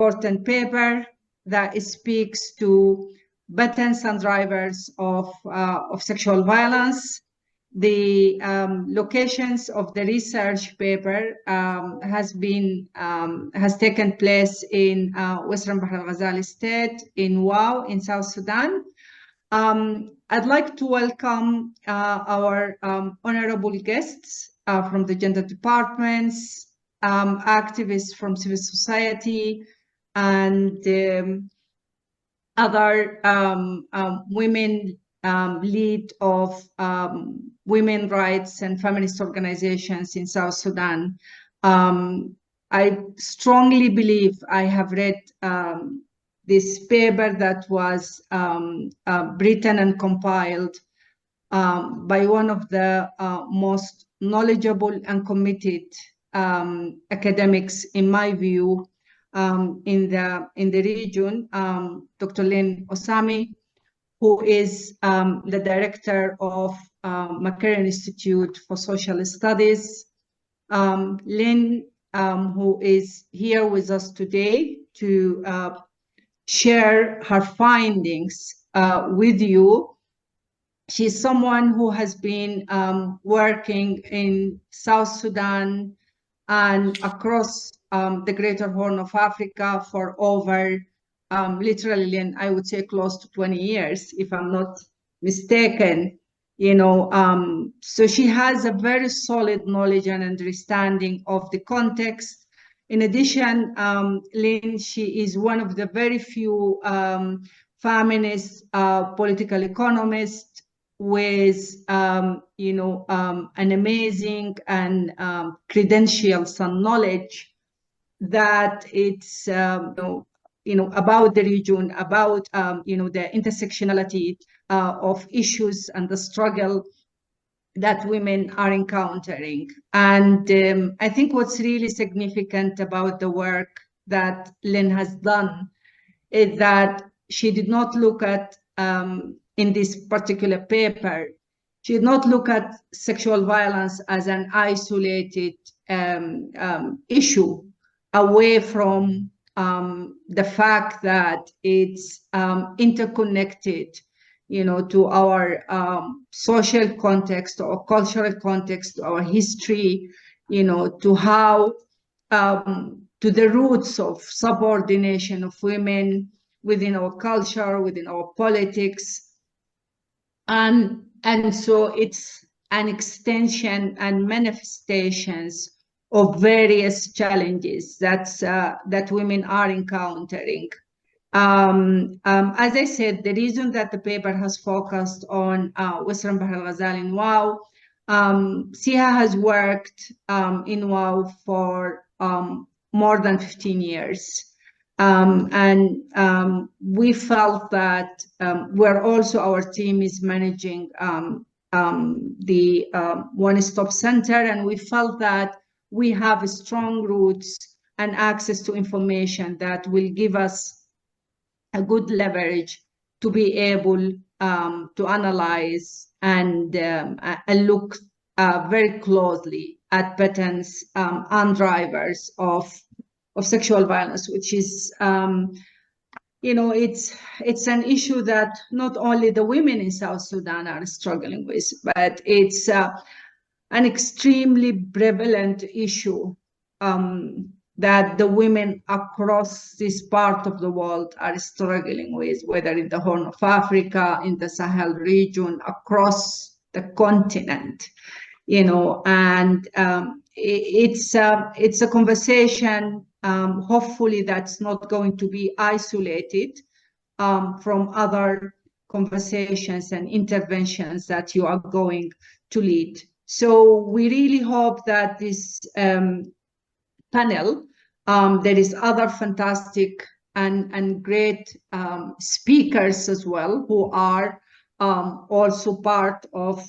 important paper that speaks to patterns and drivers of sexual violence. The locations of the research paper has taken place in Western Bahr al-Ghazal State, in Wau, in South Sudan. I'd like to welcome our honorable guests from the gender departments, activists from civil society, and other women lead of women rights and feminist organizations in South Sudan. I strongly believe, I have read this paper that was written and compiled by one of the most knowledgeable and committed academics, in my view, in the region, Dr. Lynn Osami, who is the director of McCarran Institute for Social Studies. Lynn, who is here with us today to share her findings with you. She's someone who has been working in South Sudan and across the Greater Horn of Africa for over literally, and I would say close to 20 years, if I'm not mistaken. You know, so she has a very solid knowledge and understanding of the context. In addition, Lynn, she is one of the very few feminist political economists with, you know, an amazing and credentials and knowledge that it's, you know, about the region, about, you know, the intersectionality of issues and the struggle that women are encountering. And I think what's really significant about the work that Lynn has done is that she did not look at, in this particular paper, she did not look at sexual violence as an isolated issue, away from the fact that it's interconnected, you know, to our social context or cultural context, to our history, you know, to how, to the roots of subordination of women within our culture, within our politics. And so it's an extension and manifestations of various challenges that women are encountering. As I said, the reason that the paper has focused on Western Bahr al-Ghazal in Wau, Siha has worked in Wau for more than 15 years. And we felt that where also our team is managing the one-stop center, and we felt that we have strong roots and access to information that will give us a good leverage to be able to analyze and look very closely at patterns and drivers of sexual violence, which is, you know, it's an issue that not only the women in South Sudan are struggling with, but it's an extremely prevalent issue that the women across this part of the world are struggling with, whether in the Horn of Africa, in the Sahel region, across the continent, you know. And it's a conversation, hopefully, that's not going to be isolated from other conversations and interventions that you are going to lead. So we really hope that this panel, there is other fantastic and great speakers as well, who are also part of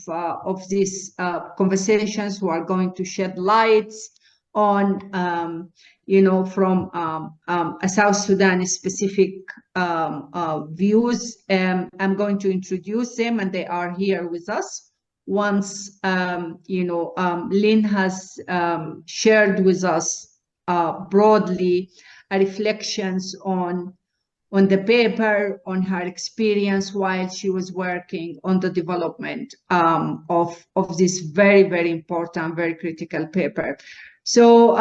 these conversations, who are going to shed lights on, you know, from a South Sudan specific views. I'm going to introduce them, and they are here with us. Once, you know, Lynn has shared with us broadly reflections on the paper, on her experience while she was working on the development of this very, very important, very critical paper. So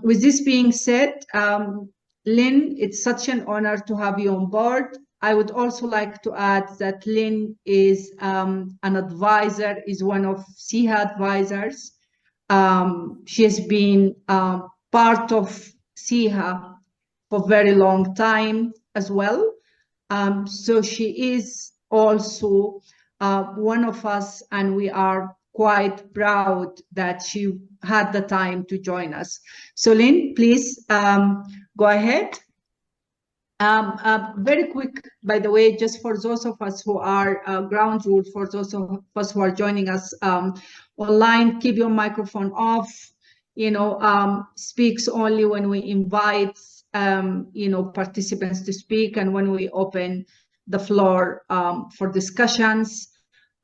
with this being said, Lynn, it's such an honor to have you on board. I would also like to add that Lynn is an advisor, is one of SIHA advisors. She has been part of SIHA for a very long time as well. So she is also one of us, and we are quite proud that she had the time to join us. So Lynn, please go ahead. Very quick, by the way, just for those of us who are ground rule, for those of us who are joining us online, keep your microphone off. Speaks only when we invite participants to speak and when we open the floor for discussions.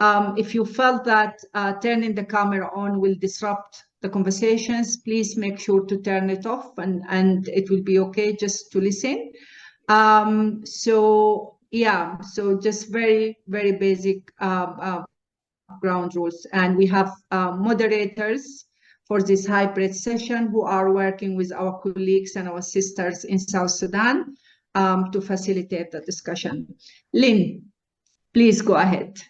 If you felt that turning the camera on will disrupt the conversations, please make sure to turn it off, and it will be okay just to listen. So just very, very basic ground rules. And we have moderators for this hybrid session who are working with our colleagues and our sisters in South Sudan to facilitate the discussion. Lynn, please go ahead.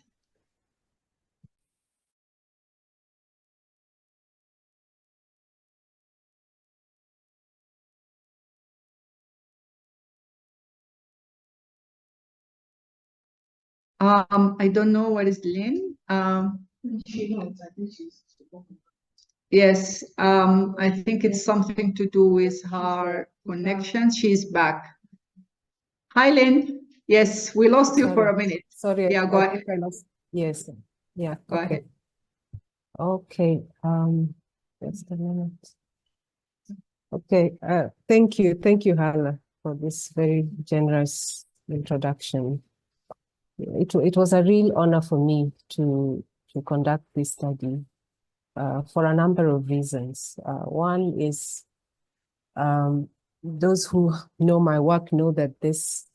I don't know what is Lynn. She knows. I think she's. Yes, I think it's something to do with her connection. She's back. Hi, Lynn. Yes, we lost you for a minute. Sorry. Yeah, go ahead. Yes. Yeah. Go ahead. Okay. Just a minute. Okay. Thank you, Hala, for this very generous introduction. It was a real honor for me to conduct this study for a number of reasons. One is those who know my work know that this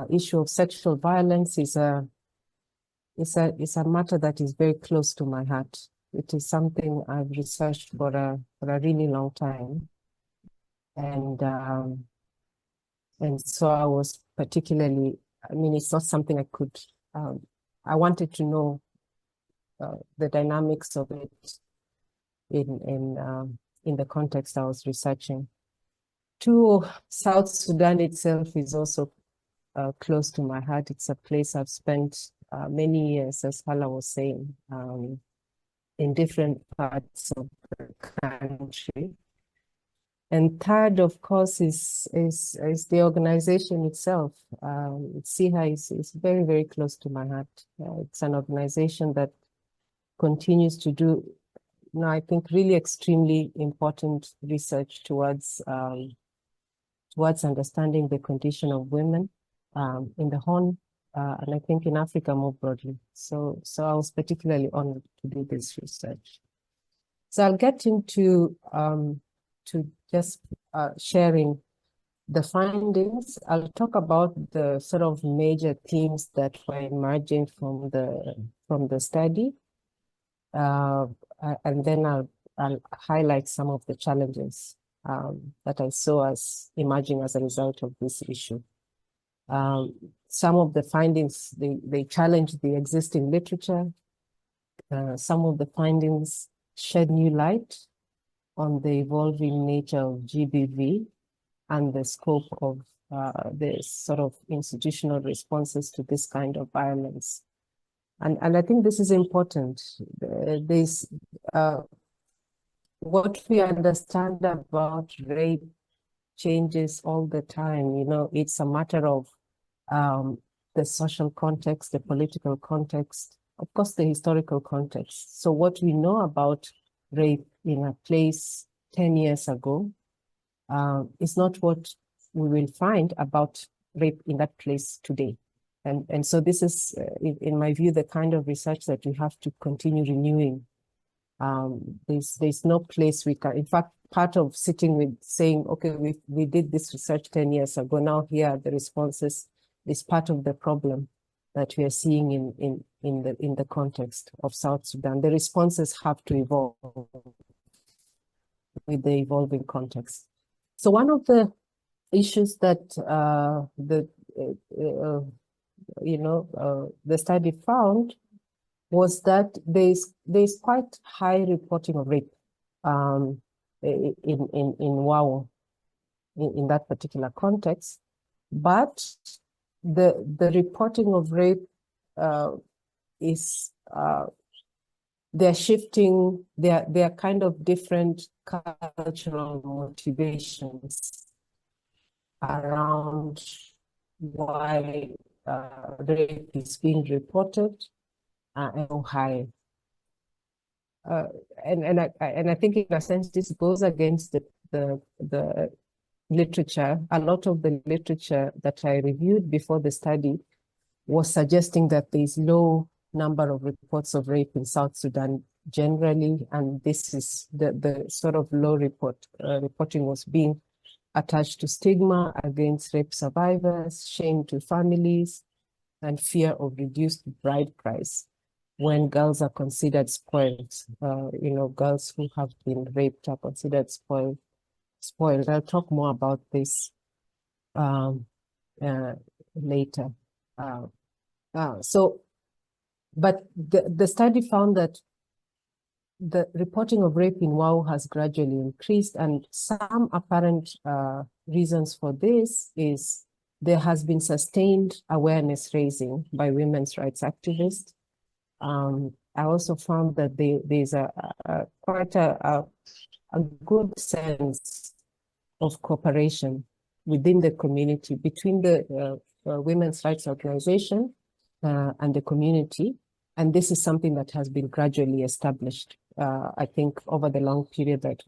issue of sexual violence is a matter that is very close to my heart. It is something I've researched for a really long time, and so I was particularly. I mean, it's not something I could. I wanted to know the dynamics of it in the context I was researching. Two, South Sudan itself is also close to my heart. It's a place I've spent many years, as Hala was saying, in different parts of the country. And third, of course, is the organization itself. SIHA is very, very close to my heart. It's an organization that continues to do, I think, really extremely important research towards understanding the condition of women in the Horn, and I think in Africa more broadly. So I was particularly honored to do this research. So I'll get into to just sharing the findings. I'll talk about the sort of major themes that were emerging from the study, and then I'll highlight some of the challenges that I saw as emerging as a result of this issue. Some of the findings, they challenge the existing literature. Some of the findings shed new light on the evolving nature of GBV and the scope of the sort of institutional responses to this kind of violence. And I think this is important. What we understand about rape changes all the time. It's a matter of the social context, the political context, of course, the historical context. So what we know about rape in a place 10 years ago is not what we will find about rape in that place today. And so this is, in my view, the kind of research that we have to continue renewing. There's no place we can, in fact, part of sitting with saying, okay, we did this research 10 years ago, now here are the responses, is part of the problem that we are seeing in the context of South Sudan. The responses have to evolve with the evolving context. So one of the issues that the study found was that there's quite high reporting of rape in WAO in that particular context, but the reporting of rape is they're shifting, they're kind of different cultural motivations around why rape is being reported and how high. And I think in a sense this goes against the literature. A lot of the literature that I reviewed before the study was suggesting that there is low number of reports of rape in South Sudan generally, and this is the sort of low reporting was being attached to stigma against rape survivors, shame to families, and fear of reduced bride price when girls are considered spoiled. Girls who have been raped are considered spoiled. I'll talk more about this later. But the study found that the reporting of rape in WAO has gradually increased, and some apparent reasons for this is there has been sustained awareness raising by women's rights activists. I also found that there's quite a good sense of cooperation within the community between the women's rights organization and the community. And this is something that has been gradually established, I think, over the long period that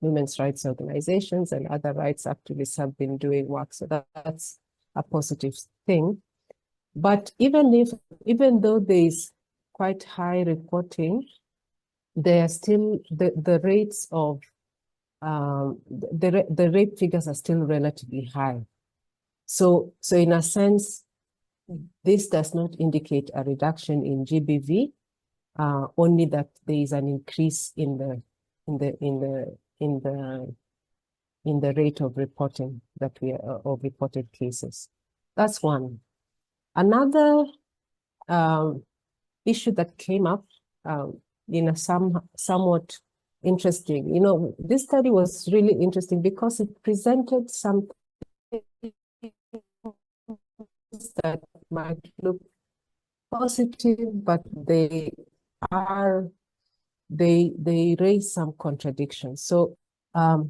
women's rights organizations and other rights activists have been doing work. So that's a positive thing. But even though there is quite high reporting, there are still the rates of the rape figures are still relatively high. So in a sense, this does not indicate a reduction in GBV, only that there is an increase in the rate of reporting of reported cases. That's one. Another issue that came up somewhat interesting. This study was really interesting because it presented some that might look positive, but they raise some contradictions. So the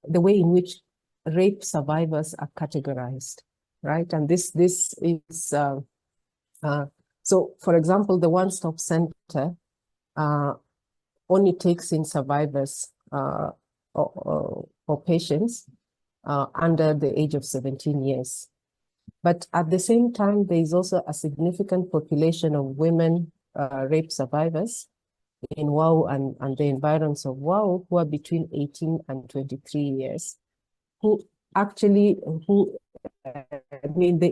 way in which rape survivors are categorized, right? And this is so, for example, the One Stop Center only takes in survivors or patients under the age of 17 years. But at the same time, there is also a significant population of women rape survivors in WAO and the environs of WAO who are between 18 and 23 years, they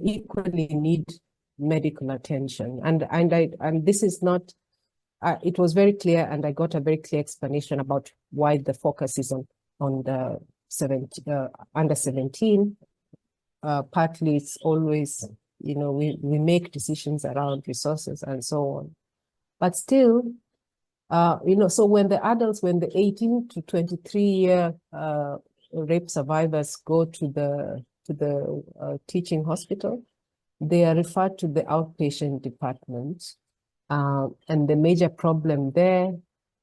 equally need medical attention. And this is not, it was very clear, and I got a very clear explanation about why the focus is on the under 17. Partly it's always, we make decisions around resources and so on. But still, so when the 18 to 23-year rape survivors go to the teaching hospital, they are referred to the outpatient department. And the major problem there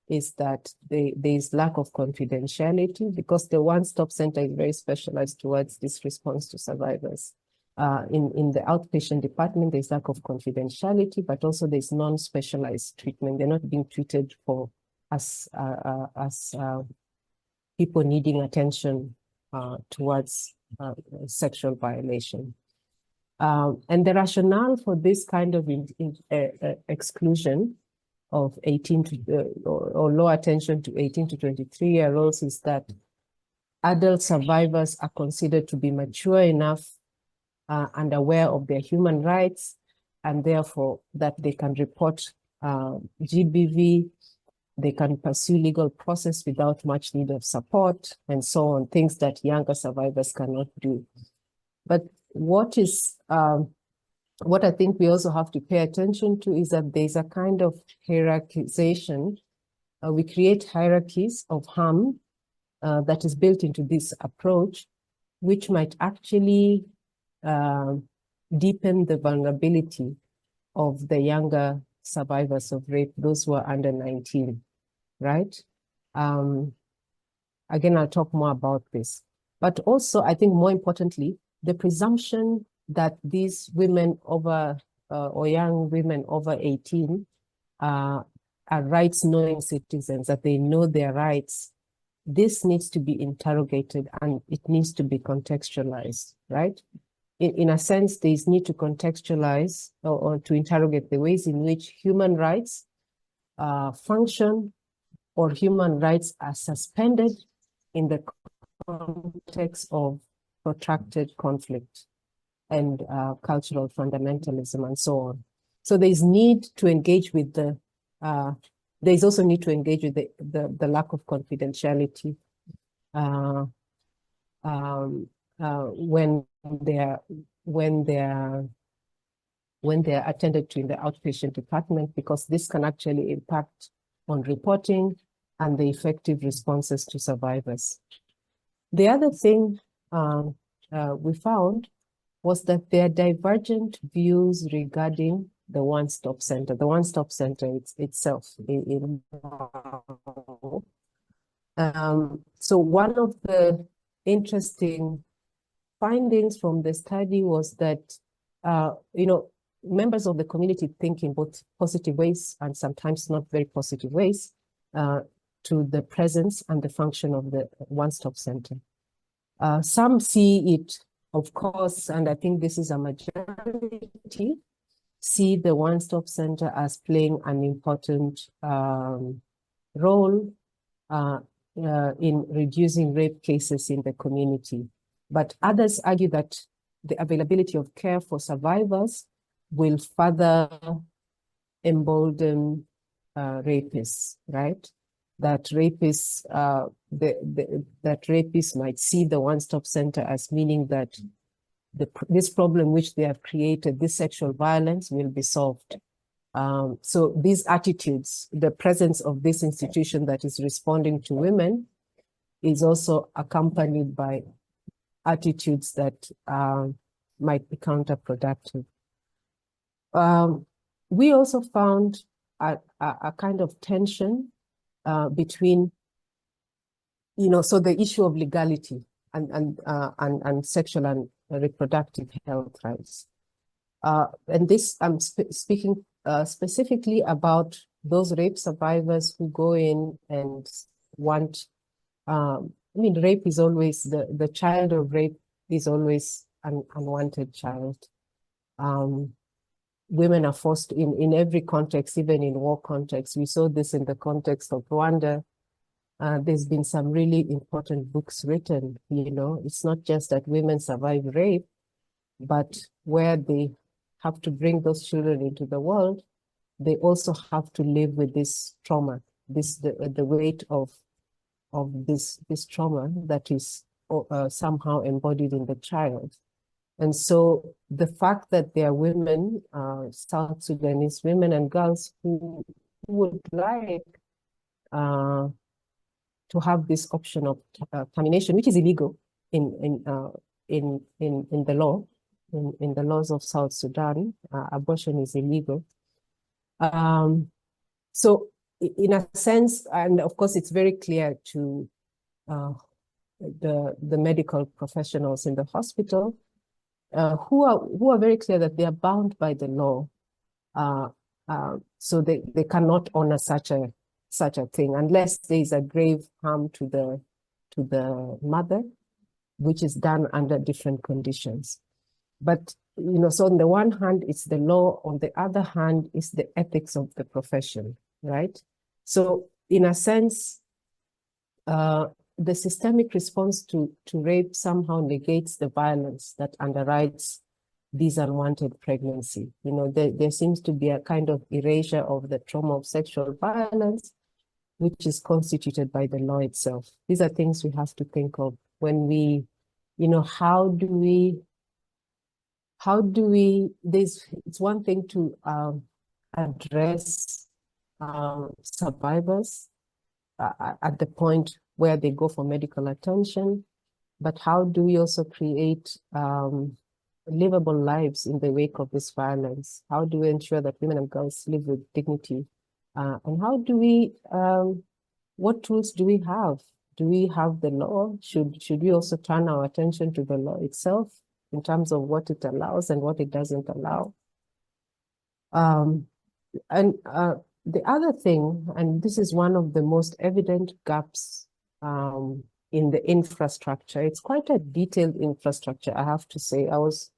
is that there is lack of confidentiality because the One Stop Center is very specialized towards this response to survivors. In the outpatient department, there's lack of confidentiality, but also there's non-specialized treatment. They're not being treated as people needing attention towards sexual violation. And the rationale for this kind of exclusion of 18 to, or low attention to 18 to 23-year-olds is that adult survivors are considered to be mature enough and aware of their human rights, and therefore that they can report GBV, they can pursue legal process without much need of support, and so on, things that younger survivors cannot do. But what I think we also have to pay attention to is that there's a kind of hierarchization. We create hierarchies of harm that is built into this approach, which might actually deepen the vulnerability of the younger survivors of rape, those who are under 19, right? Again, I'll talk more about this. But also, I think more importantly, the presumption that these women over, or young women over 18 are rights-knowing citizens, that they know their rights. This needs to be interrogated and it needs to be contextualized, right? In a sense, there is need to contextualize or to interrogate the ways in which human rights function or human rights are suspended in the context of protracted conflict and cultural fundamentalism and so on. So there's need to engage with there's also need to engage with the lack of confidentiality when they're attended to in the outpatient department, because this can actually impact on reporting and the effective responses to survivors. The other thing we found was that there are divergent views regarding the one-stop center. The one-stop center itself. So one of the interesting findings from the study was that, members of the community think in both positive ways and sometimes not very positive ways to the presence and the function of the one-stop center. Some see it, of course, and I think this is a majority, see the one-stop center as playing an important role in reducing rape cases in the community. But others argue that the availability of care for survivors will further embolden rapists, right? That rapists, that rapists might see the one-stop center as meaning that this problem which they have created, this sexual violence, will be solved. So these attitudes, the presence of this institution that is responding to women is also accompanied by attitudes that might be counterproductive. We also found a kind of tension between, so the issue of legality and sexual and reproductive health rights. And this, I'm speaking specifically about those rape survivors who go in and want, rape is always, the child of rape is always an unwanted child. Women are forced in every context, even in war context. We saw this in the context of Rwanda. There's been some really important books written, it's not just that women survive rape, but where they have to bring those children into the world, they also have to live with this trauma, the weight of this trauma that is somehow embodied in the child. And so the fact that there are women, South Sudanese women and girls who would like to have this option of termination, which is illegal in the law, in the laws of South Sudan, abortion is illegal. So in a sense, and of course, it's very clear to the medical professionals in the hospital, who are very clear that they are bound by the law, so they cannot honor such a thing unless there is a grave harm to the mother, which is done under different conditions. But so on the one hand, it's the law. On the other hand, it's the ethics of the profession. right? So in a sense, the systemic response to rape somehow negates the violence that underwrites these unwanted pregnancy. You know, there seems to be a kind of erasure of the trauma of sexual violence, which is constituted by the law itself. These are things we have to think of when we, you know, how do we, it's one thing to address survivors at the point where they go for medical attention, but how do we also create livable lives in the wake of this violence? How do we ensure that women and girls live with dignity? And how do we, what tools do we have? Do we have the law? Should we also turn our attention to the law itself in terms of what it allows and what it doesn't allow? The other thing, and this is one of the most evident gaps in the infrastructure, it's quite a detailed infrastructure, I have to say. I was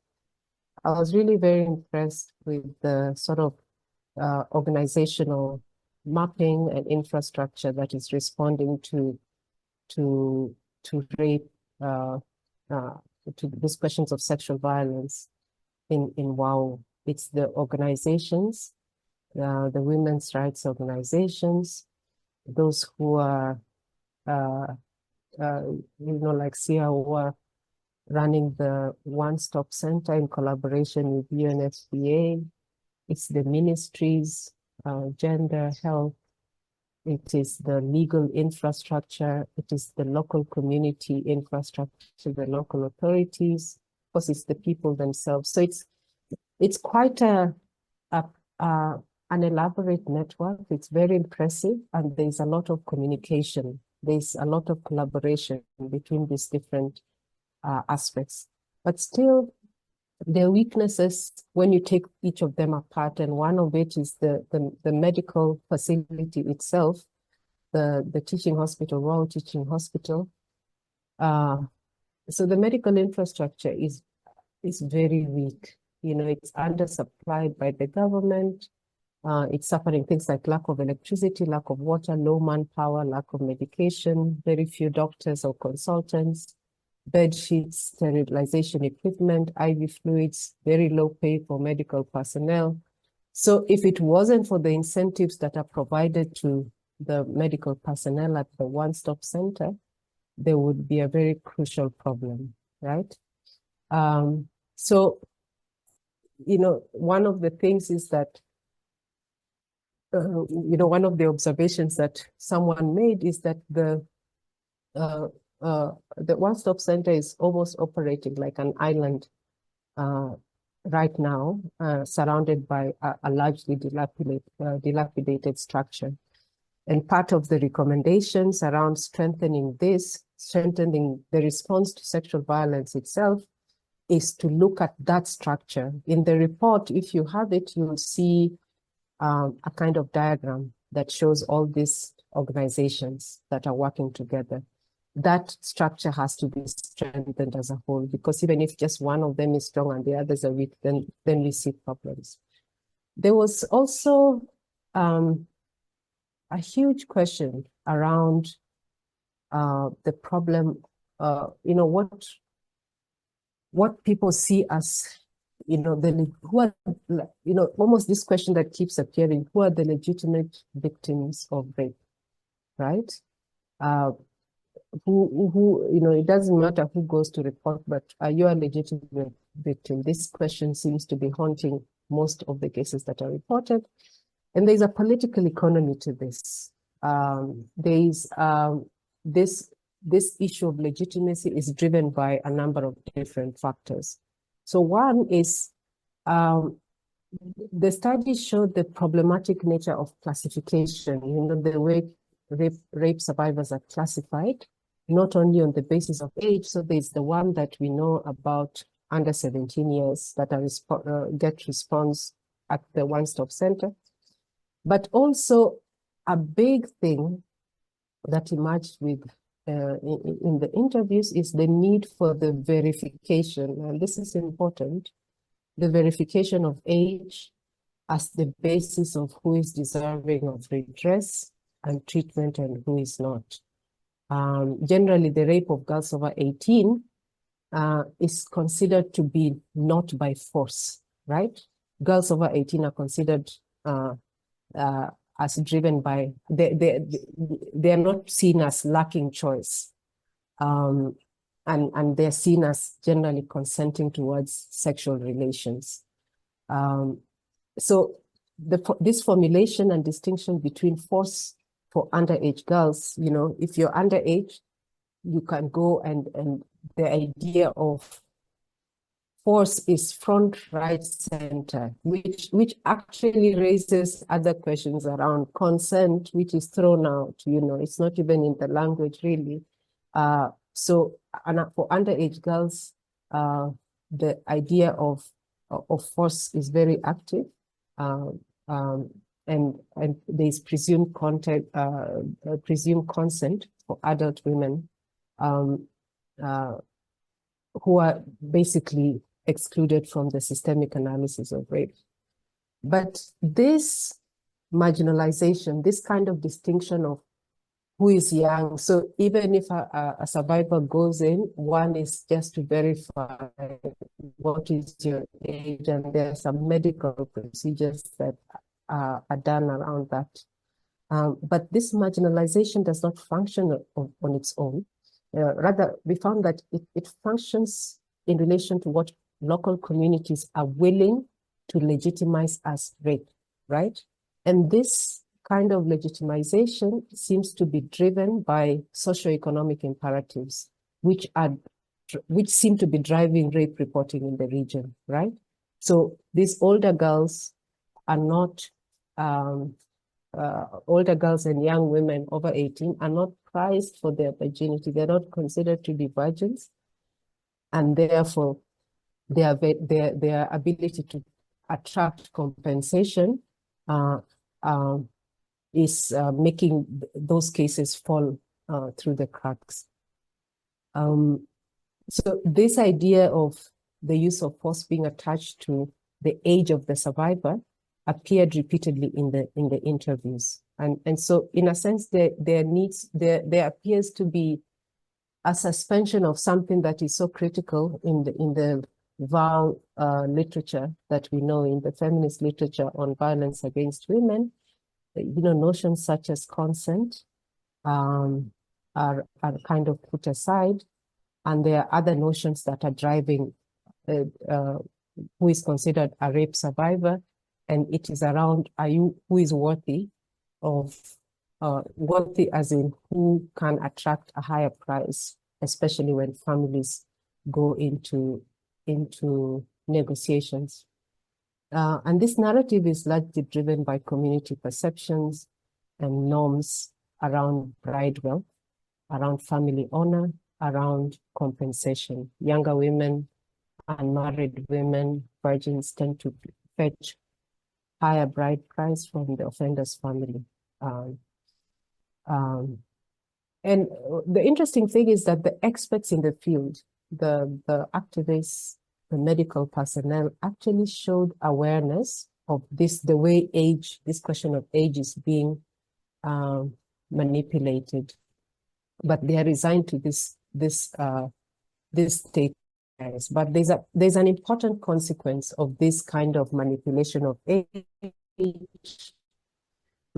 really very impressed with the sort of organizational mapping and infrastructure that is responding to rape, to these questions of sexual violence in WOW. It's the organizations, the women's rights organizations, those who are, like Sia, who are running the one-stop center in collaboration with UNFPA. It's the ministries, gender, health. It is the legal infrastructure. It is the local community infrastructure, the local authorities. Of course, it's the people themselves. So it's quite an elaborate network. It's very impressive, and there's a lot of communication. There's a lot of collaboration between these different aspects. But still, there are weaknesses when you take each of them apart, and one of which is the medical facility itself, the teaching hospital, Royal Teaching Hospital. So the medical infrastructure is very weak. You know, it's undersupplied by the government. It's suffering things like lack of electricity, lack of water, low manpower, lack of medication, very few doctors or consultants, bed sheets, sterilization equipment, IV fluids, very low pay for medical personnel. So if it wasn't for the incentives that are provided to the medical personnel at the one-stop center, there would be a very crucial problem, right? So, you know, one of the things is that, you know, one of the observations that someone made is that the one-stop center is almost operating like an island right now, surrounded by a largely dilapidated structure. And part of the recommendations around strengthening the response to sexual violence itself, is to look at that structure. In the report, if you have it, you'll see a kind of diagram that shows all these organizations that are working together. That structure has to be strengthened as a whole, because even if just one of them is strong and the others are weak, then we see problems. There was also a huge question around the problem, you know, what people see as, you know, who are, you know, almost this question that keeps appearing: who are the legitimate victims of rape, right? Who, you know, it doesn't matter who goes to report, but are you a legitimate victim? This question seems to be haunting most of the cases that are reported. And there's a political economy to this. This issue of legitimacy is driven by a number of different factors. So one is, the study showed the problematic nature of classification, you know, the way rape survivors are classified, not only on the basis of age. So there's the one that we know about under 17 years that are get response at the one-stop center. But also a big thing that emerged with in the interviews is the need for the verification, and this is important, the verification of age, as the basis of who is deserving of redress and treatment and who is not. Generally, the rape of girls over 18 is considered to be not by force, right? Girls over 18 are considered as driven by, they are not seen as lacking choice. And they're seen as generally consenting towards sexual relations. So this formulation and distinction between force for underage girls, you know, if you're underage, you can go and the idea of force is front, right, center, which actually raises other questions around consent, which is thrown out, you know, it's not even in the language really. So for underage girls, the idea of force is very active, and there's presumed consent for adult women who are basically excluded from the systemic analysis of rape. But this marginalization, this kind of distinction of who is young, so even if a survivor goes in, one is just to verify what is your age, and there are some medical procedures that are done around that. But this marginalization does not function on its own. Rather, we found that it functions in relation to what local communities are willing to legitimize as rape, right? And this kind of legitimization seems to be driven by socioeconomic imperatives, which seem to be driving rape reporting in the region, right? So these older girls are not, older girls and young women over 18 are not prized for their virginity. They're not considered to be virgins. And therefore, their ability to attract compensation is making those cases fall through the cracks. So this idea of the use of force being attached to the age of the survivor appeared repeatedly in the interviews. And so in a sense, there appears to be a suspension of something that is so critical in the VAL literature that we know, in the feminist literature on violence against women. You know, notions such as consent are kind of put aside, and there are other notions that are driving who is considered a rape survivor, and it is around who is worthy of worthy as in who can attract a higher price, especially when families go into negotiations. And this narrative is largely driven by community perceptions and norms around bride wealth, around family honor, around compensation. Younger women, unmarried women, virgins tend to fetch higher bride price from the offender's family. And the interesting thing is that the experts in the field, the activists, the medical personnel actually showed awareness of this, the way this question of age is being manipulated, but they are resigned to this state. But there's an important consequence of this kind of manipulation of age,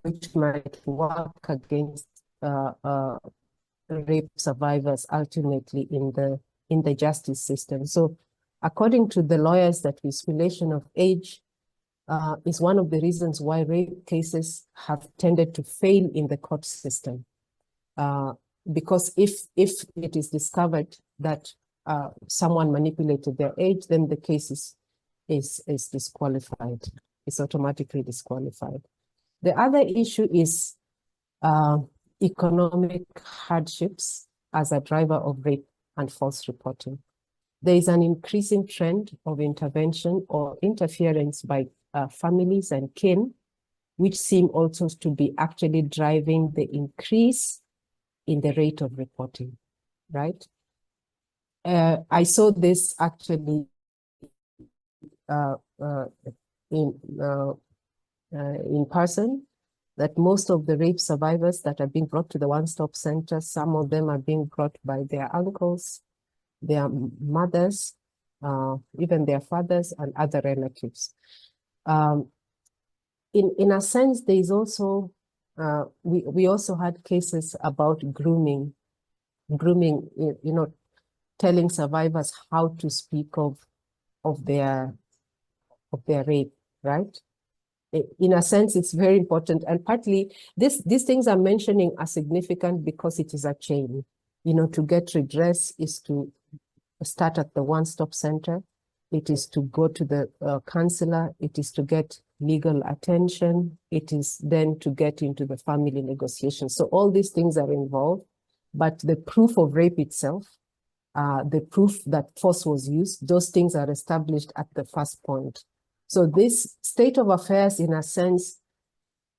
which might work against rape survivors ultimately in the justice system. So according to the lawyers, that manipulation of age is one of the reasons why rape cases have tended to fail in the court system. Because if it is discovered that someone manipulated their age, then the case is disqualified. It's automatically disqualified. The other issue is economic hardships as a driver of rape and false reporting. There is an increasing trend of intervention or interference by families and kin, which seem also to be actually driving the increase in the rate of reporting, right? I saw this actually in person, that most of the rape survivors that are being brought to the one-stop center, some of them are being brought by their uncles, their mothers, even their fathers and other relatives. In a sense, there is also, we also had cases about grooming, telling survivors how to speak of their rape, right? In a sense, it's very important. And partly, these things I'm mentioning are significant because it is a chain. To get redress is to start at the one-stop center. It is to go to the counselor. It is to get legal attention. It is then to get into the family negotiations. So all these things are involved, but the proof of rape itself, the proof that force was used, those things are established at the first point. So this state of affairs, in a sense,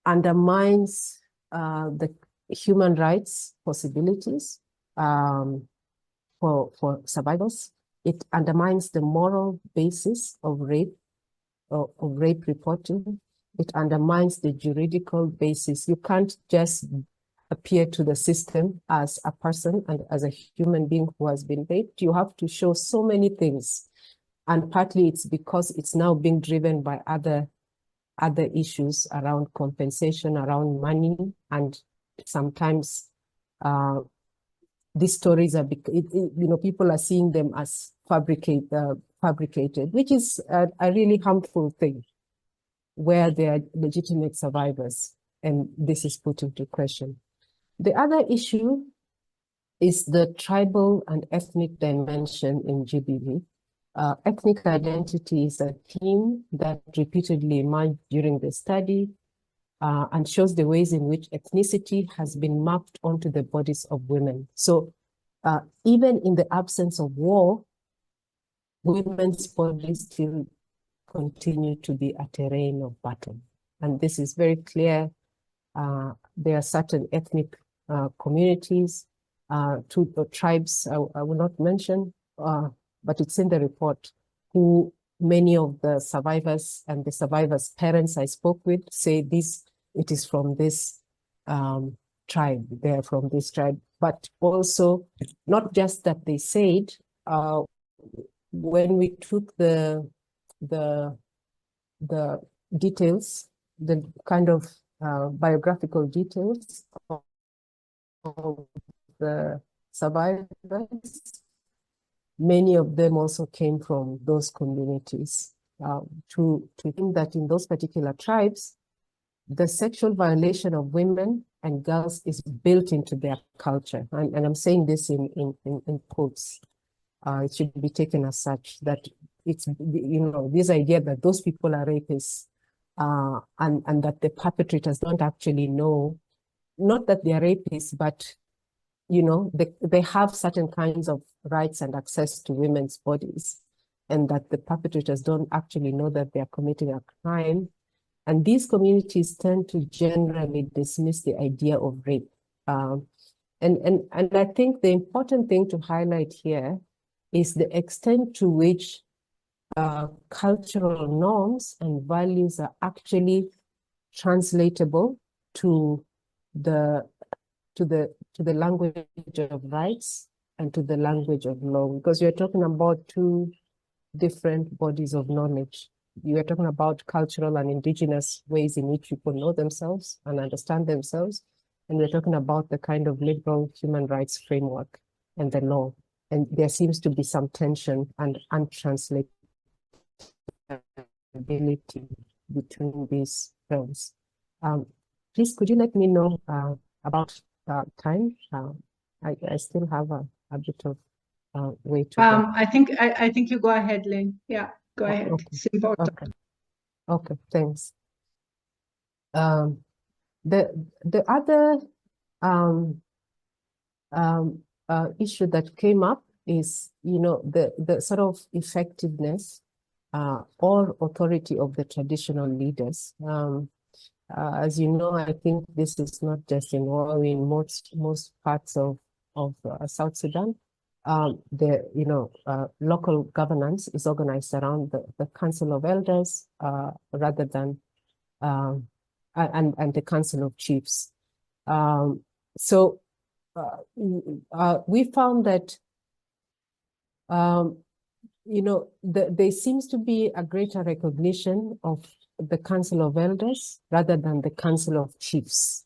undermines the human rights possibilities for survivors. It undermines the moral basis of rape reporting. It undermines the juridical basis. You can't just appear to the system as a person and as a human being who has been raped. You have to show so many things. And partly it's because it's now being driven by other issues around compensation, around money, and sometimes these stories are, people are seeing them as fabricated, which is a really harmful thing, where they are legitimate survivors, and this is put into question. The other issue is the tribal and ethnic dimension in GBV. Ethnic identity is a theme that repeatedly emerged during the study and shows the ways in which ethnicity has been mapped onto the bodies of women. So even in the absence of war, women's bodies still continue to be a terrain of battle. And this is very clear. There are certain ethnic communities, two tribes I will not mention, but it's in the report, who many of the survivors and the survivors' parents I spoke with say it is from this tribe, they're from this tribe. But also, not just that they said, when we took the details, the kind of biographical details of the survivors, many of them also came from those communities. To think that in those particular tribes, the sexual violation of women and girls is built into their culture. And I'm saying this in quotes. It should be taken as such, that it's, this idea that those people are rapists and that the perpetrators don't actually know, not that they are rapists, but they have certain kinds of rights and access to women's bodies, and that the perpetrators don't actually know that they are committing a crime. And these communities tend to generally dismiss the idea of rape. And I think the important thing to highlight here is the extent to which cultural norms and values are actually translatable to the language of rights and to the language of law, because you're talking about two different bodies of knowledge. You are talking about cultural and indigenous ways in which people know themselves and understand themselves, and we're talking about the kind of liberal human rights framework and the law. And there seems to be some tension and untranslatability between these terms. Please, could you let me know about time? I still have a bit of way to go. I think you go ahead, Lynn. Yeah, go ahead. Okay. It's important. Okay, thanks. The other issue that came up is, the sort of effectiveness or authority of the traditional leaders. As you know, I think this is not just in most parts of South Sudan. Local governance is organized around the Council of Elders rather than and the Council of Chiefs. So we found that there seems to be a greater recognition of the Council of Elders rather than the Council of Chiefs.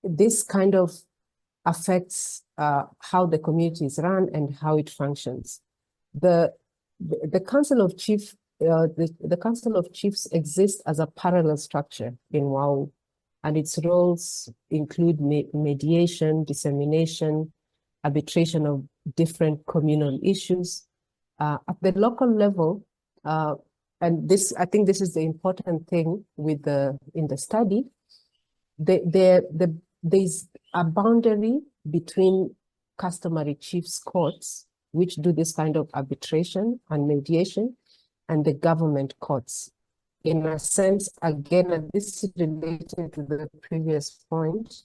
This kind of affects how the community is run and how it functions. The Council of Chiefs, the Council of Chiefs exists as a parallel structure in WAU, and its roles include mediation, dissemination, arbitration of different communal issues. At the local level, and this, I think this is the important thing with in the study, there's a boundary between customary chiefs courts, which do this kind of arbitration and mediation, and the government courts. In a sense, again, and this is related to the previous point,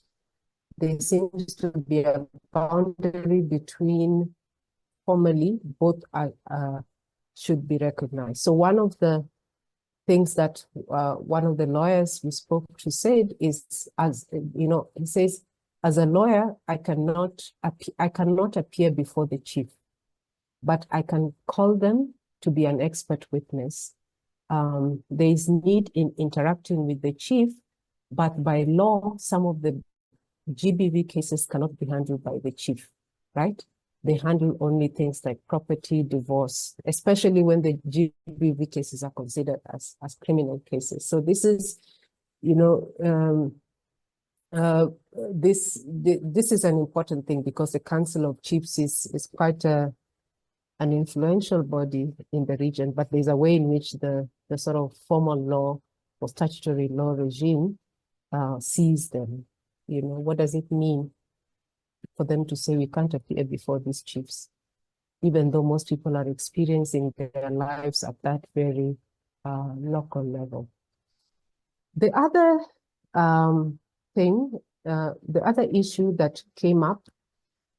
there seems to be a boundary between formally both should be recognized. So one of the things that one of the lawyers we spoke to said is, as you know, he says, as a lawyer, I cannot appear before the chief, but I can call them to be an expert witness. There is need in interacting with the chief, but by law, some of the GBV cases cannot be handled by the chief, right? They handle only things like property, divorce, especially when the GBV cases are considered as criminal cases. So this is, this is an important thing because the Council of Chiefs is quite an influential body in the region, but there's a way in which the sort of formal law or statutory law regime sees them. What does it mean for them to say we can't appear before these chiefs, even though most people are experiencing their lives at that very local level? The other the other issue that came up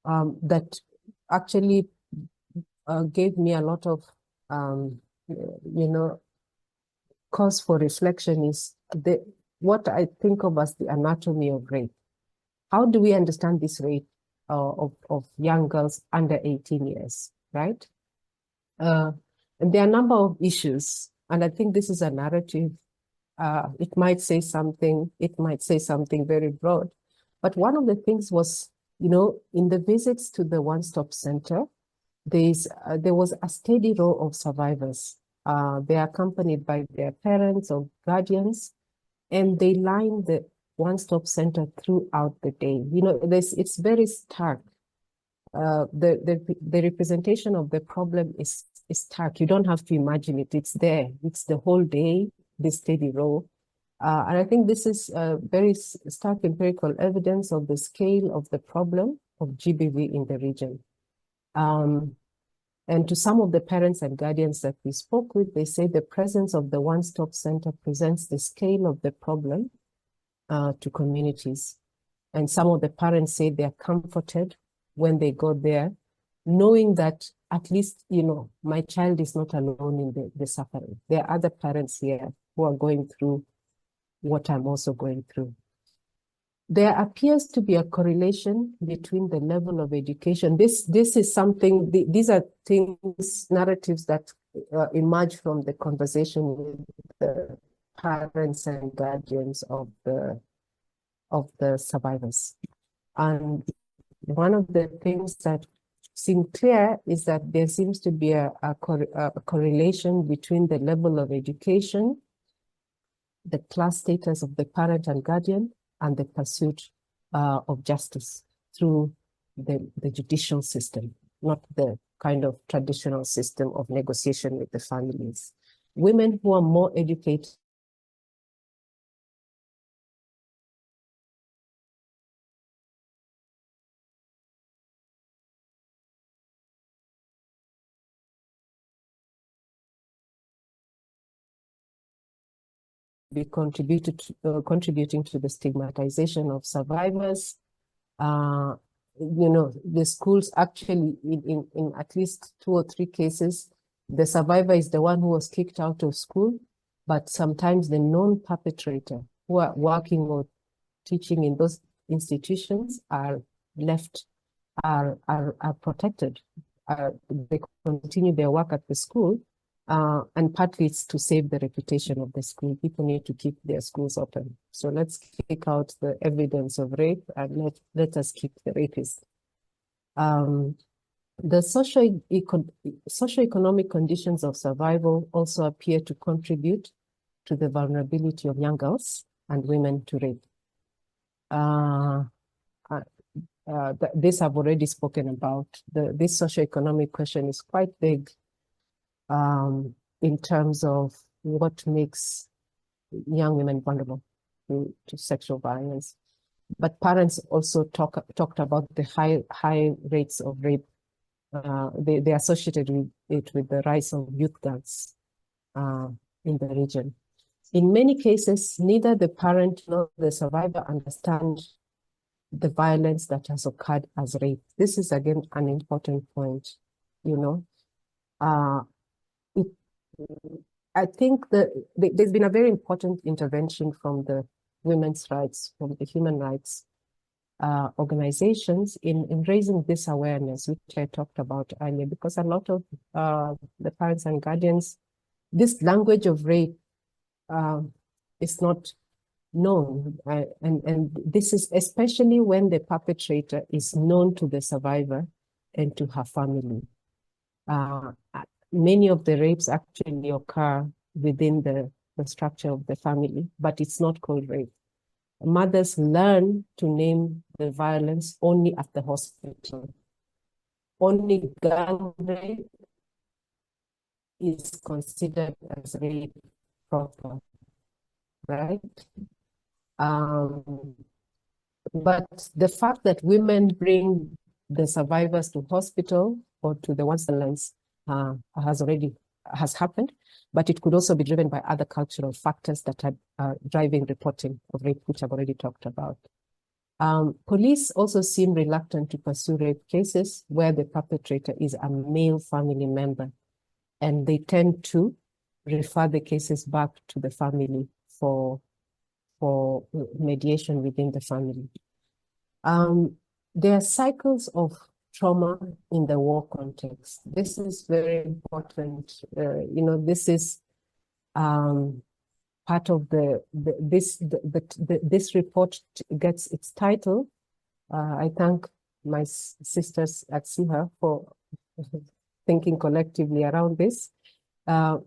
that actually gave me a lot of, cause for reflection is what I think of as the anatomy of rape. How do we understand this rape of young girls under 18 years, right? And there are a number of issues, and I think this is a narrative. It might say something very broad, but one of the things was, in the visits to the one-stop center, there was a steady row of survivors. They are accompanied by their parents or guardians, and they line the one-stop center throughout the day. It's very stark. The representation of the problem is stark. You don't have to imagine it. It's there. It's the whole day, this steady row. And I think this is very stark empirical evidence of the scale of the problem of GBV in the region. And to some of the parents and guardians that we spoke with, they say the presence of the one-stop center presents the scale of the problem to communities. And some of the parents say they're comforted when they go there, knowing that at least, my child is not alone in the suffering. There are other parents here who are going through what I'm also going through. There appears to be a correlation between the level of education. This is something, these are things, narratives that emerge from the conversation with the parents and guardians of the survivors. And one of the things that seem clear is that there seems to be a correlation between the level of education, the class status of the parent and guardian, and the pursuit of justice through the judicial system, not the kind of traditional system of negotiation with the families. Women who are more educated be contributing to the stigmatization of survivors. The schools actually, in at least 2 or 3 cases, The survivor is the one who was kicked out of school, but sometimes the known perpetrator who are working or teaching in those institutions are left, are protected. They continue their work at the school, and partly it's to save the reputation of the school. People need to keep their schools open. So let's kick out the evidence of rape and let us keep the rapist. The socioeconomic conditions of survival also appear to contribute to the vulnerability of young girls and women to rape. This I've already spoken about. This socioeconomic question is quite big in terms of what makes young women vulnerable to sexual violence. But parents also talked about the high rates of rape. They associated it with the rise of youth gangs in the region. In many cases, neither the parent nor the survivor understand the violence that has occurred as rape. This is again an important point, you know. I think that there's been a very important intervention from the women's rights, from the human rights organizations in raising this awareness, which I talked about earlier, because a lot of the parents and guardians, this language of rape is not known. And this is especially when the perpetrator is known to the survivor and to her family. Many of the rapes actually occur within the structure of the family, but it's not called rape. Mothers learn to name the violence only at the hospital. Only gang rape is considered as rape proper, right? But the fact that women bring the survivors to hospital or to the ones has happened, but it could also be driven by other cultural factors that are driving reporting of rape, which I've already talked about. Police also seem reluctant to pursue rape cases where the perpetrator is a male family member, and they tend to refer the cases back to the family for mediation within the family. There are cycles of trauma in the war context. This is very important. This is part of this report gets its title. I thank my sisters at SIHA for thinking collectively around this. That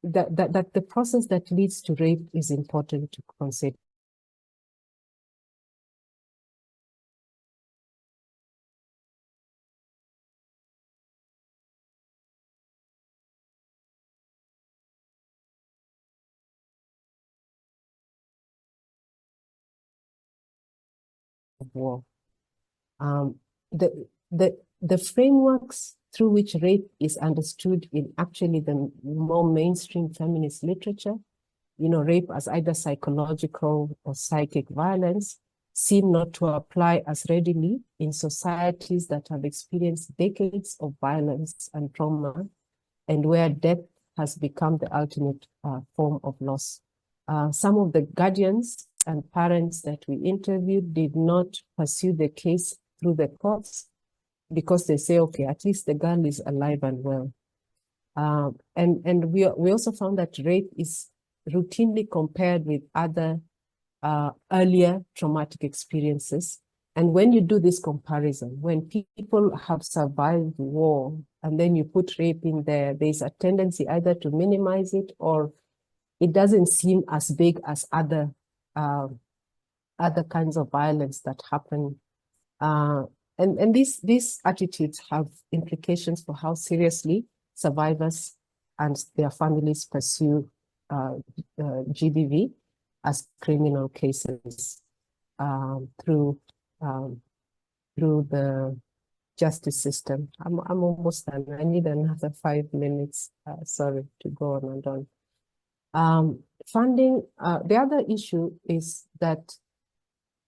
the process that leads to rape is important to consider. War. The frameworks through which rape is understood in actually the more mainstream feminist literature, rape as either psychological or psychic violence, seem not to apply as readily in societies that have experienced decades of violence and trauma, and where death has become the ultimate form of loss. Some of the guardians and parents that we interviewed did not pursue the case through the courts because they say, okay, at least the girl is alive and well. And we also found that rape is routinely compared with other earlier traumatic experiences. And when you do this comparison, when people have survived war and then you put rape in there, there's a tendency either to minimize it or it doesn't seem as big as other kinds of violence that happen. And these attitudes have implications for how seriously survivors and their families pursue GBV as criminal cases through the justice system. I'm almost done. I need another 5 minutes. Sorry to go on and on. Funding. The other issue is that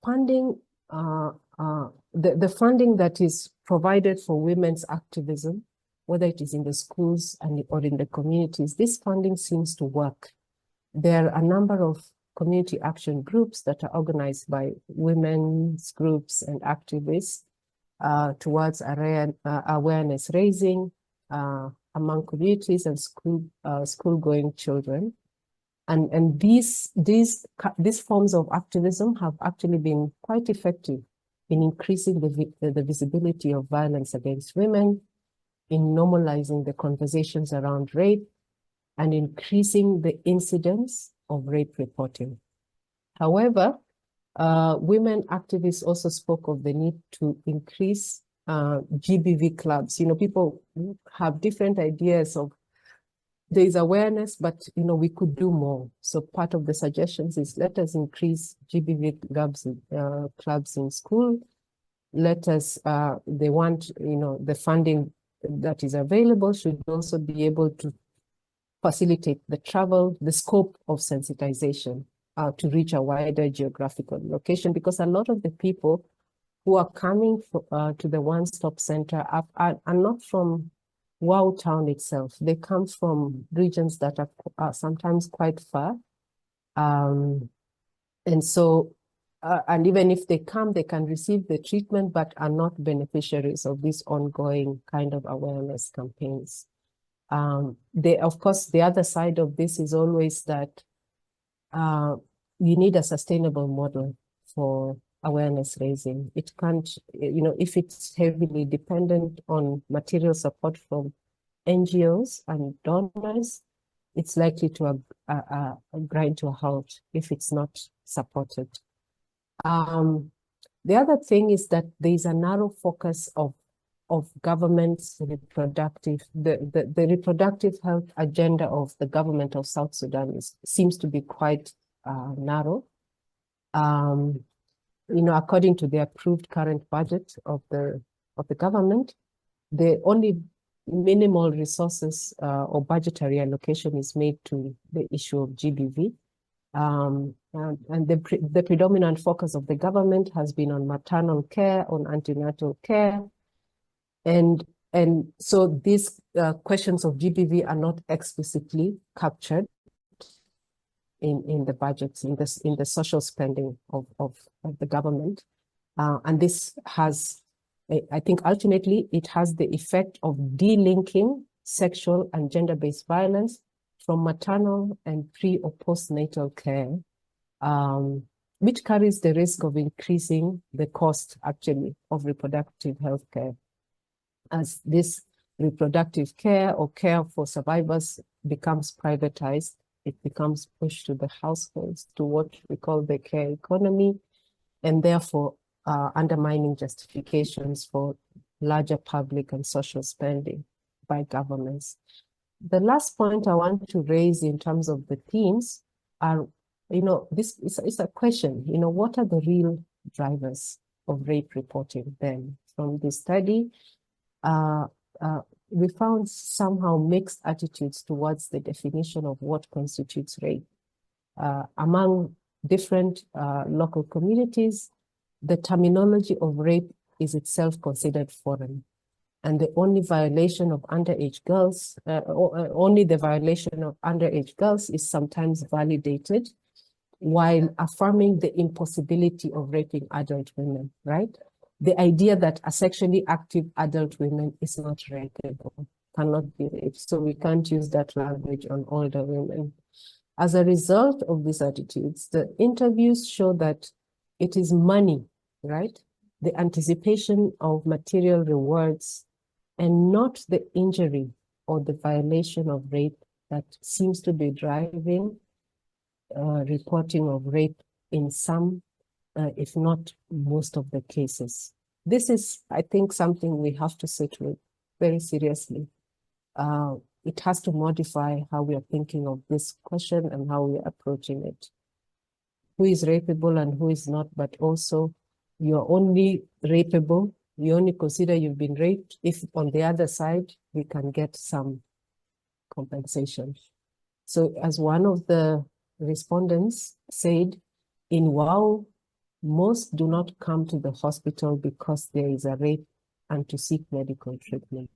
funding. The funding that is provided for women's activism whether it is in the schools or in the communities, this funding seems to work. There are a number of community action groups that are organized by women's groups and activists towards awareness raising among communities and school-going children. And these forms of activism have actually been quite effective in increasing the visibility of violence against women, in normalizing the conversations around rape, and increasing the incidence of rape reporting. However, women activists also spoke of the need to increase GBV clubs. You know, people have different ideas of, there is awareness, but you know, we could do more. So part of the suggestions is, let us increase GBV clubs in school. Let us, they want, you know, the funding that is available should also be able to facilitate the travel, the scope of sensitization to reach a wider geographical location, because a lot of the people who are coming to the one-stop center are not from Wow town itself. They come from regions that are sometimes quite far. And so, and even if they come, they can receive the treatment, but are not beneficiaries of these ongoing kind of awareness campaigns. Of course, the other side of this is always that you need a sustainable model for awareness raising. It can't, you know, if it's heavily dependent on material support from NGOs and donors, it's likely to grind to a halt if it's not supported. The other thing is that there is a narrow focus of government's reproductive, the reproductive health agenda of the government of South Sudan seems to be quite narrow. You know, according to the approved current budget of the government, the only minimal resources or budgetary allocation is made to the issue of GBV. And the predominant focus of the government has been on maternal care, on antenatal care. And so these questions of GBV are not explicitly captured in the budgets, in the social spending of the government. And this has, I think ultimately it has the effect of delinking sexual and gender-based violence from maternal and pre or postnatal care, which carries the risk of increasing the cost actually of reproductive health care. As this reproductive care or care for survivors becomes privatized, it becomes pushed to the households, to what we call the care economy, and therefore undermining justifications for larger public and social spending by governments. The last point I want to raise in terms of the themes are, you know, this is a question, you know, what are the real drivers of rape reporting then? From this study, we found somehow mixed attitudes towards the definition of what constitutes rape. Among different local communities, the terminology of rape is itself considered foreign. And the only violation of underage girls, only the violation of underage girls is sometimes validated, while affirming the impossibility of raping adult women, right? The idea that a sexually active adult woman is not rapeable, cannot be raped. So we can't use that language on older women. As a result of these attitudes, the interviews show that it is money, right? The anticipation of material rewards and not the injury or the violation of rape that seems to be driving reporting of rape in some, if not most of the cases. This is, I think, something we have to sit with very seriously. It has to modify how we are thinking of this question and how we are approaching it. Who is rapeable and who is not, but also you're only rapeable, you only consider you've been raped if on the other side we can get some compensation. So as one of the respondents said, in WOW, most do not come to the hospital because there is a rape and to seek medical treatment.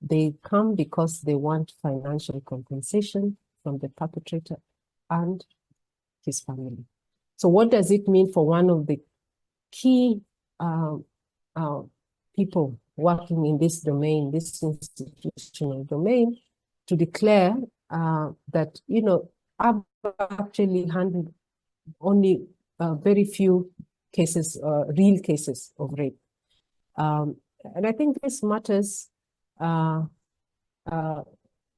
They come because they want financial compensation from the perpetrator and his family. So what does it mean for one of the key people working in this domain, this institutional domain, to declare that, you know, I've actually handled only very few cases, real cases of rape. And I think this matters, you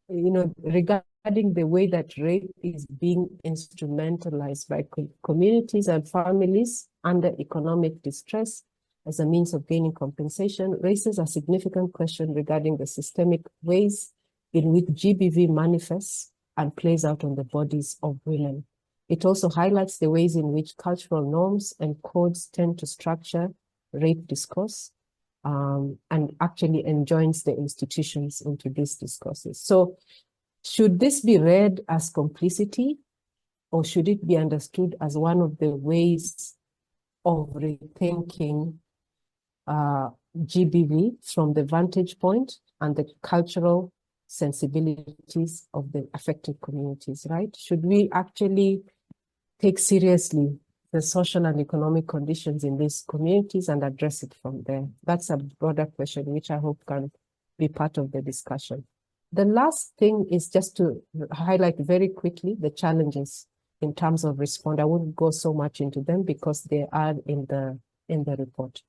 know, regarding the way that rape is being instrumentalized by communities and families under economic distress as a means of gaining compensation, raises a significant question regarding the systemic ways in which GBV manifests and plays out on the bodies of women. It also highlights the ways in which cultural norms and codes tend to structure rape discourse, and actually enjoins the institutions into these discourses. So should this be read as complicity, or should it be understood as one of the ways of rethinking GBV from the vantage point and the cultural sensibilities of the affected communities, right? Should we actually take seriously the social and economic conditions in these communities and address it from there? That's a broader question, which I hope can be part of the discussion. The last thing is just to highlight very quickly the challenges in terms of response. I wouldn't go so much into them because they are in the report.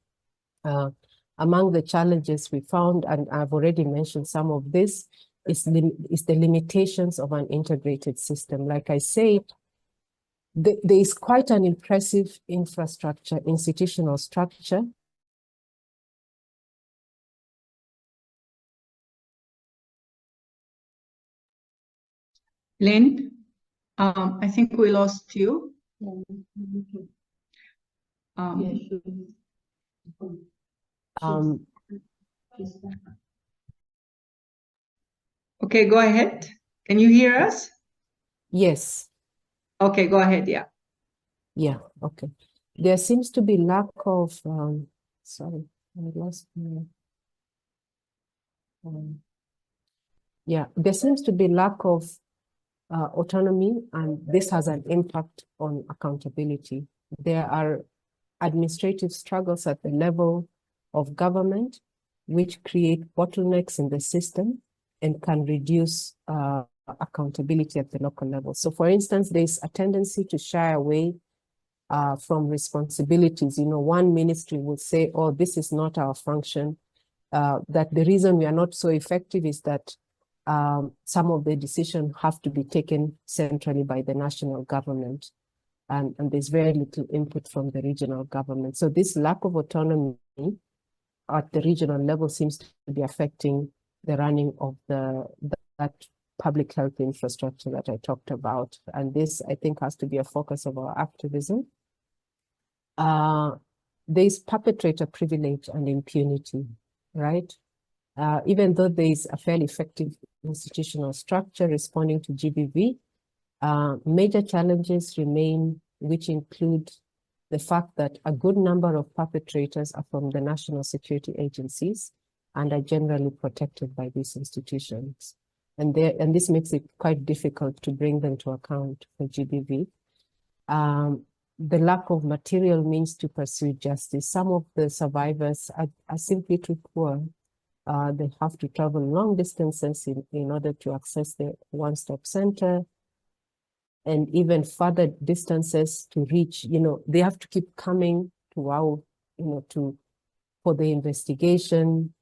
Among the challenges we found, and I've already mentioned some of this, is the limitations of an integrated system. Like I said, there is quite an impressive infrastructure, institutional structure. Lynn, I think we lost you. Okay, go ahead. Can you hear us? Yes. Okay, go ahead, yeah. Yeah, okay. There seems to be lack of, sorry, I lost my, yeah, there seems to be lack of autonomy, and this has an impact on accountability. There are administrative struggles at the level of government, which create bottlenecks in the system and can reduce accountability at the local level. So for instance, there's a tendency to shy away from responsibilities. You know, one ministry will say, oh, this is not our function. That the reason we are not so effective is that some of the decisions have to be taken centrally by the national government. And there's very little input from the regional government. So this lack of autonomy at the regional level seems to be affecting the running of that public health infrastructure that I talked about. And this, I think, has to be a focus of our activism. There's perpetrator privilege and impunity, right? Even though there's a fairly effective institutional structure responding to GBV, major challenges remain, which include the fact that a good number of perpetrators are from the national security agencies and are generally protected by these institutions. And this makes it quite difficult to bring them to account for GBV. The lack of material means to pursue justice. Some of the survivors are simply too poor. They have to travel long distances in order to access the one-stop center, and even further distances to reach, you know, they have to keep coming to our, you know, for the investigation,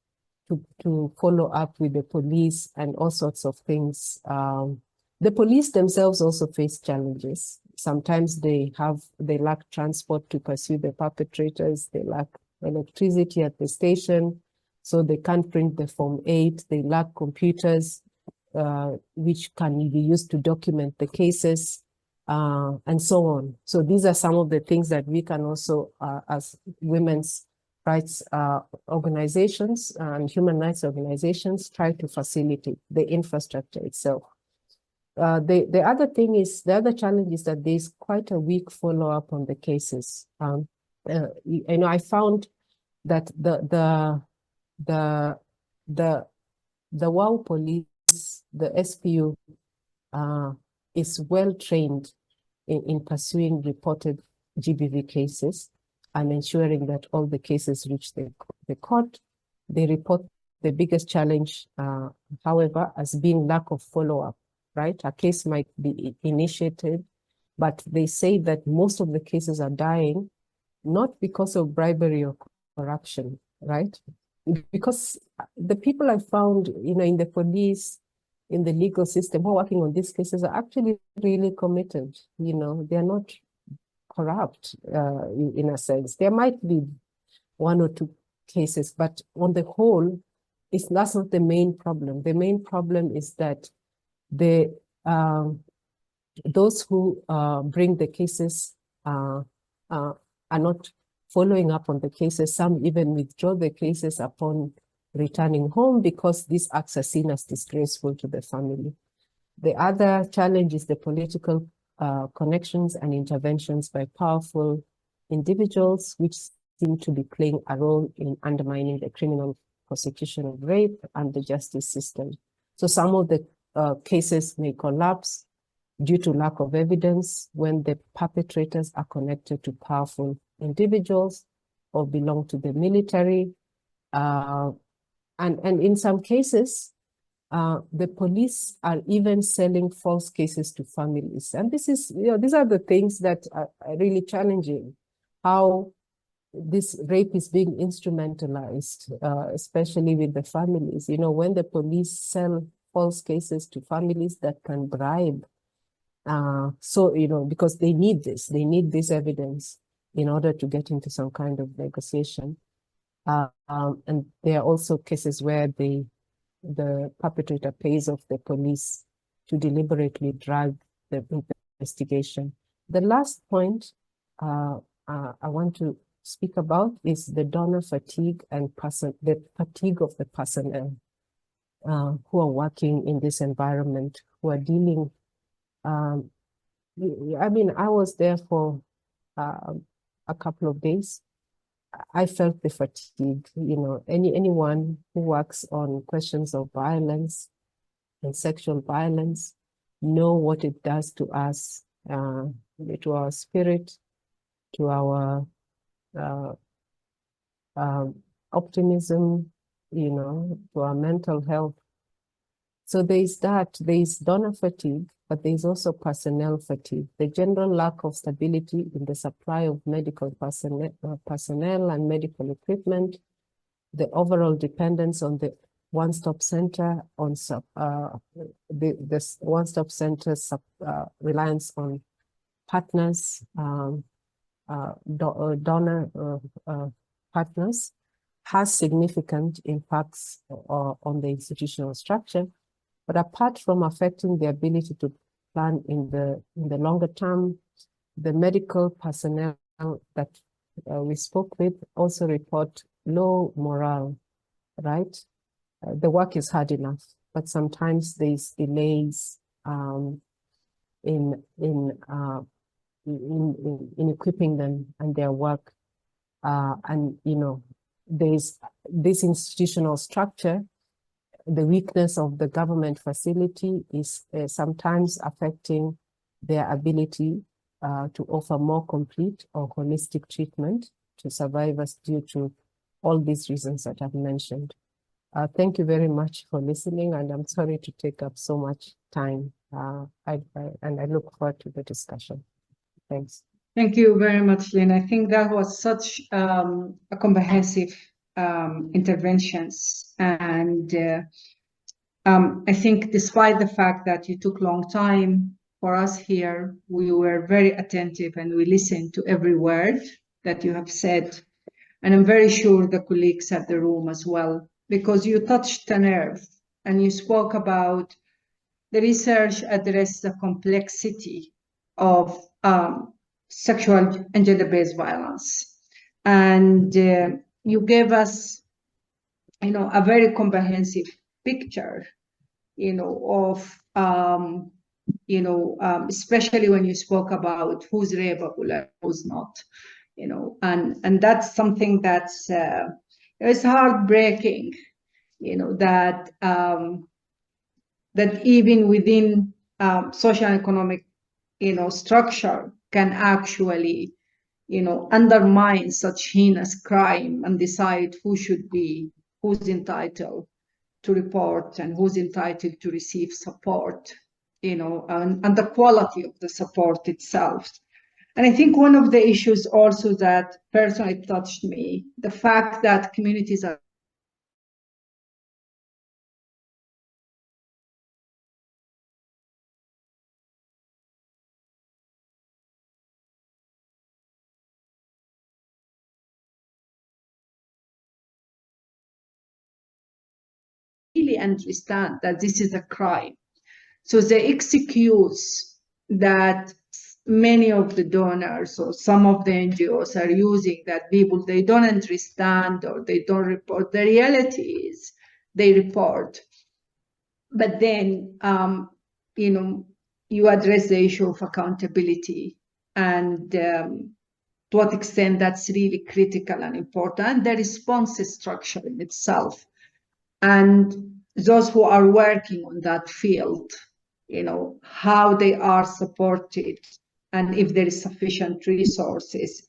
to follow up with the police and all sorts of things. The police themselves also face challenges. Sometimes they lack transport to pursue the perpetrators. They lack electricity at the station, so they can't print the Form 8. They lack computers, which can be used to document the cases, and so on. So these are some of the things that we can also, as women's rights organizations and human rights organizations, try to facilitate the infrastructure itself. The other challenge is that there's quite a weak follow-up on the cases. You know, I found that the the WOW police, the SPU, is well trained in pursuing reported GBV cases and ensuring that all the cases reach the court. They report the biggest challenge, however, as being lack of follow-up, right? A case might be initiated, but they say that most of the cases are dying, not because of bribery or corruption, right? Because the people I found, in the police, in the legal system who are working on these cases are actually really committed. They're not corrupt in a sense. There might be one or two cases, but on the whole, that's not the main problem. The main problem is that those who bring the cases are not following up on the cases. Some even withdraw the cases upon returning home because these acts are seen as disgraceful to the family. The other challenge is the political connections and interventions by powerful individuals, which seem to be playing a role in undermining the criminal prosecution of rape and the justice system. So some of the cases may collapse due to lack of evidence when the perpetrators are connected to powerful individuals or belong to the military. And in some cases, the police are even selling false cases to families. And this is, these are the things that are really challenging, how this rape is being instrumentalized, especially with the families. When the police sell false cases to families that can bribe, because they need this evidence in order to get into some kind of negotiation. And there are also cases where the perpetrator pays off the police to deliberately drag the investigation. The last point I want to speak about is the donor fatigue and the fatigue of the personnel who are working in this environment, who are dealing. I was there for a couple of days. I felt the fatigue. Anyone who works on questions of violence and sexual violence know what it does to us, to our spirit, to our optimism, to our mental health. So there's donor fatigue, but there's also personnel fatigue. The general lack of stability in the supply of medical personnel and medical equipment, the overall dependence on the one-stop center, the one-stop center's reliance on partners, donor partners, has significant impacts on the institutional structure. But apart from affecting the ability to plan in the longer term, the medical personnel that we spoke with also report low morale, right? The work is hard enough, but sometimes there's delays in equipping them and their work. There's this institutional structure. The weakness of the government facility is sometimes affecting their ability to offer more complete or holistic treatment to survivors due to all these reasons that I've mentioned. Thank you very much for listening, and I'm sorry to take up so much time. And I look forward to the discussion. Thanks. Thank you very much, Lynn. I think that was such a comprehensive interventions. And I think despite the fact that you took long time for us here, we were very attentive and we listened to every word that you have said. And I'm very sure the colleagues at the room as well, because you touched a nerve and you spoke about the research addressed the complexity of sexual and gender-based violence. And you gave us, a very comprehensive picture, of, especially when you spoke about who's rapable and who's not, and that's something that's it's heartbreaking that that even within social and economic, structure can actually, undermine such heinous crime and decide who's entitled to report and who's entitled to receive support, and the quality of the support itself. And I think one of the issues also that personally touched me, the fact that communities are really understand that this is a crime. So the excuse that many of the donors or some of the NGOs are using, that people, they don't understand or they don't report, the reality is they report. But then, you address the issue of accountability and to what extent that's really critical and important, the response structure in itself. And those who are working on that field, how they are supported and if there is sufficient resources.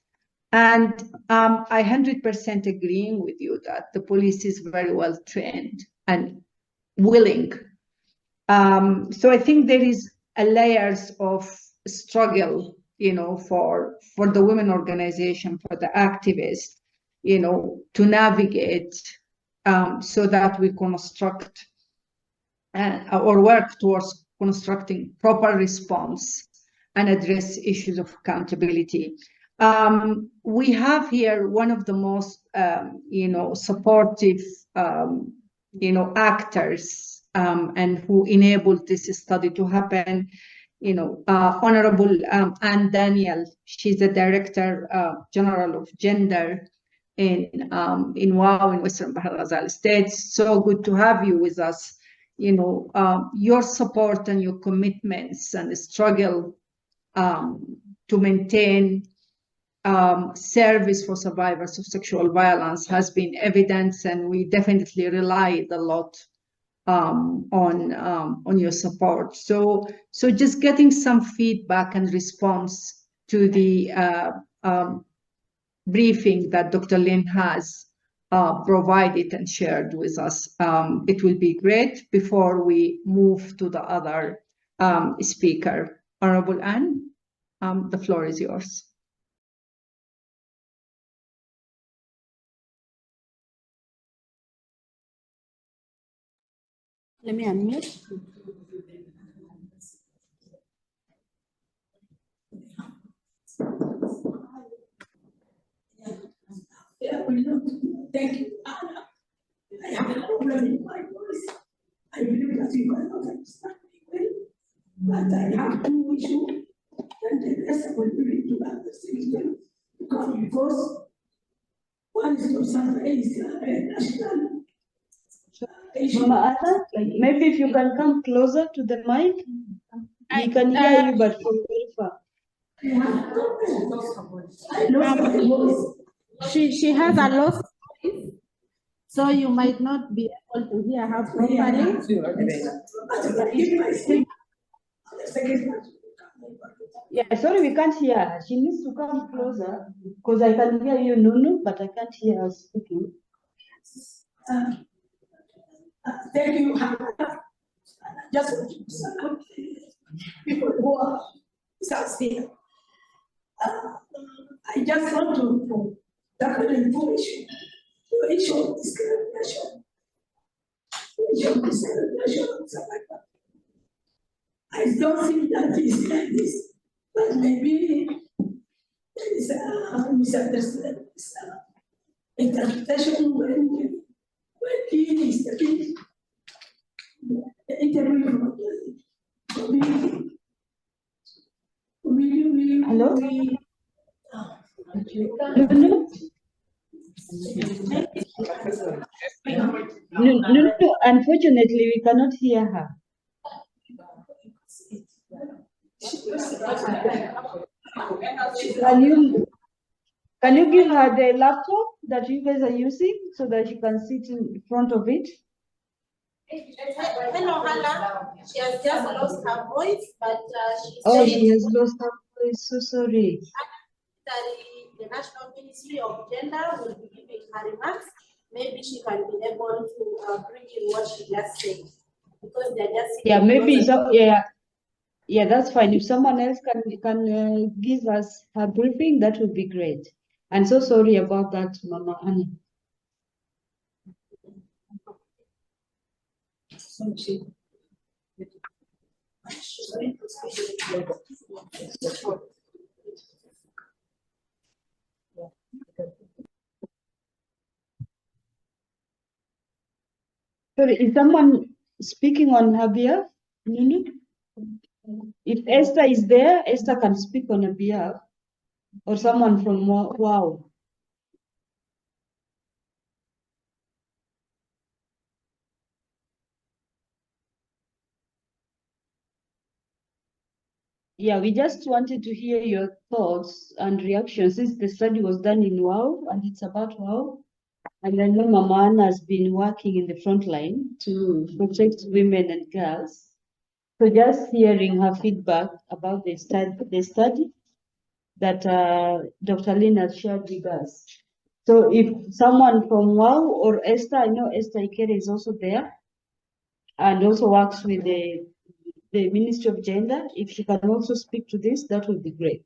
And I 100% agreeing with you that the police is very well trained and willing. So I think there is a layers of struggle, for the women organization, for the activists, to navigate so that we construct or work towards constructing proper response and address issues of accountability. We have here one of the most, supportive, actors and who enabled this study to happen. Honorable Anne Daniel, she's the Director General of Gender in WOW in Western Bahar Ghazal State. So good to have you with us. Your support and your commitments and the struggle to maintain service for survivors of sexual violence has been evident, and we definitely relied a lot on your support. So just getting some feedback and response to the briefing that Dr. Lin has provided and shared with us. It will be great before we move to the other speaker. Honorable Anne, the floor is yours. Let me unmute. Thank you, Anna. I have a problem in my voice. I believe that you cannot understand me well, but I have two issues, and the rest will be to understand them. Because one is concerned is national issue. Mama Anna, maybe if you can come closer to the mic, we can hear you, but from very far. I lost my voice. She has a lost voice, so you might not be able to hear her properly. Yeah, sorry, we can't hear her. She needs to come closer because I can hear you, Nunu, but I can't hear her speaking. Thank you. Just support people who are here. I just want to tackle the information. The issue of discrimination. The issue of discrimination of survivor. I don't think that is like this, but maybe there is a misunderstanding, interpretation when he is taking the interview from the community. Hello? No, unfortunately, we cannot hear her. Can you give her the laptop that you guys are using so that she can sit in front of it? Hello, Hala. She has just lost her voice, but she Oh, said she has lost her voice. So sorry. that the National Ministry of Gender will be giving her remarks. Maybe she can be able to bring in what she just said, because they're just Yeah, maybe so. Yeah, that's fine. If someone else can give us her briefing, that would be great. And so sorry about that, Mama Annie. Sorry, is someone speaking on her behalf? Nunu? If Esther is there, Esther can speak on her behalf. Or someone from WOW. Yeah, we just wanted to hear your thoughts and reactions since the study was done in WOW and it's about WOW. And I know Mama Anna has been working in the front line to protect women and girls. So just hearing her feedback about the study that Dr. Lynn has shared with us. So if someone from WOW or Esther, I know Esther Ikere is also there and also works with the Ministry of Gender. If she can also speak to this, that would be great.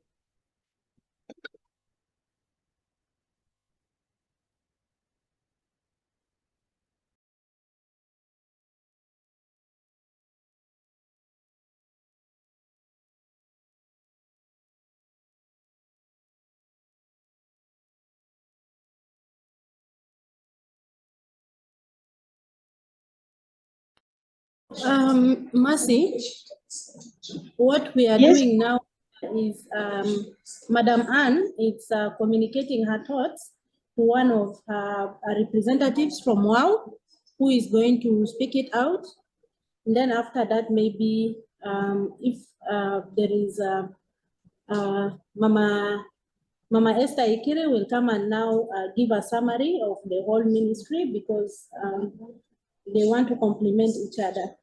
Mercy, what we are doing now is Madam Anne is communicating her thoughts to one of her representatives from WOW, who is going to speak it out. And then after that, maybe if there is Mama Esther Ikire will come and now give a summary of the whole ministry, because they want to complement each other.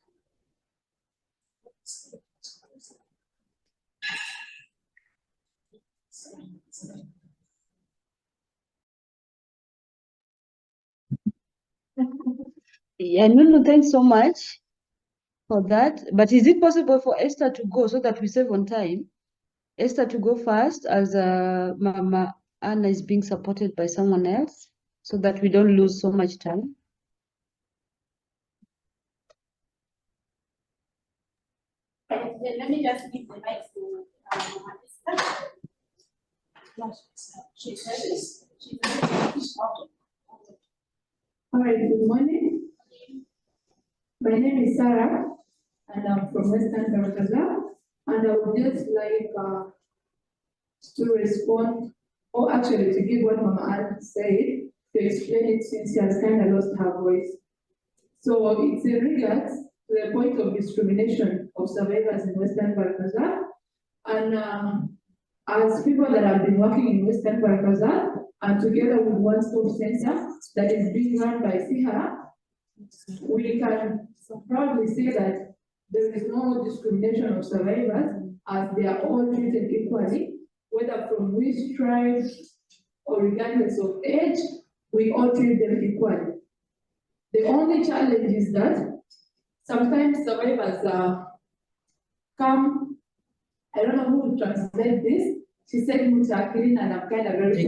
Yeah, no, thanks so much for that. But is it possible for Esther to go so that we save on time? Esther to go first as Mama Anna is being supported by someone else so that we don't lose so much time. Let me just give the mic to Mama Esther. All right, good morning. My name is Sarah, and I'm from Western Barakaza, and I would just like to respond, or actually to give what Mama Anne said, to explain it since she has kind of lost her voice. So it's in regards to the point of discrimination of survivors in Western Barakaza, and as people that have been working in Western Barakaza, and together with One Stop Center that is being run by SIHA, we can proudly say that there is no discrimination of survivors, as they are all treated equally, whether from which tribe or regardless of age, we all treat them equally. The only challenge is that sometimes survivors come, I don't know who will translate this. She said Mutakilin, and I'm kind of very late.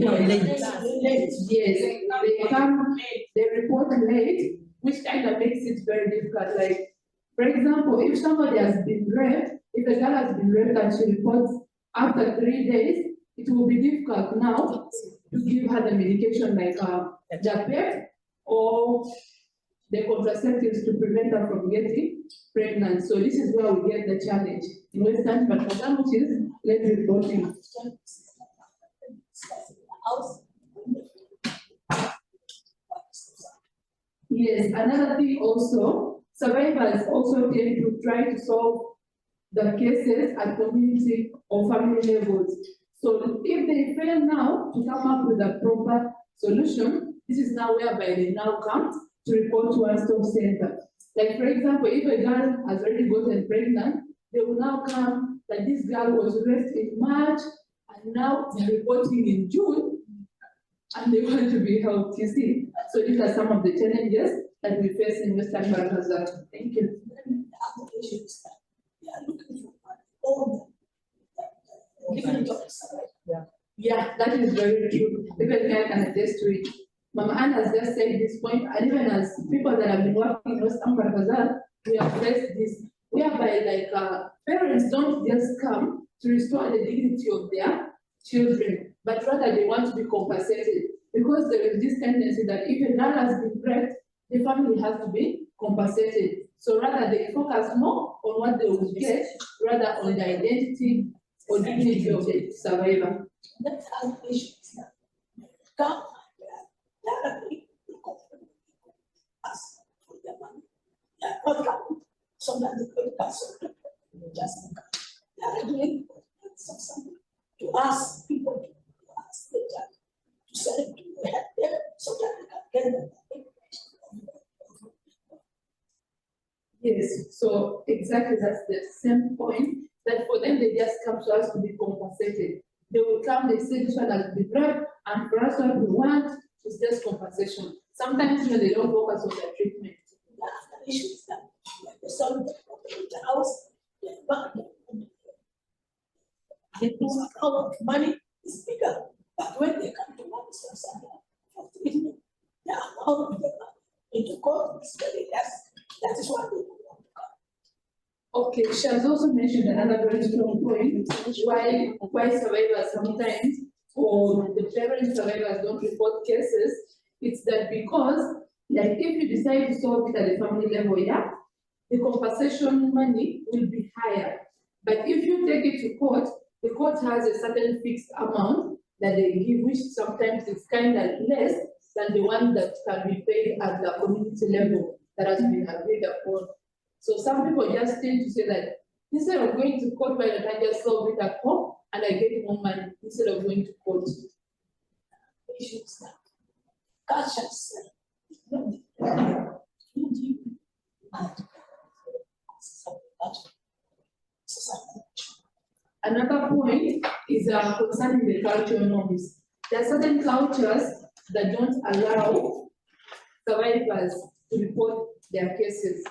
Yes, they come, they report late, which kind of makes it very difficult. Like, for example, if somebody has been raped, if a girl has been raped and she reports after 3 days, it will be difficult now to give her the medication like the PEP or the contraceptives to prevent her from getting pregnant. So this is where we get the challenge in Western Barakaza, which is late reporting. Yes, another thing also, survivors also tend to try to solve the cases at community or family levels. So if they fail now to come up with a proper solution, this is now whereby they now come to report to One Stop Center. Like, for example, if a girl has already gotten pregnant, they will now come, like this girl was raped in March, and now they're reporting in June, and they want to be helped, you see. So these are some of the challenges that we face in Western Balkans. Thank you. Yeah, that is very true. Even I can attest to it. Mama Anne has just said this point, and even as people that have been working in Western Balkans, we have faced this, whereby parents don't just come to restore the dignity of their children, but rather they want to be compensated, because there is this tendency that if a girl has been raped, the family has to be compensated. So rather they focus more on what they will get, rather on the identity or dignity of the survivor. That's how patients come directly ask for their money. They are not coming so that they could pass on. Just directly to ask people to ask the judge to send it to help them so that they can get them. Yes, so exactly that's the same point, that for them they just come to us to be compensated. They will come, they say this one has been raped, and for us what we want is just compensation. Sometimes when they don't focus on their treatment. The issue is that the son of the house, the bank, the amount of money is bigger, but when they come to one for treatment, the amount of the money into court is very less. That is why they don't want to come. Okay, she has also mentioned another very strong point, why survivors sometimes, or the parent survivors don't report cases. It's that because, like, if you decide to solve it at the family level, yeah, the compensation money will be higher. But if you take it to court, the court has a certain fixed amount that they give, which sometimes is kind of less than the one that can be paid at the community level that has been agreed upon. So some people just tend to say that instead of going to court, why don't I just solve it at home and I get more money instead of going to court? Another point is concerning the cultural norms. There are certain cultures that don't allow survivors to report their cases.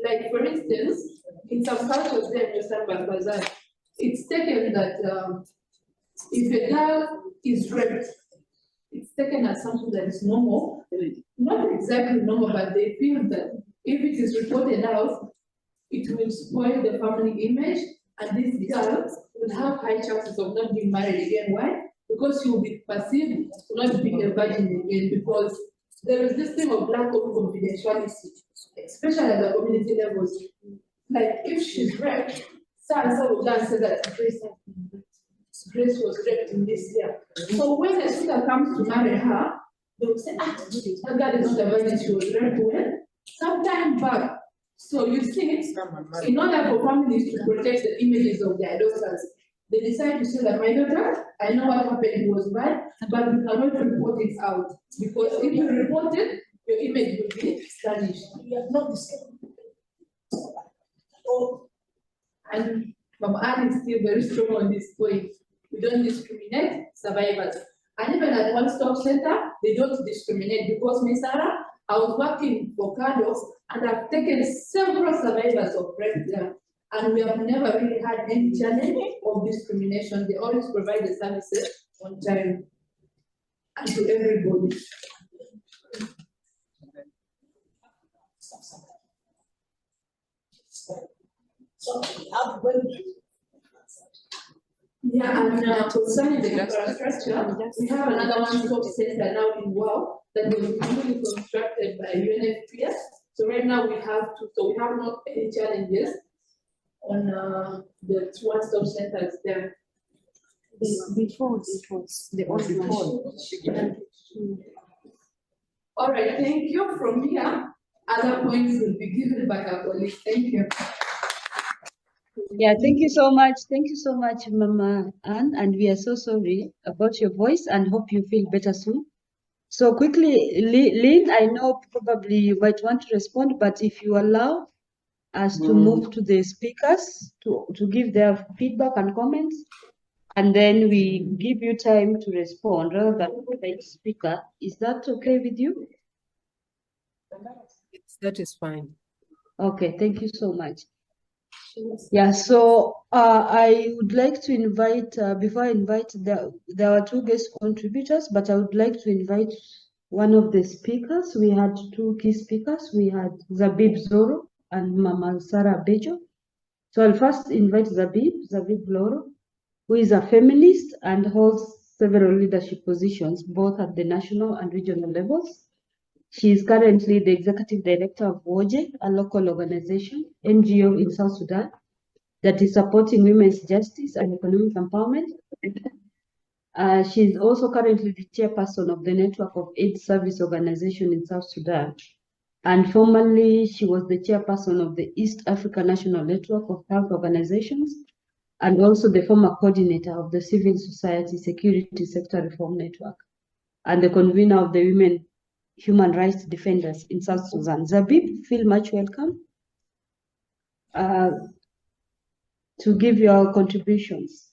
Like, for instance, in some cultures there in Western Balkans, it's taken that if a girl is raped, it's taken as something that is normal. Not exactly normal, but they feel that if it is reported out, it will spoil the family image, and this girl will have high chances of not being married again. Why? Because she will be perceived to not be a virgin again, because there is this thing of lack of confidentiality, especially at the community levels. Like, if she's raped, so will say that Grace was raped in this year. So when a sister comes to marry her, they will say, that girl is not a virgin, she was raped when sometime back. So you see, in order for families to protect the images of their daughters, they decide to say that my daughter, I know what happened was bad, but we cannot report it out. Because if you report it, your image will be tarnished. We have not discovered. And Mama Anne is still very strong on this point. We don't discriminate survivors. And even at One Stop Center, they don't discriminate, because Miss Sarah, I was working for Carlos and I've taken several survivors of rape there. And we have never really had any challenge of discrimination. They always provide the services on time and to everybody. So we have Yeah, and concerning the infrastructure, we have another one-stop center now in WOW that was newly constructed by UNFPA. So right now we have not any challenges on the one-stop centers there. Before it was the only one. All right, thank you. From here, other points will be given by our colleagues. Thank you. Yeah, thank you so much. Thank you so much, Mama Anne. And we are so sorry about your voice and hope you feel better soon. So quickly, Lynn, I know probably you might want to respond, but if you allow us to move to the speakers to give their feedback and comments, and then we give you time to respond rather than the speaker. Is that okay with you? That is fine. Okay, thank you so much. Yeah, so I would like to invite, before I invite, there are two guest contributors, but I would like to invite one of the speakers. We had two key speakers. We had Zabib Zoro and Mama Sarah Bejo. So I'll first invite Zabib Loro, who is a feminist and holds several leadership positions, both at the national and regional levels. She is currently the executive director of WOJE, a local organization, NGO in South Sudan, that is supporting women's justice and economic empowerment. She is also currently the chairperson of the network of aid service organization in South Sudan. And formerly, she was the chairperson of the East Africa National Network of Health Organizations, and also the former coordinator of the Civil Society Security Sector Reform Network, and the convener of the Women Human Rights Defenders in South Sudan. Zabib, feel much welcome to give your contributions.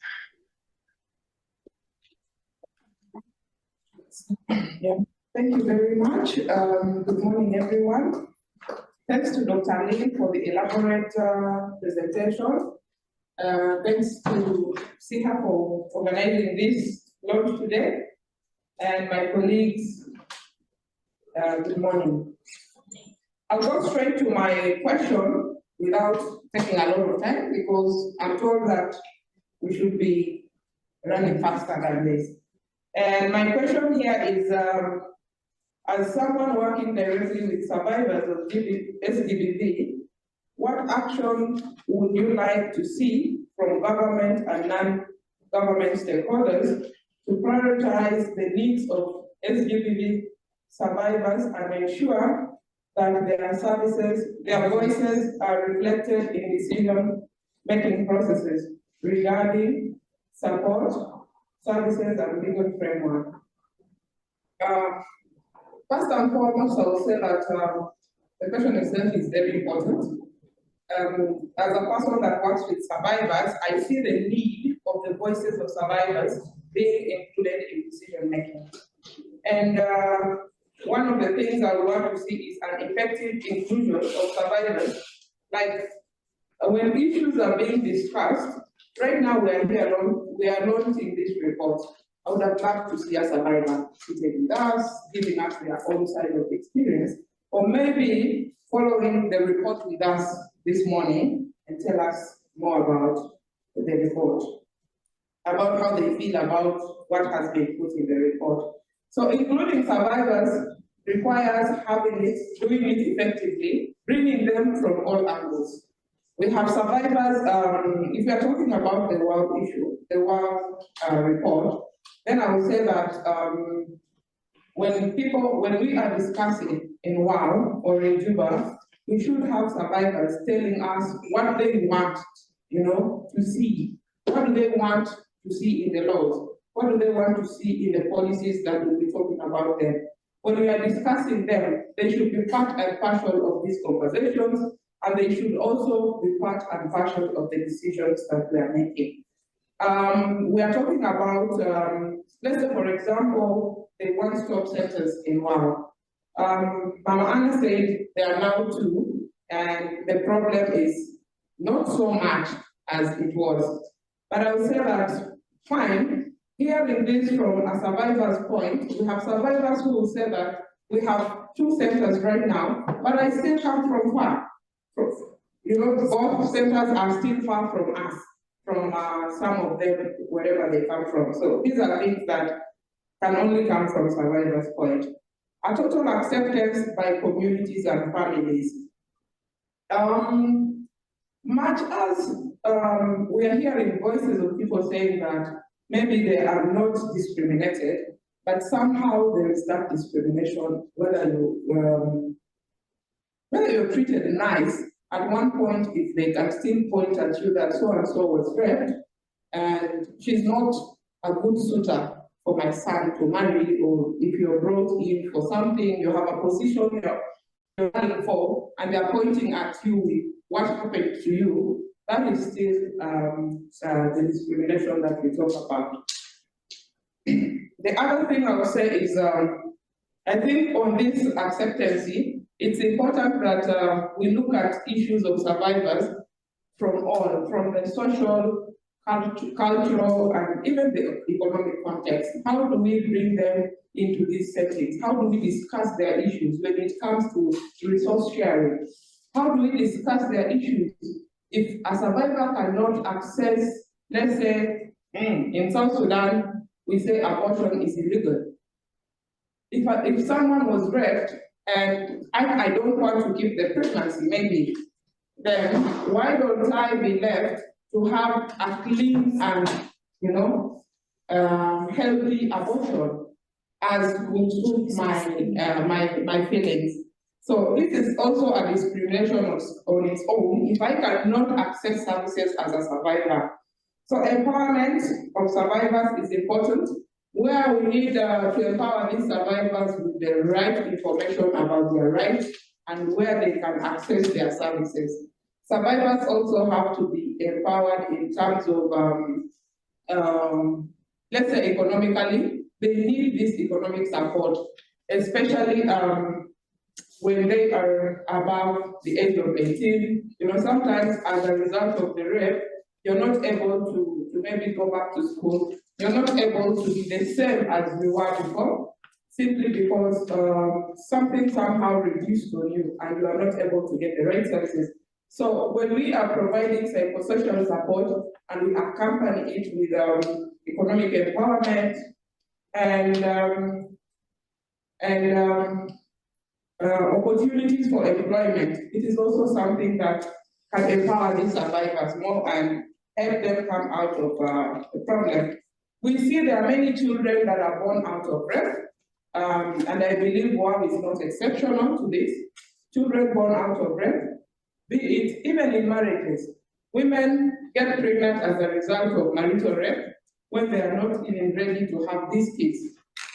Yeah, thank you very much. Good morning, everyone. Thanks to Dr. Lee for the elaborate presentation. Thanks to SIHA for organizing this launch today. And my colleagues, good morning. I'll go straight to my question without taking a lot of time because I'm told that we should be running faster than this. And my question here is, as someone working directly with survivors of SGBV, what action would you like to see from government and non-government stakeholders to prioritize the needs of SGBV survivors and ensure that their voices are reflected in decision-making processes regarding support, services, and legal framework? First and foremost, I will say that the question itself is very important. As a person that works with survivors, I see the need of the voices of survivors being included in decision making. And one of the things I would want to see is an effective inclusion of survivors. Like when issues are being discussed, right now we are here alone, we are not in this report. I would have loved to see a survivor sitting with us, giving us their own side of the experience, or maybe following the report with us this morning and tell us more about the report, about how they feel about what has been put in the report. So including survivors requires doing it effectively, bringing them from all angles. We have survivors, if we are talking about the world issue, the world report, then I would say that when we are discussing in WOW or in Juba, we should have survivors telling us what they want, to see. What do they want to see in the laws? What do they want to see in the policies that we'll be talking about them? When we are discussing them, they should be part and parcel of these conversations, and they should also be part and parcel of the decisions that we are making. We are talking about, let's say, for example, the one-stop centers in WOW. Mama Anna said there are now 2, and the problem is not so much as it was. But I would say that, fine, hearing this from a survivor's point, we have survivors who will say that we have 2 centers right now, but I still come from far. Both centers are still far from us, from some of them, wherever they come from. So these are things that can only come from survivors' point. A total acceptance by communities and families. Much as we are hearing voices of people saying that maybe they are not discriminated, but somehow there is that discrimination, whether you're treated nice. At one point, if they can still point at you that so-and-so was raped, and she's not a good suitor for my son to marry, or if you're brought in for something, you have a position you're running for, and they're pointing at you with what happened to you, that is still the discrimination that we talk about. The other thing I would say is, I think on this acceptancy, it's important that we look at issues of survivors from the social, cultural, and even the economic context. How do we bring them into these settings? How do we discuss their issues when it comes to resource sharing? How do we discuss their issues if a survivor cannot access, let's say, in South Sudan, we say abortion is illegal. If someone was raped and I don't want to keep the pregnancy, maybe, then why don't I be left to have a clean and, healthy abortion as would suit my feelings? So this is also a discrimination on its own if I cannot access services as a survivor. So empowerment of survivors is important, where we need to empower these survivors with the right information about their rights and where they can access their services. Survivors also have to be empowered in terms of, let's say economically. They need this economic support, especially when they are above the age of 18. Sometimes as a result of the rape, you're not able to maybe go back to school. You're not able to be the same as you were before, simply because something somehow reduced on you and you are not able to get the right services. So when we are providing psychosocial support and we accompany it with economic empowerment and opportunities for employment, it is also something that can empower these survivors more and help them come out of the problem. We see there are many children that are born out of rape, and I believe WAW is not exceptional to this. Children born out of rape, be it even in marriages. Women get pregnant as a result of marital rape when they are not even ready to have these kids.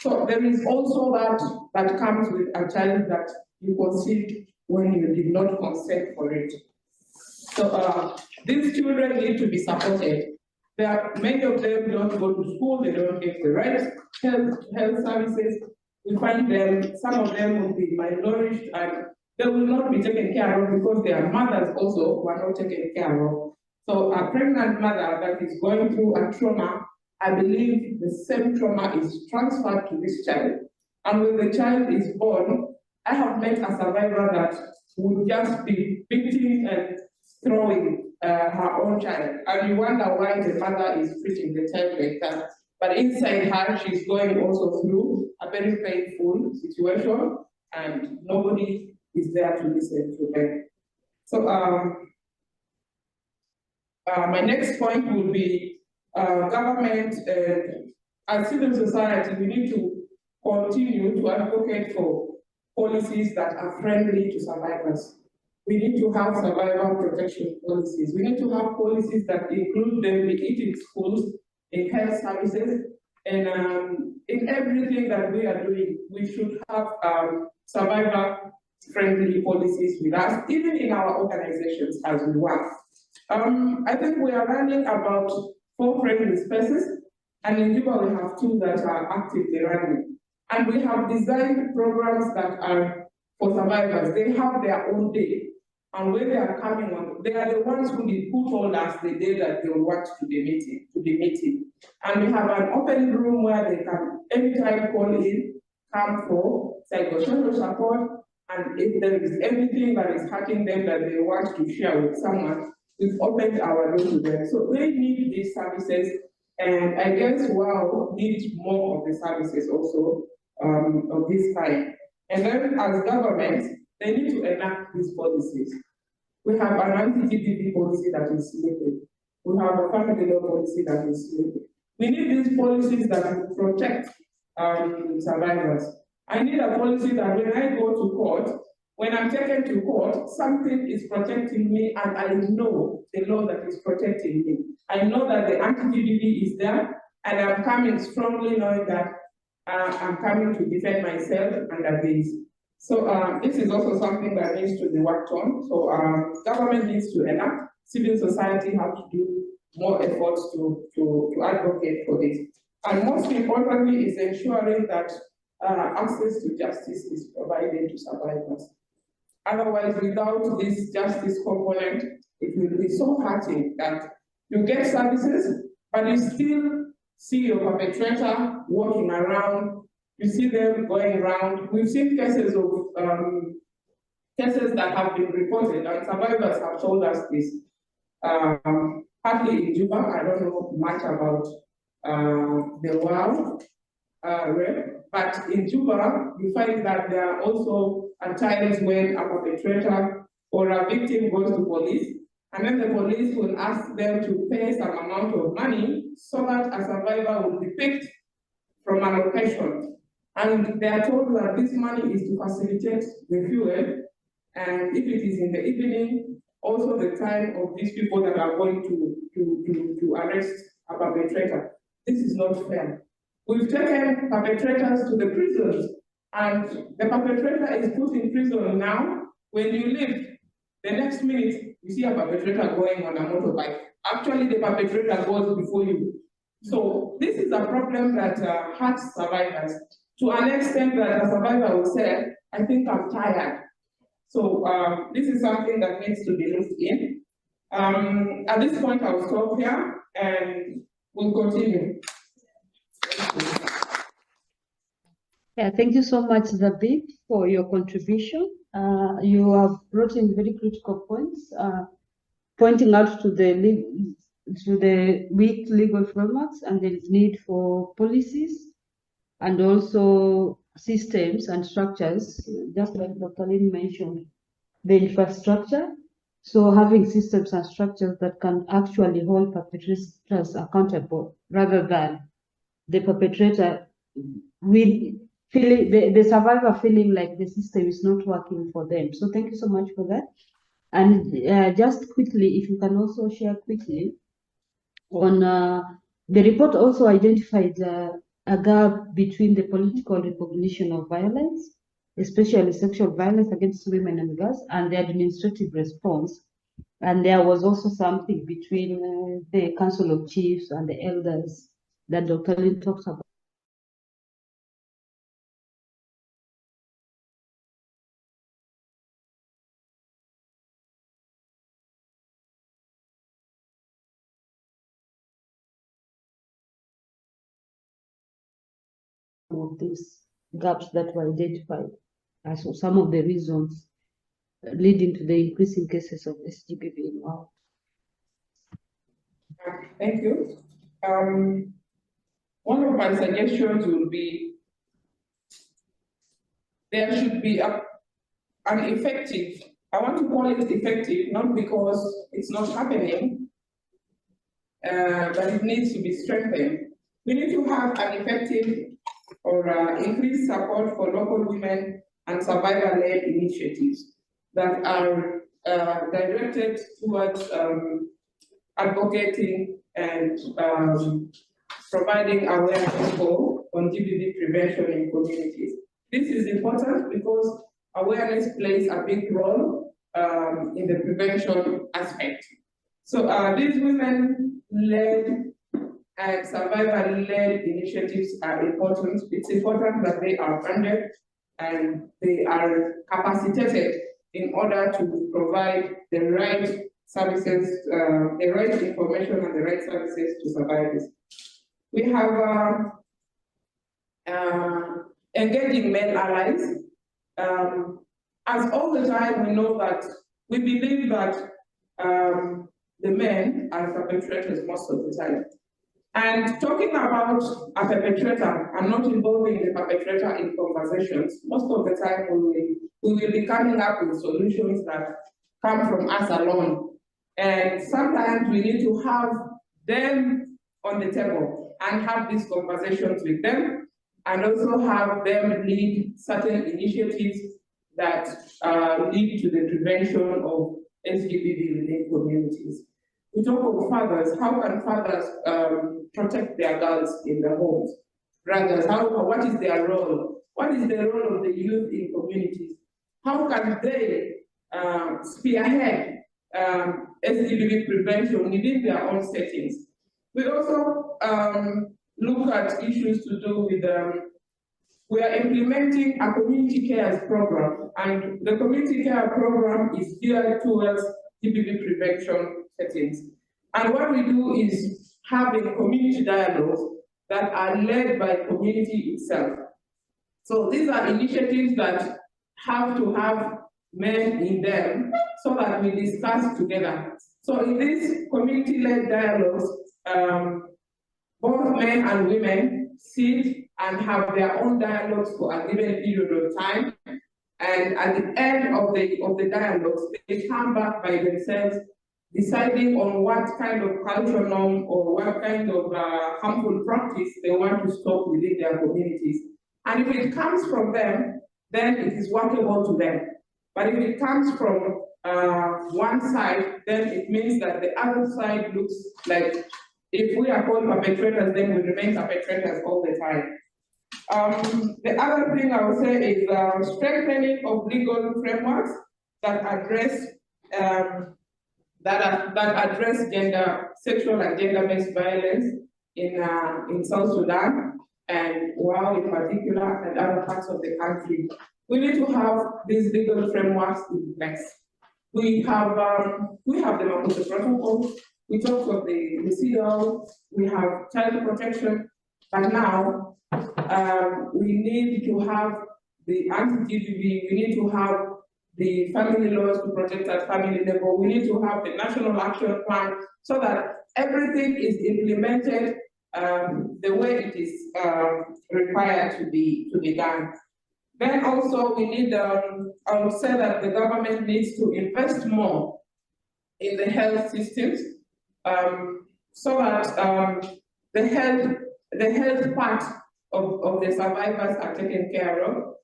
So there is also that comes with a child that you conceived when you did not consent for it. So these children need to be supported. Many of them don't go to school, they don't get the right health services. We find them, some of them will be malnourished and they will not be taken care of because their mothers also were not taken care of. So a pregnant mother that is going through a trauma, I believe the same trauma is transferred to this child. And when the child is born, I have met a survivor that would just be beating and throwing her own child. And you wonder why the mother is treating the child like that. But inside her, she's going also through a very painful situation and nobody is there to listen to them. So my next point would be government and civil society. We need to continue to advocate for policies that are friendly to survivors. We need to have survivor protection policies. We need to have policies that include them in schools, in health services, and in everything that we are doing. We should have survivor-friendly policies with us, even in our organizations as we work. I think we are running about 4 friendly spaces, and in Juba we have 2 that are actively running. And we have designed programs that are for survivors. They have their own day. And when they are coming on, they are the ones who told us the day that they want to be meeting. And we have an open room where they can anytime call in, come for psychosocial support, and if there is anything that is hurting them that they want to share with someone, we've opened our door to them. So they need these services, and I guess WOW needs more of the services also of this kind. And then as government, they need to enact these policies. We have an anti-GBV policy that is sleeping. We have a family law policy that is sleeping. We need these policies that will protect survivors. I need a policy that when I go to court, when I'm taken to court, something is protecting me and I know the law that is protecting me. I know that the anti-GBV is there And I'm coming strongly knowing that I'm coming to defend myself under this. So this is also something that needs to be worked on. So government needs to enact, civil society have to do more efforts to advocate for this. And most importantly is ensuring that access to justice is provided to survivors. Otherwise, without this justice component, it will be so hurting that you get services, but you still see your perpetrator walking around, you see them going around. We've seen cases of cases that have been reported, and survivors have told us this. Partly in Juba, I don't know much about the WOW rape, but in Juba, you find that there are also at times when a perpetrator or a victim goes to police, and then the police will ask them to pay some amount of money so that a survivor will be picked from a location. And they are told that this money is to facilitate the fuel, and if it is in the evening, also the time of these people that are going to arrest a perpetrator. This is not fair. We've taken perpetrators to the prisons, and the perpetrator is put in prison now. When you leave, the next minute, you see a perpetrator going on a motorbike. Actually, the perpetrator goes before you. So this is a problem that hurts survivors to an extent that a survivor will say, I think I'm tired. So this is something that needs to be looked in. At this point, I'll stop here and we'll continue. Yeah, thank you so much, Zabib, for your contribution. You have brought in very critical points, pointing out to the weak legal frameworks and the need for policies and also systems and structures, just like Dr. Lin mentioned, the infrastructure. So having systems and structures that can actually hold perpetrators accountable rather than the perpetrator the survivor feeling like the system is not working for them. So thank you so much for that. And just quickly, if you can also share quickly on the report also identified a gap between the political recognition of violence, especially sexual violence against women and girls, and the administrative response. And there was also something between the Council of Chiefs and the elders that Dr. Lin talked about. Of these gaps that were identified as some of the reasons leading to the increasing cases of SGBV in WOW. Thank you. One of my suggestions will be there should be an effective, I want to call it effective, not because it's not happening, but it needs to be strengthened. We need to have an effective or increased support for local women and survivor-led initiatives that are directed towards advocating and providing awareness on GBV prevention in communities. This is important because awareness plays a big role in the prevention aspect. So these women-led and survivor-led initiatives are important. It's important that they are funded and they are capacitated in order to provide the right services, the right information and the right services to survivors. We have engaging male allies. As all the time we know that we believe that the men are perpetrators most of the time. And talking about a perpetrator and not involving the perpetrator in conversations, most of the time we will be coming up with solutions that come from us alone. And sometimes we need to have them on the table and have these conversations with them, and also have them lead certain initiatives that lead to the prevention of SGBV within communities. We talk of fathers. How can fathers protect their girls in the homes? Brothers, what is their role? What is the role of the youth in communities? How can they spearhead SGBV prevention within their own settings? We also look at issues to do with we are implementing a community care program, and the community care program is geared towards GBV prevention settings. And what we do is having community dialogues that are led by community itself. So these are initiatives that have to have men in them so that we discuss together. So in these community-led dialogues, both men and women sit and have their own dialogues for a given period of time. And at the end of the dialogues, they come back by themselves, deciding on what kind of cultural norm or what kind of harmful practice they want to stop within their communities. And if it comes from them, then it is workable to them. But if it comes from one side, then it means that the other side looks like, if we are called perpetrators, then we remain perpetrators all the time. The other thing I would say is strengthening of legal frameworks that address sexual and gender-based violence in South Sudan and WOW in particular and other parts of the country. We need to have these legal frameworks in place. We have the Maputo Protocol. We talked of the CEDAW. We have child protection, but now we need to have the anti-GBV. We need to have the family laws to protect at family level. We need to have the national action plan so that everything is implemented the way it is required to be done. Then also we need, I would say that the government needs to invest more in the health systems so that the health part of the survivors are taken care of,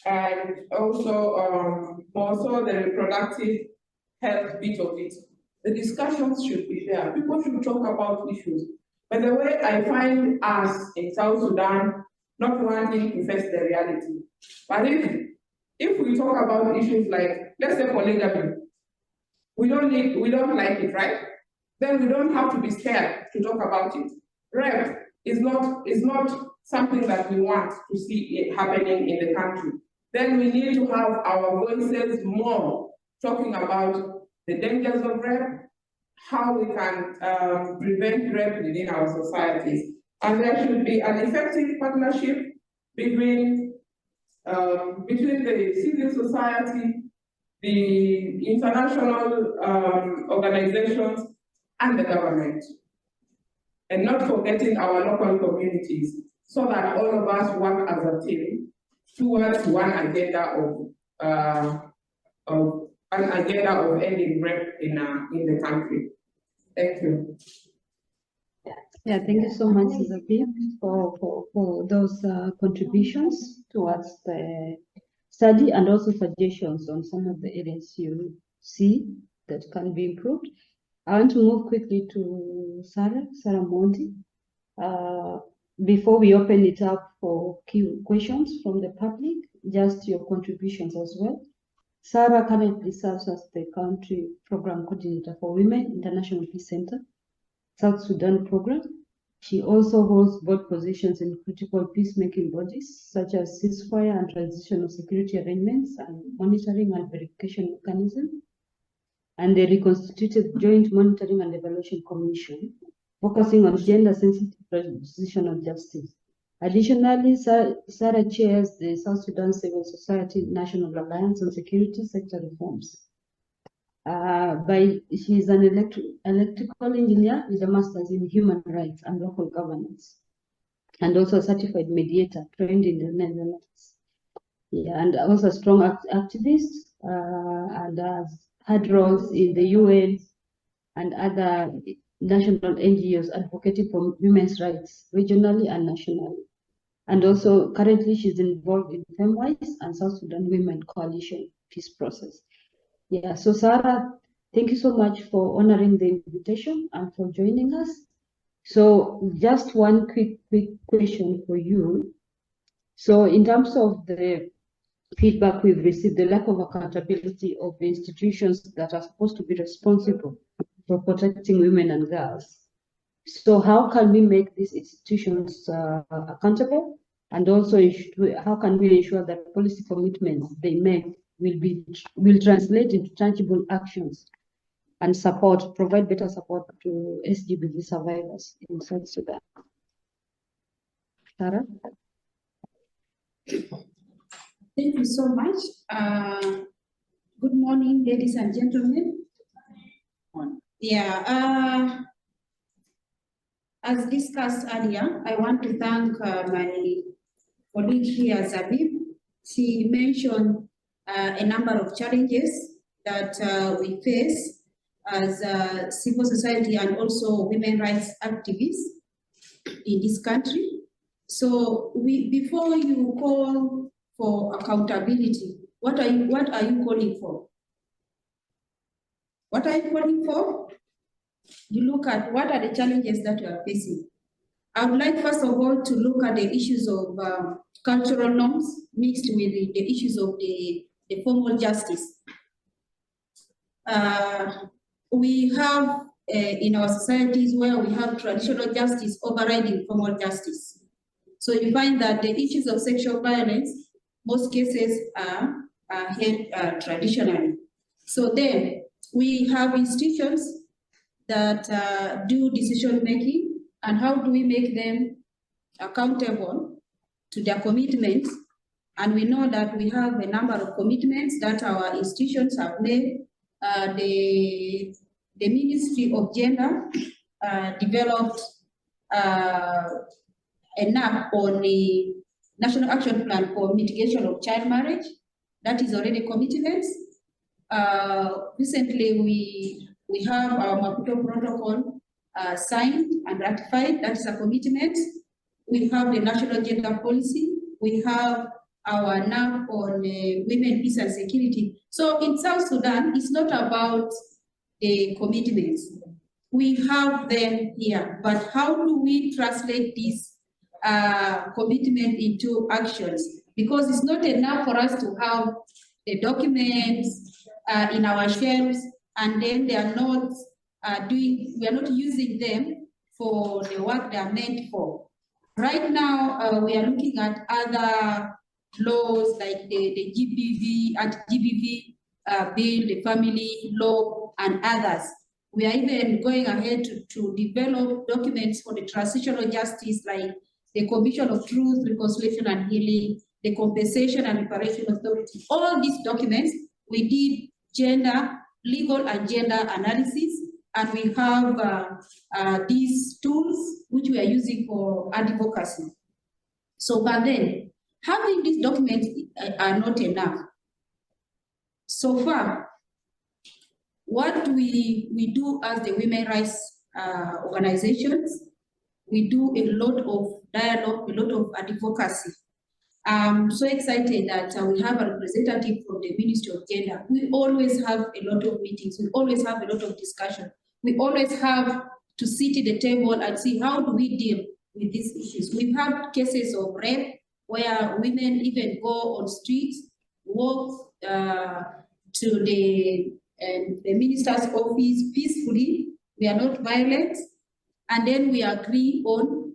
and also more so the reproductive health bit of it. The discussions should be there. People should talk about issues. But the way I find us in South Sudan not wanting to face the reality. But if we talk about issues like, let's say polygamy, we don't like it, right? Then we don't have to be scared to talk about it. Rape is not something that we want to see it happening in the country. Then we need to have our voices more talking about the dangers of rape, how we can prevent rape within our societies. And there should be an effective partnership between the civil society, the international organizations, and the government. And not forgetting our local communities, so that all of us work as a team towards one agenda of ending rape in the country. Thank you. Yeah, thank you so much, Zabi, for those contributions towards the study and also suggestions on some of the areas you see that can be improved. I want to move quickly to Sarah Monti. Before we open it up for questions from the public, just your contributions as well. Sarah currently serves as the country program coordinator for Women International Peace Center, South Sudan program. She also holds board positions in critical peacemaking bodies such as ceasefire and transitional security arrangements and monitoring and verification mechanism, and the reconstituted Joint Monitoring and Evaluation Commission, focusing on gender-sensitive transitional justice. Additionally, Sarah chairs the South Sudan Civil Society National Alliance on Security Sector Reforms. She is an electrical engineer with a master's in human rights and local governance, and also a certified mediator trained in the Netherlands. Yeah, and also a strong activist, and has had roles in the UN and other national NGOs advocating for women's rights regionally and nationally. And also currently she's involved in FemWise and South Sudan Women Coalition Peace Process. Yeah, so Sarah, Thank you so much for honoring the invitation and for joining us. So just one quick question for you. So in terms of the feedback we've received, the lack of accountability of the institutions that are supposed to be responsible for protecting women and girls. So how can we make these institutions accountable? And also, how can we ensure that policy commitments they make will translate into tangible actions and provide better support to SGBV survivors in South Sudan? Sarah? Thank you so much. Good morning, ladies and gentlemen. Yeah, as discussed earlier, I want to thank my colleague here, Zabib. She mentioned a number of challenges that we face as civil society and also women rights activists in this country. So before you call for accountability, what are you calling for? What are you calling for? You look at what are the challenges that you are facing. I would like, first of all, to look at the issues of cultural norms mixed with the issues of the formal justice. We have in our societies where we have traditional justice overriding formal justice. So you find that the issues of sexual violence, most cases are held traditionally. So then we have institutions that do decision making, and how do we make them accountable to their commitments? And we know that we have a number of commitments that our institutions have made. The Ministry of Gender developed a NAP on the National Action Plan for Mitigation of Child Marriage. That is already commitments. Recently, we have our Maputo Protocol signed and ratified. That's a commitment. We have the National Gender Policy. We have our NAP on women, peace and security. So in South Sudan, it's not about the commitments. We have them here, but how do we translate this commitment into actions? Because it's not enough for us to have the documents in our shelves, and then they are not we are not using them for the work they are meant for. Right now, we are looking at other laws like the GBV, anti-GBV bill, the family law, and others. We are even going ahead to develop documents for the transitional justice, like the Commission of Truth, Reconciliation and Healing, the Compensation and Reparation Authority. All these documents, we did legal and gender analysis, and we have these tools which we are using for advocacy. So, but then, having these documents are not enough. So far, what we do as the women rights organizations, we do a lot of dialogue, a lot of advocacy. I'm so excited that we have a representative from the Ministry of Gender. We always have a lot of meetings. We always have a lot of discussion. We always have to sit at the table and see how do we deal with these issues. We've had cases of rape where women even go on streets, walk to the minister's office peacefully. We are not violent, and then we agree on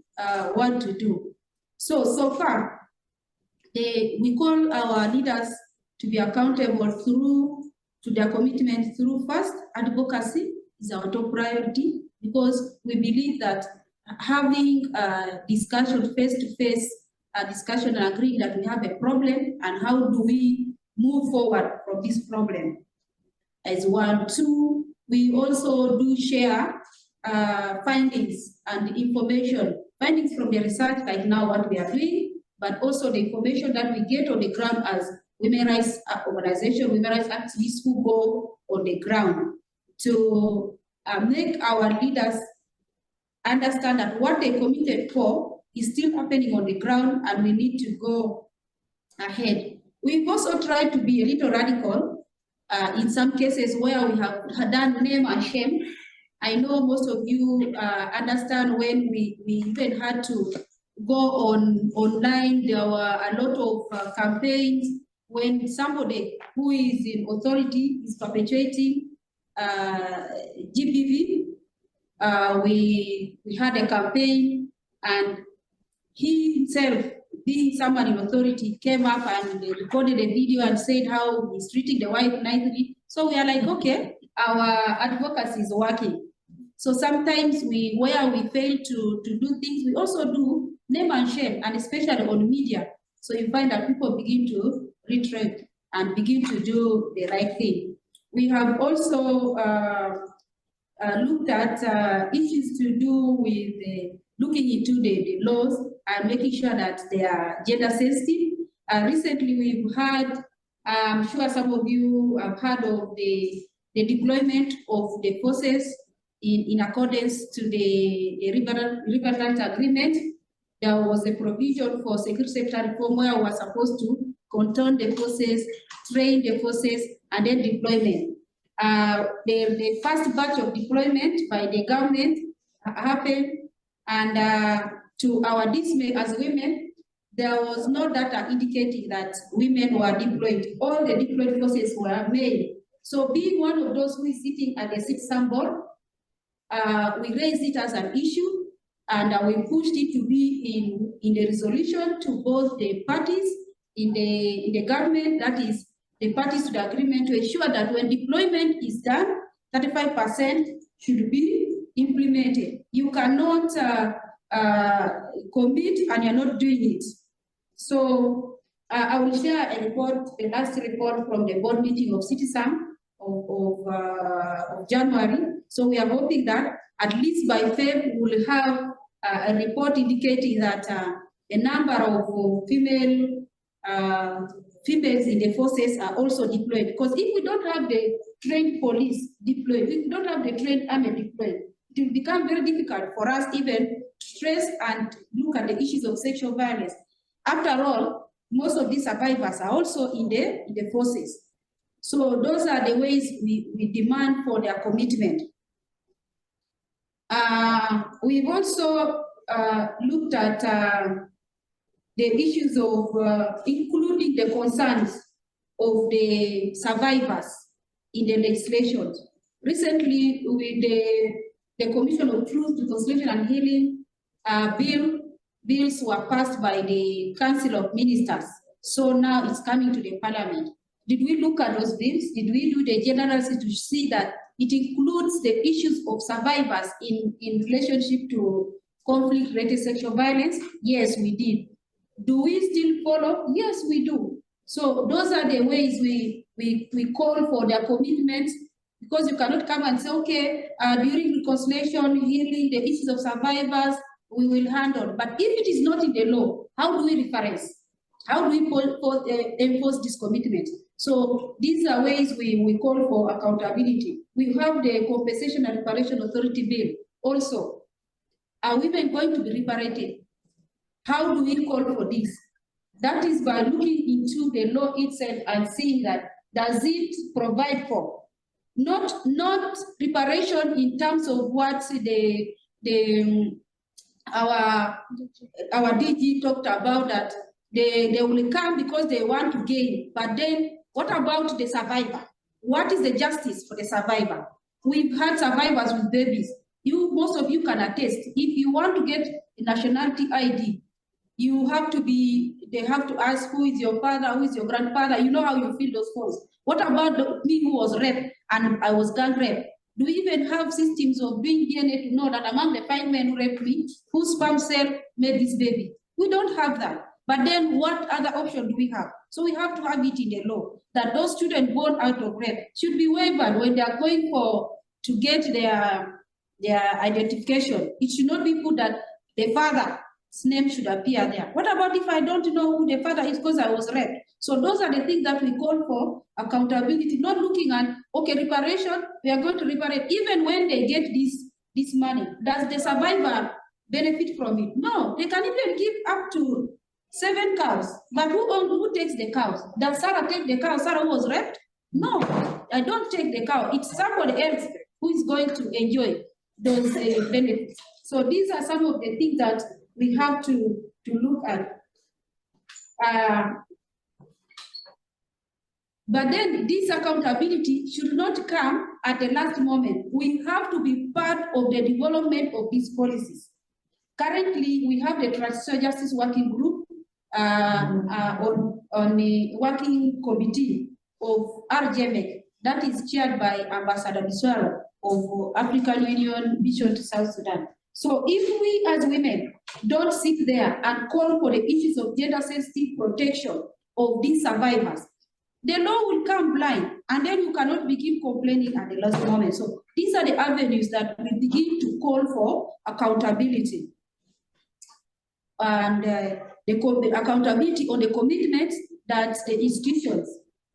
what to do. So far, we call our leaders to be accountable to their commitment through first advocacy is our top priority, because we believe that having a discussion, face-to-face discussion, and agreeing that we have a problem and how do we move forward from this problem as one. Two, we also do share findings and information, findings from the research, like now what we are doing, but also the information that we get on the ground as women rights organizations, women rights activists who go on the ground to make our leaders understand that what they committed for is still happening on the ground, and we need to go ahead. We've also tried to be a little radical in some cases where we have done name and shame. I know most of you understand when we even had to go online. There were a lot of campaigns when somebody who is in authority is perpetuating GBV. We had a campaign, and he himself, being someone in authority, came up and recorded a video and said how he's treating the wife nicely. So we are like, okay, our advocacy is working. So sometimes where we fail to do things, we also do name and shame, and especially on media. So you find that people begin to retreat and begin to do the right thing. We have also looked at issues to do with looking into the laws and making sure that they are gender sensitive. Recently, we've had, I'm sure some of you have heard of the deployment of the forces in accordance to the Riverland Agreement. There was a provision for security sector reform where we were supposed to control the forces, train the forces, and then deployment. The first batch of deployment by the government happened, and to our dismay as women, there was no data indicating that women were deployed. All the deployed forces were male. So being one of those who is sitting at the citizen board, we raised it as an issue, and we pushed it to be in the resolution to both the parties in the government, that is the parties to the agreement, to ensure that when deployment is done, 35% should be implemented. You cannot commit and you're not doing it. So I will share a report, the last report from the board meeting of Citizen of January. So we are hoping that at least by February we will have a report indicating that a number of females in the forces are also deployed. Because if we don't have the trained police deployed, if we don't have the trained army deployed, it will become very difficult for us even to trace and look at the issues of sexual violence. After all, most of these survivors are also in the forces. So those are the ways we demand for their commitment. We've also looked at the issues of including the concerns of the survivors in the legislation. Recently, with the Commission of Truth, Reconciliation and Healing bills were passed by the Council of Ministers. So now it's coming to the Parliament. Did we look at those bills? Did we do the gender analysis to see that it includes the issues of survivors in relationship to conflict-related sexual violence? Yes, we did. Do we still follow? Yes, we do. So those are the ways we call for their commitments, because you cannot come and say, okay, during reconciliation, healing, the issues of survivors, we will handle. But if it is not in the law, how do we reference? How do we enforce this commitment? So these are ways we call for accountability. We have the Compensation and Reparation Authority Bill also. Are women going to be reparated? How do we call for this? That is by looking into the law itself and seeing that does it provide for not reparation in terms of what our DG talked about, that they will come because they want to gain, but then what about the survivor? What is the justice for the survivor? We've had survivors with babies. Most of you can attest. If you want to get a nationality ID, you have to they have to ask who is your father, who is your grandfather. You know how you fill those forms. What about me who was raped and I was gang raped? Do we even have systems of doing DNA to know that among the 5 men who raped me, whose sperm cell made this baby? We don't have that. But then what other option do we have? So we have to have it in the law that those children born out of rape should be waived when they are going to get their identification. It should not be put that the father's name should appear there. What about if I don't know who the father is because I was raped? So those are the things that we call for accountability, not looking at, okay, reparation, we are going to reparate. Even when they get this money, does the survivor benefit from it? No, they can even give up to 7 cows. But who takes the cows? Does Sarah take the cows? Sarah was raped? No. I don't take the cow. It's somebody else who is going to enjoy those benefits. So these are some of the things that we have to look at. But then this accountability should not come at the last moment. We have to be part of the development of these policies. Currently, we have the Transitional Justice Working Group on the working committee of RGMEC that is chaired by Ambassador Biswaro of African Union Mission to South Sudan. So if we as women don't sit there and call for the issues of gender-sensitive protection of these survivors, the law will come blind, and then you cannot begin complaining at the last moment. So these are the avenues that we begin to call for accountability. And the accountability on the commitments that the institutions.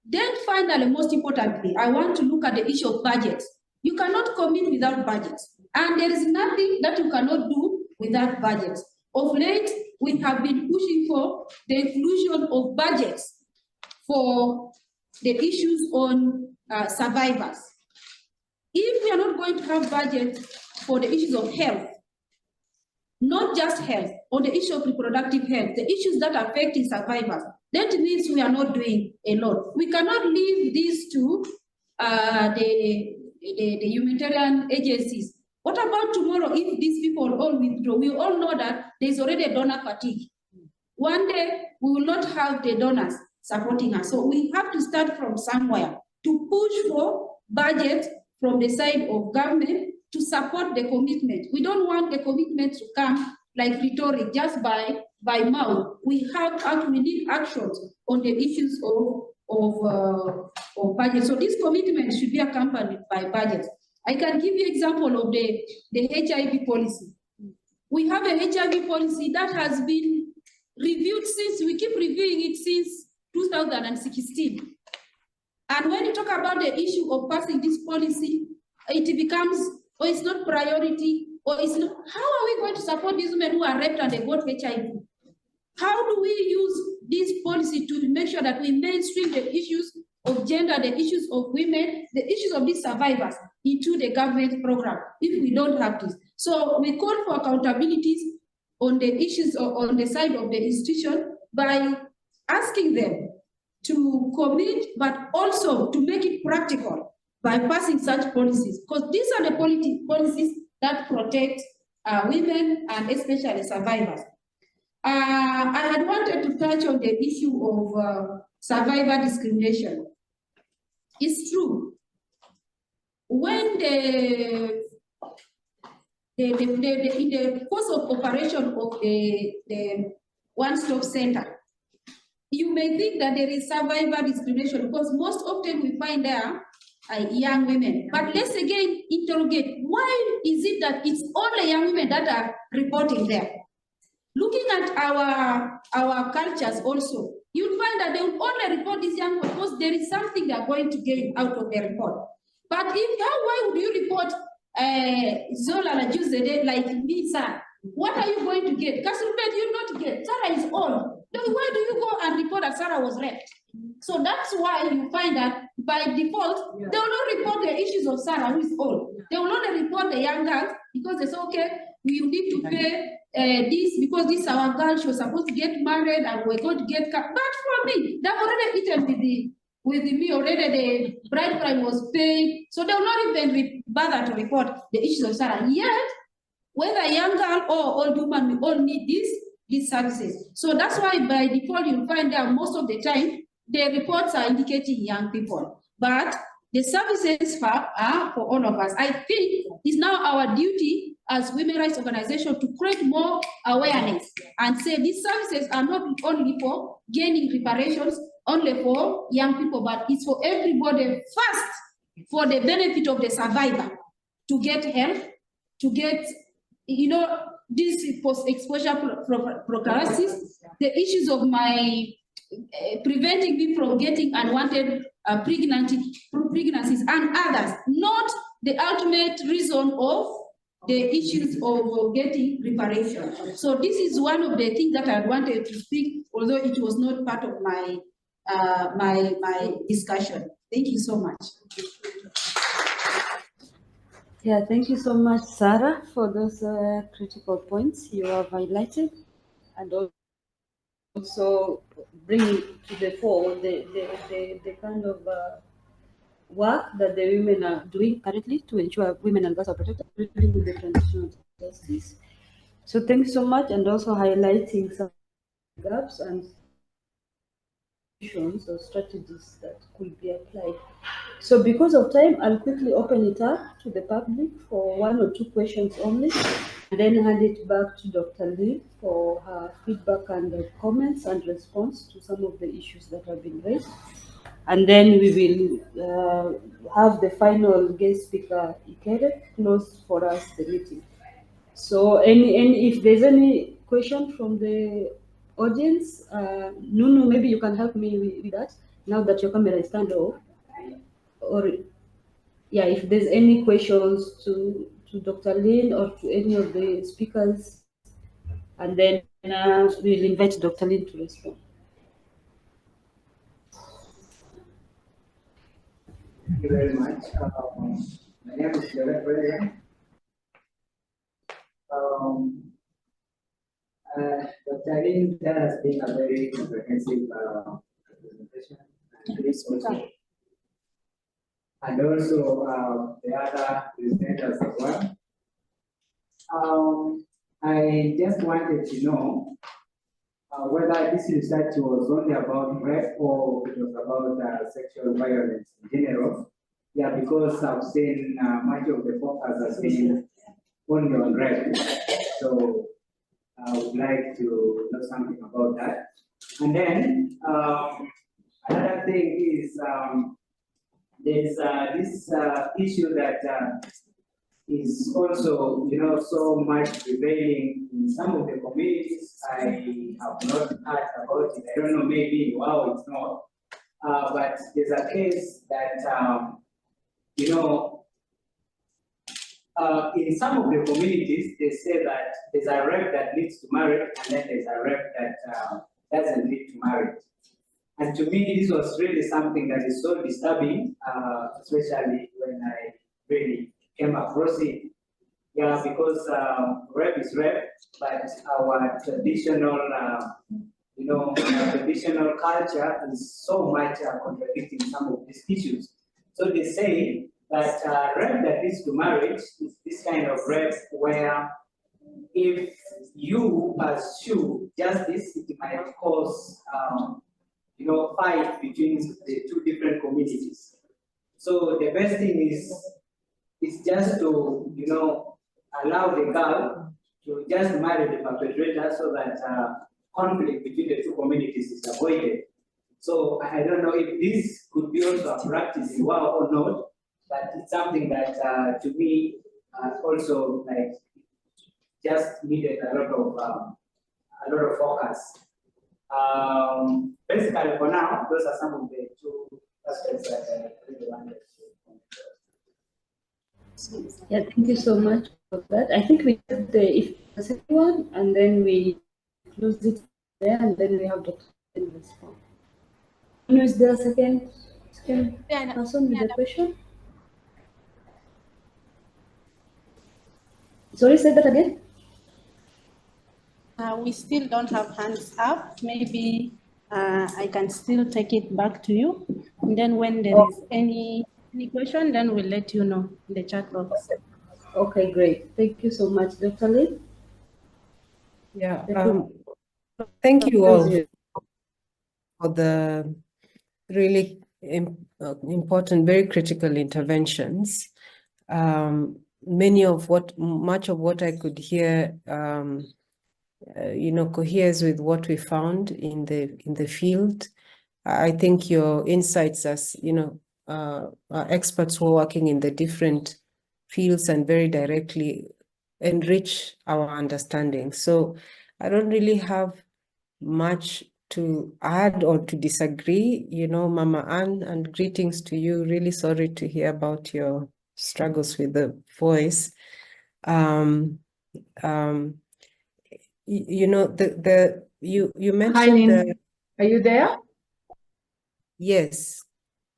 Then finally, most importantly, I want to look at the issue of budget. You cannot commit without budget. And there is nothing that you cannot do without budget. Of late, we have been pushing for the inclusion of budgets for the issues on survivors. If we are not going to have budget for the issues of health, not just health, or the issue of reproductive health, the issues that affect survivors, that means we are not doing a lot. We cannot leave these to the humanitarian agencies. What about tomorrow if these people all withdraw? We all know that there's already a donor fatigue. One day, we will not have the donors supporting us. So we have to start from somewhere to push for budget from the side of government to support the commitment. We don't want the commitment to come like rhetoric, just by mouth. We need actions on the issues of budget. So this commitment should be accompanied by budget. I can give you example of the HIV policy. We have a HIV policy that has been reviewed we keep reviewing it since 2016. And when you talk about the issue of passing this policy, it becomes, or it's not priority, or it's not, how are we going to support these women who are raped and they got HIV? How do we use this policy to make sure that we mainstream the issues of gender, the issues of women, the issues of these survivors into the government program if we don't have this? So we call for accountabilities on the issues on the side of the institution by asking them to commit, but also to make it practical by passing such policies, because these are the policies that protect women and especially survivors. I had wanted to touch on the issue of survivor discrimination. It's true. When in the course of operation of the one-stop center, you may think that there is survivor discrimination because most often we find there young women. But let's again interrogate, why is it that it's only young women that are reporting there? Looking at our cultures also, you'll find that they will only report these young women because there is something they're going to gain out of their report. But why would you report Zola La Juzede like me, sir? What are you going to get? Kasubet, you not get. Sarah is old. Why do you go and report that Sarah was raped? So that's why you find that by default, they will not report the issues of Sarah, who is old. They will not report the young girls because they say, okay, we need to pay this because this is our girl, she was supposed to get married and we're going to get cut. But for me, they've already eaten with me already, the bride price was paid. So they will not even bother to report the issues of Sarah. Yet, whether a young girl or old woman, we all need these services. So that's why by default, you'll find that most of the time, the reports are indicating young people. But the services are for all of us. I think it's now our duty as women rights organizations to create more awareness and say these services are not only for gaining reparations, only for young people, but it's for everybody first, for the benefit of the survivor, to get help, to get, this post-exposure prophylaxis, the issues of my preventing me from getting unwanted pregnancies and others, not the ultimate reason of the issues of getting reparation. So this is one of the things that I wanted to speak, although it was not part of my my discussion. Thank you so much. Yeah, thank you so much, Sarah, for those critical points you have highlighted, and also bringing to the fore the kind of work that the women are doing currently to ensure women and girls are protected, including with the transitional justice. So thanks so much, and also highlighting some gaps and or strategies that could be applied. So because of time, I'll quickly open it up to the public for 1 or 2 questions only, and then hand it back to Dr. Lee for her feedback and comments and response to some of the issues that have been raised. And then we will have the final guest speaker, Ikere, close for us the meeting. So if there's any question from the audience, Nunu, maybe you can help me with that now that your camera is turned off. Or yeah, if there's any questions to Dr. Lin or to any of the speakers, and then we'll invite Dr. Lin to respond. Thank you very much. My name is Joseph. Dr. Lin, that has been a very comprehensive presentation. And also the other presenters as well. I just wanted to know whether this research was only about rape or it was about sexual violence in general. Yeah, because I've seen much of the focus has been only on rape. So I would like to know something about that. And then another thing is there's this issue that is also, so much prevailing in some of the communities. I have not heard about it. I don't know, maybe wow, it's not. But there's a case that in some of the communities, they say that there's a rape that leads to marriage, and then there's a rape that doesn't lead to marriage. And to me, this was really something that is so disturbing, especially when I really came across it. Yeah, because rape is rape, but our traditional, traditional culture is so much contradicting some of these issues. So they say that rape that leads to marriage is this kind of rape where if you pursue justice, it might cause fight between the two different communities. So the best thing is just to allow the girl to just marry the perpetrator so that conflict between the two communities is avoided. So I don't know if this could be also a practice in WOW or not, but it's something that to me also like just needed a lot of focus. Basically, for now, those are some of the 2 aspects that I really wanted to. Yeah, thank you so much for that. I think we did the second one, and then we close it there, and then we have Dr. respond. Is there a second person with a question? Sorry, say that again. We still don't have hands up. Maybe I can still take it back to you. And then when there is any question, then we'll let you know in the chat box. Okay, great. Thank you so much, Dr. Lee. Yeah, thank you all for the really important, very critical interventions. Much of what I could hear coheres with what we found in the field. I think your insights as experts who are working in the different fields and very directly enrich our understanding. So I don't really have much to add or to disagree. Mama Ann, and greetings to you. Really sorry to hear about your struggles with the voice. You mentioned. Are you there? Yes.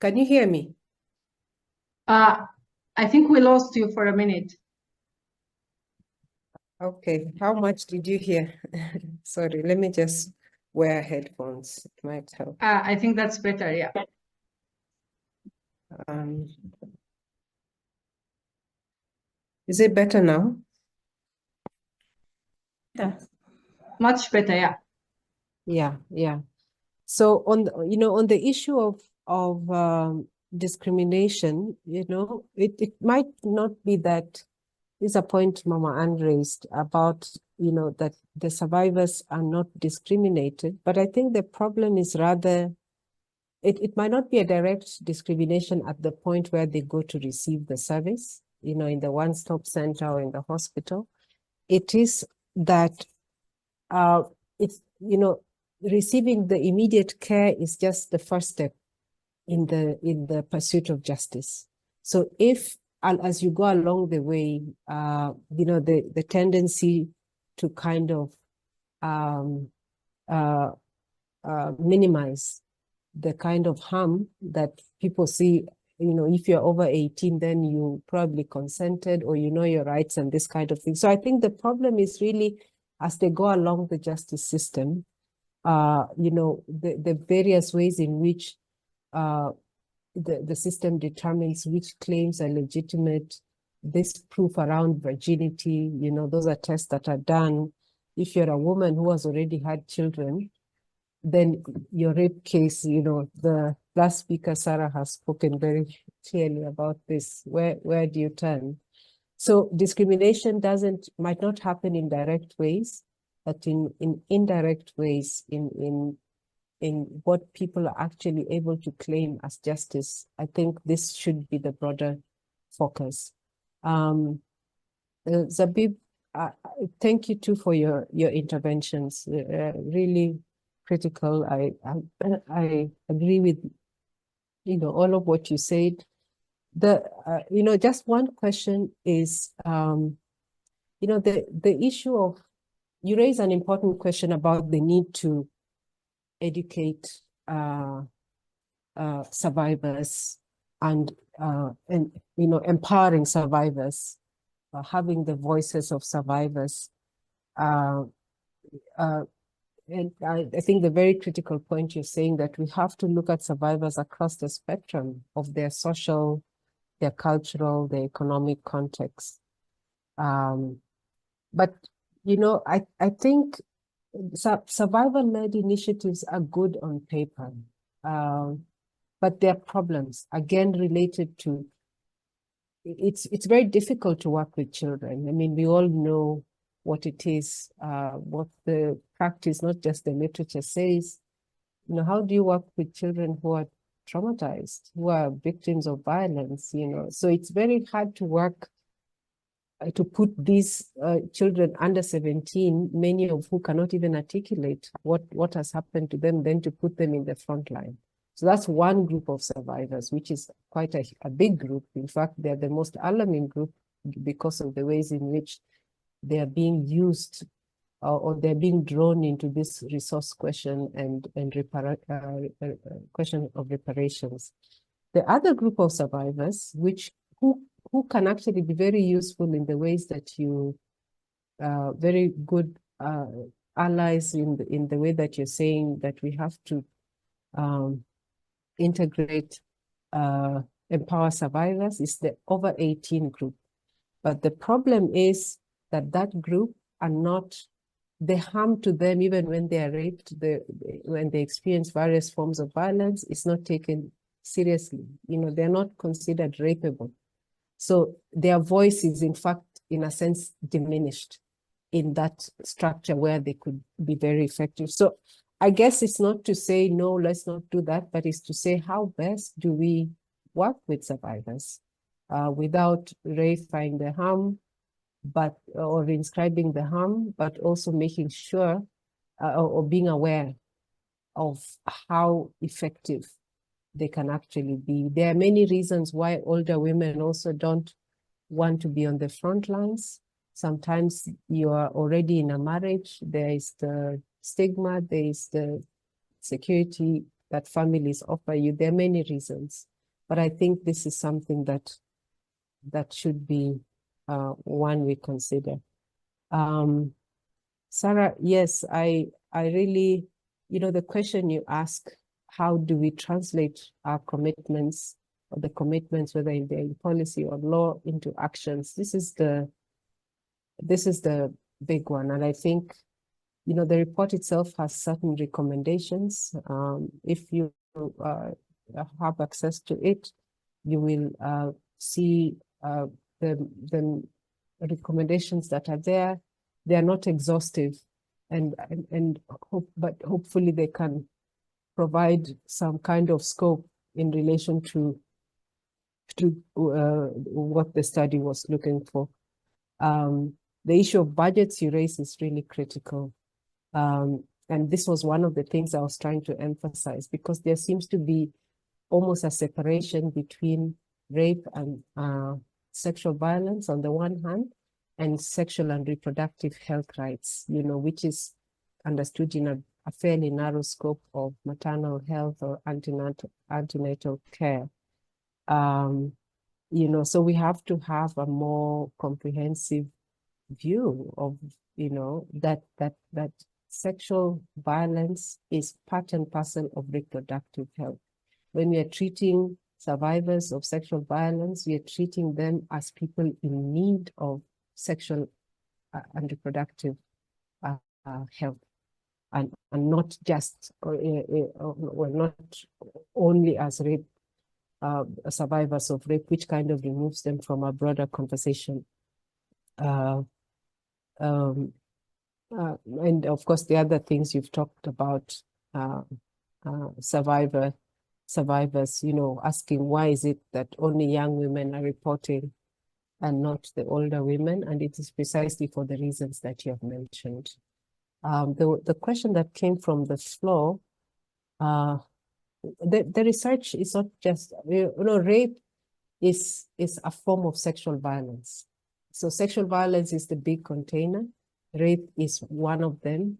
Can you hear me? I think we lost you for a minute. Okay, how much did you hear? Sorry, let me just wear headphones. It might help. I think that's better, yeah. Is it better now? Yeah. Much better, yeah. Yeah. So on on the issue of discrimination, it might not be that is a point Mama Ann raised about that the survivors are not discriminated, but I think the problem is rather it might not be a direct discrimination at the point where they go to receive the service, in the one-stop center or in the hospital. It is that it's receiving the immediate care is just the first step in the pursuit of justice. So if as you go along the way, the tendency to kind of minimize the kind of harm that people see, if you're over 18, then you probably consented or you know your rights and this kind of thing. So I think the problem is really as they go along the justice system, the various ways in which the system determines which claims are legitimate, this proof around virginity, those are tests that are done. If you're a woman who has already had children, then your rape case, the last speaker, Sarah, has spoken very clearly about this. Where do you turn? So discrimination might not happen in direct ways, but in indirect ways, in what people are actually able to claim as justice. I think this should be the broader focus. Zabib, thank you too for your interventions. Really critical. I agree with all of what you said. Just one question is the issue of, you raise an important question about the need to educate survivors and empowering survivors, having the voices of survivors. And I think the very critical point you're saying that we have to look at survivors across the spectrum of their social, their cultural, their economic context. But I think survivor-led initiatives are good on paper, but there are problems, again, related to, it's very difficult to work with children. I mean, we all know what it is, what the practice, not just the literature says. How do you work with children who are traumatized, who are victims of violence, So it's very hard to work to put these children under 17, many of who cannot even articulate what has happened to them, then to put them in the front line. So that's one group of survivors, which is quite a big group. In fact, they're the most alarming group because of the ways in which they are being used or they're being drawn into this resource question and question of reparations. The other group of survivors, who can actually be very useful in the ways that you, very good allies in the way that you're saying that we have to integrate, empower survivors, is the over 18 group. But the problem is that group are not, the harm to them, even when they are raped, when they experience various forms of violence, is not taken seriously. They're not considered rapeable. So their voice is, in fact, in a sense, diminished in that structure where they could be very effective. So I guess it's not to say, no, let's not do that, but it's to say, how best do we work with survivors without ratifying the harm, or inscribing the harm, but also making sure or being aware of how effective they can actually be. There are many reasons why older women also don't want to be on the front lines. Sometimes you are already in a marriage, there is the stigma, there is the security that families offer you. There are many reasons. But I think this is something that should be one we consider. Sarah, yes, I really, the question you ask, how do we translate our commitments, or the commitments, whether they're in policy or law, into actions? This is the big one. And I think, the report itself has certain recommendations. If you have access to it, you will see the recommendations that are there. They are not exhaustive, but hopefully they can provide some kind of scope in relation to what the study was looking for. The issue of budgets you raise is really critical. And this was one of the things I was trying to emphasize, because there seems to be almost a separation between rape and sexual violence on the one hand, and sexual and reproductive health rights, which is understood in a fairly narrow scope of maternal health or antenatal care. So we have to have a more comprehensive view of, that sexual violence is part and parcel of reproductive health. When we are treating survivors of sexual violence, we are treating them as people in need of sexual and reproductive health, and not just, or not only as rape survivors of rape, which kind of removes them from a broader conversation. And of course, the other things you've talked about, survivors, asking why is it that only young women are reporting and not the older women, and it is precisely for the reasons that you have mentioned. The question that came from the floor, the research is not just, rape is a form of sexual violence. So sexual violence is the big container. Rape is one of them.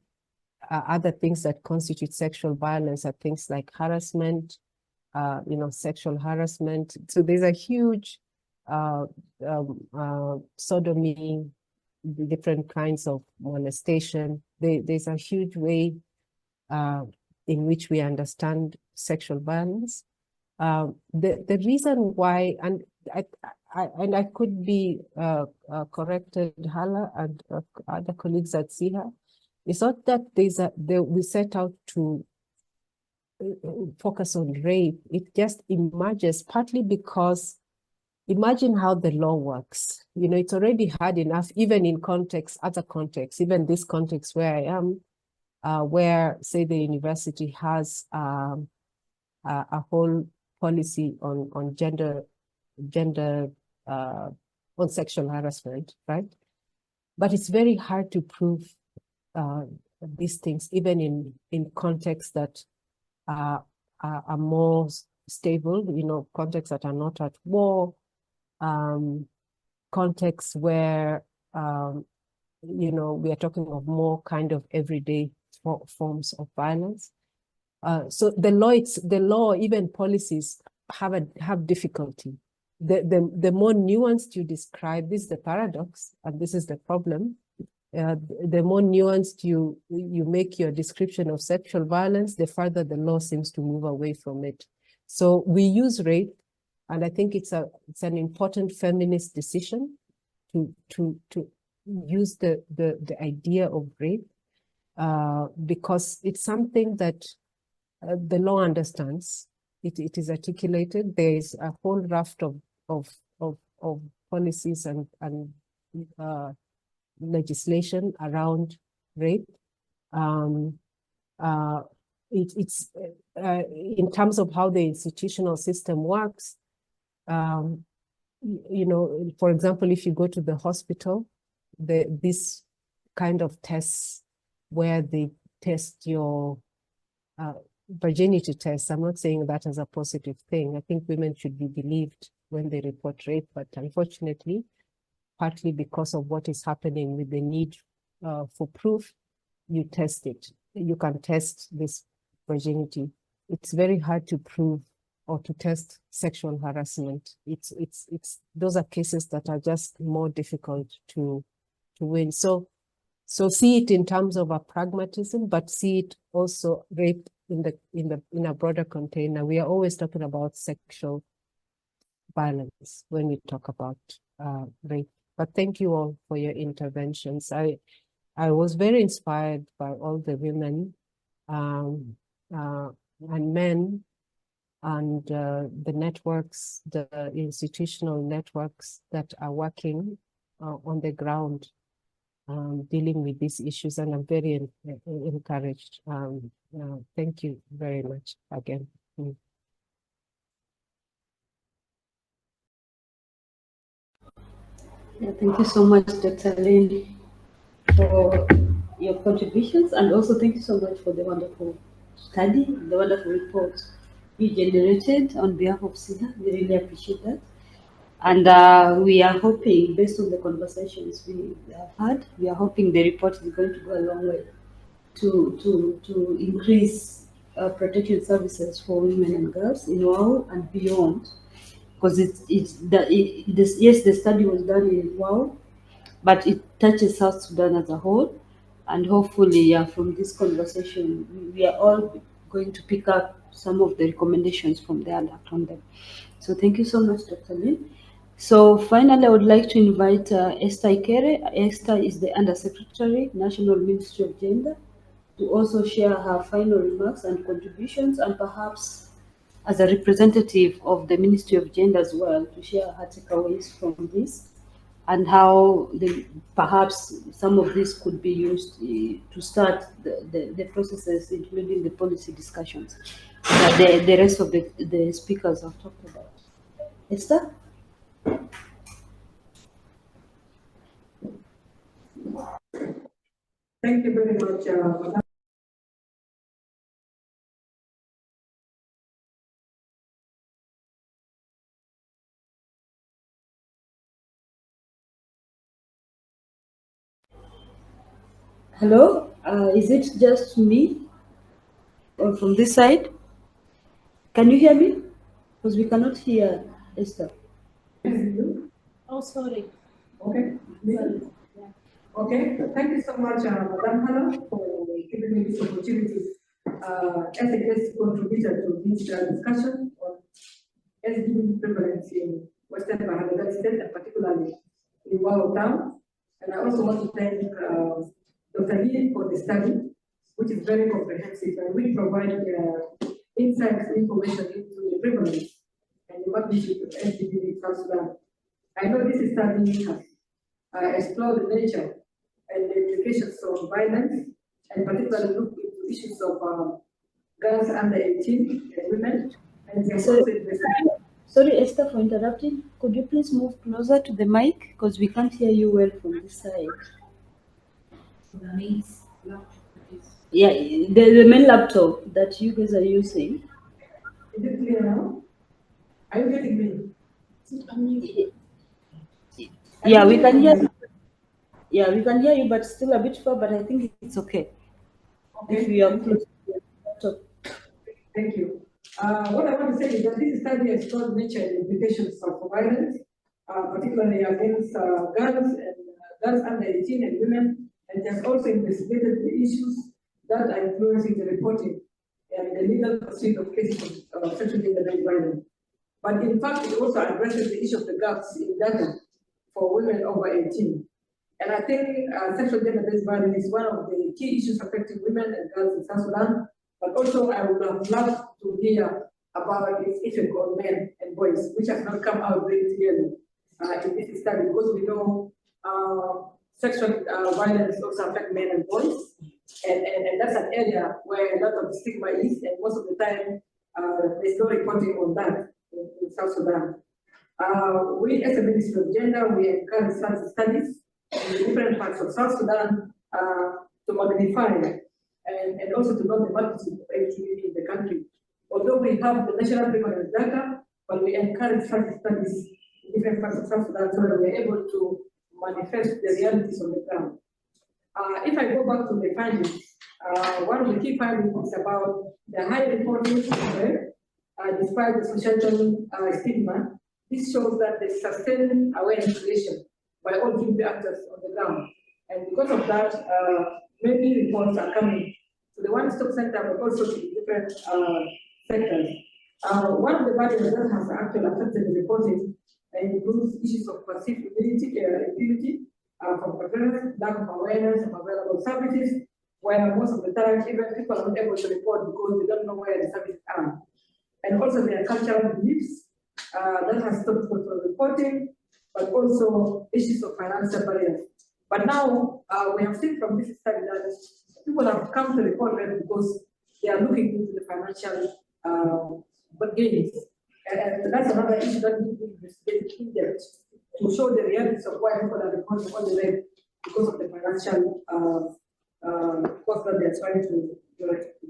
Other things that constitute sexual violence are things like harassment, sexual harassment. So there's a huge sodomy, different kinds of molestation. There's a huge way in which we understand sexual violence. The reason why, and I could be corrected, Hala and other colleagues at SIHA, it's not that we set out to focus on rape. It just emerges partly because, imagine how the law works. It's already hard enough, even in other contexts, even this context where I am, where, say, the university has a whole policy on gender on sexual harassment, right? But it's very hard to prove these things, even in contexts that are more stable, contexts that are not at war, contexts where, we are talking of more kind of everyday forms of violence. So the law, even policies have difficulty. The more nuanced you describe, this is the paradox, and this is the problem. The more nuanced you make your description of sexual violence, the farther the law seems to move away from it. So we use rape, and I think it's an important feminist decision to use the idea of rape, because it's something that the law understands. It is articulated. There is a whole raft of policies and legislation around rape. It's in terms of how the institutional system works. For example, if you go to the hospital, this kind of tests where they test your virginity tests. I'm not saying that as a positive thing. I think women should be believed when they report rape, but unfortunately, partly because of what is happening with the need for proof, you test it. You can test this virginity. It's very hard to prove or to test sexual harassment. Those are cases that are just more difficult to win. So see it in terms of a pragmatism, but see it also rape in a broader container. We are always talking about sexual violence when we talk about rape. But thank you all for your interventions. I was very inspired by all the women and men and the networks, the institutional networks that are working on the ground dealing with these issues, and I'm very encouraged. Thank you very much again. Yeah, thank you so much, Dr. Lynn, for your contributions, and also thank you so much for the wonderful study, the wonderful report you generated on behalf of SIDA. We really appreciate that. And we are hoping, based on the conversations we have had, we are hoping the report is going to go a long way to increase protection services for women and girls in WOW and beyond. Because yes, the study was done in WOW, but it touches South Sudan as a whole. And hopefully, from this conversation, we are all going to pick up some of the recommendations from there and act on them. So thank you so much, Dr. Lynn. So finally, I would like to invite Esther Ikere. Esther is the Undersecretary, National Ministry of Gender, to also share her final remarks and contributions, and perhaps as a representative of the Ministry of Gender as well, to share her takeaways from this, and how perhaps some of this could be used to start the processes, including the policy discussions that the rest of the speakers have talked about. Esther? Thank you very much, Madam. Hello, is it just me or from this side? Can you hear me? Because we cannot hear Esther. Oh, sorry. Okay. Okay, thank you so much, Madam Hannah, for giving me this opportunity as a guest contributor to this discussion on SGBV prevalence in Western Bahrain State, and particularly in Wau Town. And I also want to thank Dr. Lee for the study, which is very comprehensive, and we provide insights information into the prevalence and the magnitude of SGBV in South Sudan. I know this study has explored the nature and the implications of violence, and particularly look into issues of girls under 18 and women. And Sorry, Esther, for interrupting. Could you please move closer to the mic, because we can't hear you well from this side. Yeah, the main laptop that you guys are using. Is it clear now? Are you getting me? Yeah, we can hear you. Yeah, we can hear you, but still a bit far, but I think it's okay. Okay. If you are close to your laptop. Thank you. What I want to say is that this study explored the nature and implications of violence, particularly against girls and girls under 18 and women, and has also investigated the issues that are influencing the reporting and the legal pursuit of cases of sexual gender-based violence. But in fact, it also addresses the issue of the gaps in data for women over 18. And I think sexual gender-based violence is one of the key issues affecting women and girls in South Sudan. But also, I would have loved to hear about its effect on men and boys, which has not come out very clearly in this study, because we know sexual violence also affects men and boys. And that's an area where a lot of stigma is, and most of the time, there's no reporting on that in South Sudan. We, as a Ministry of Gender, we encourage such studies in the different parts of South Sudan to magnify and also to know the magnitude of LGBT in the country. Although we have the national prevalence data, but we encourage such studies in different parts of South Sudan so that we're able to manifest the realities on the ground. If I go back to the findings, one of the key findings is about the high reporting rate despite the societal stigma, this shows that there's sustained awareness creation by all GBV actors on the ground. And because of that, many reports are coming to the one-stop center, but also to different sectors. One of the barriers that has actually affected the reporting includes issues of perceived impunity from prevalence, lack of awareness of available services, where most of the time even people are not able to report because they don't know where the services are. And also their cultural beliefs that has stopped people from reporting, but also issues of financial barriers. But now we have seen from this study that people have come to report them because they are looking into the financial gains. And that's another issue that we investigate in depth to show the realities of why people are reporting on the web because of the financial cost that they are trying to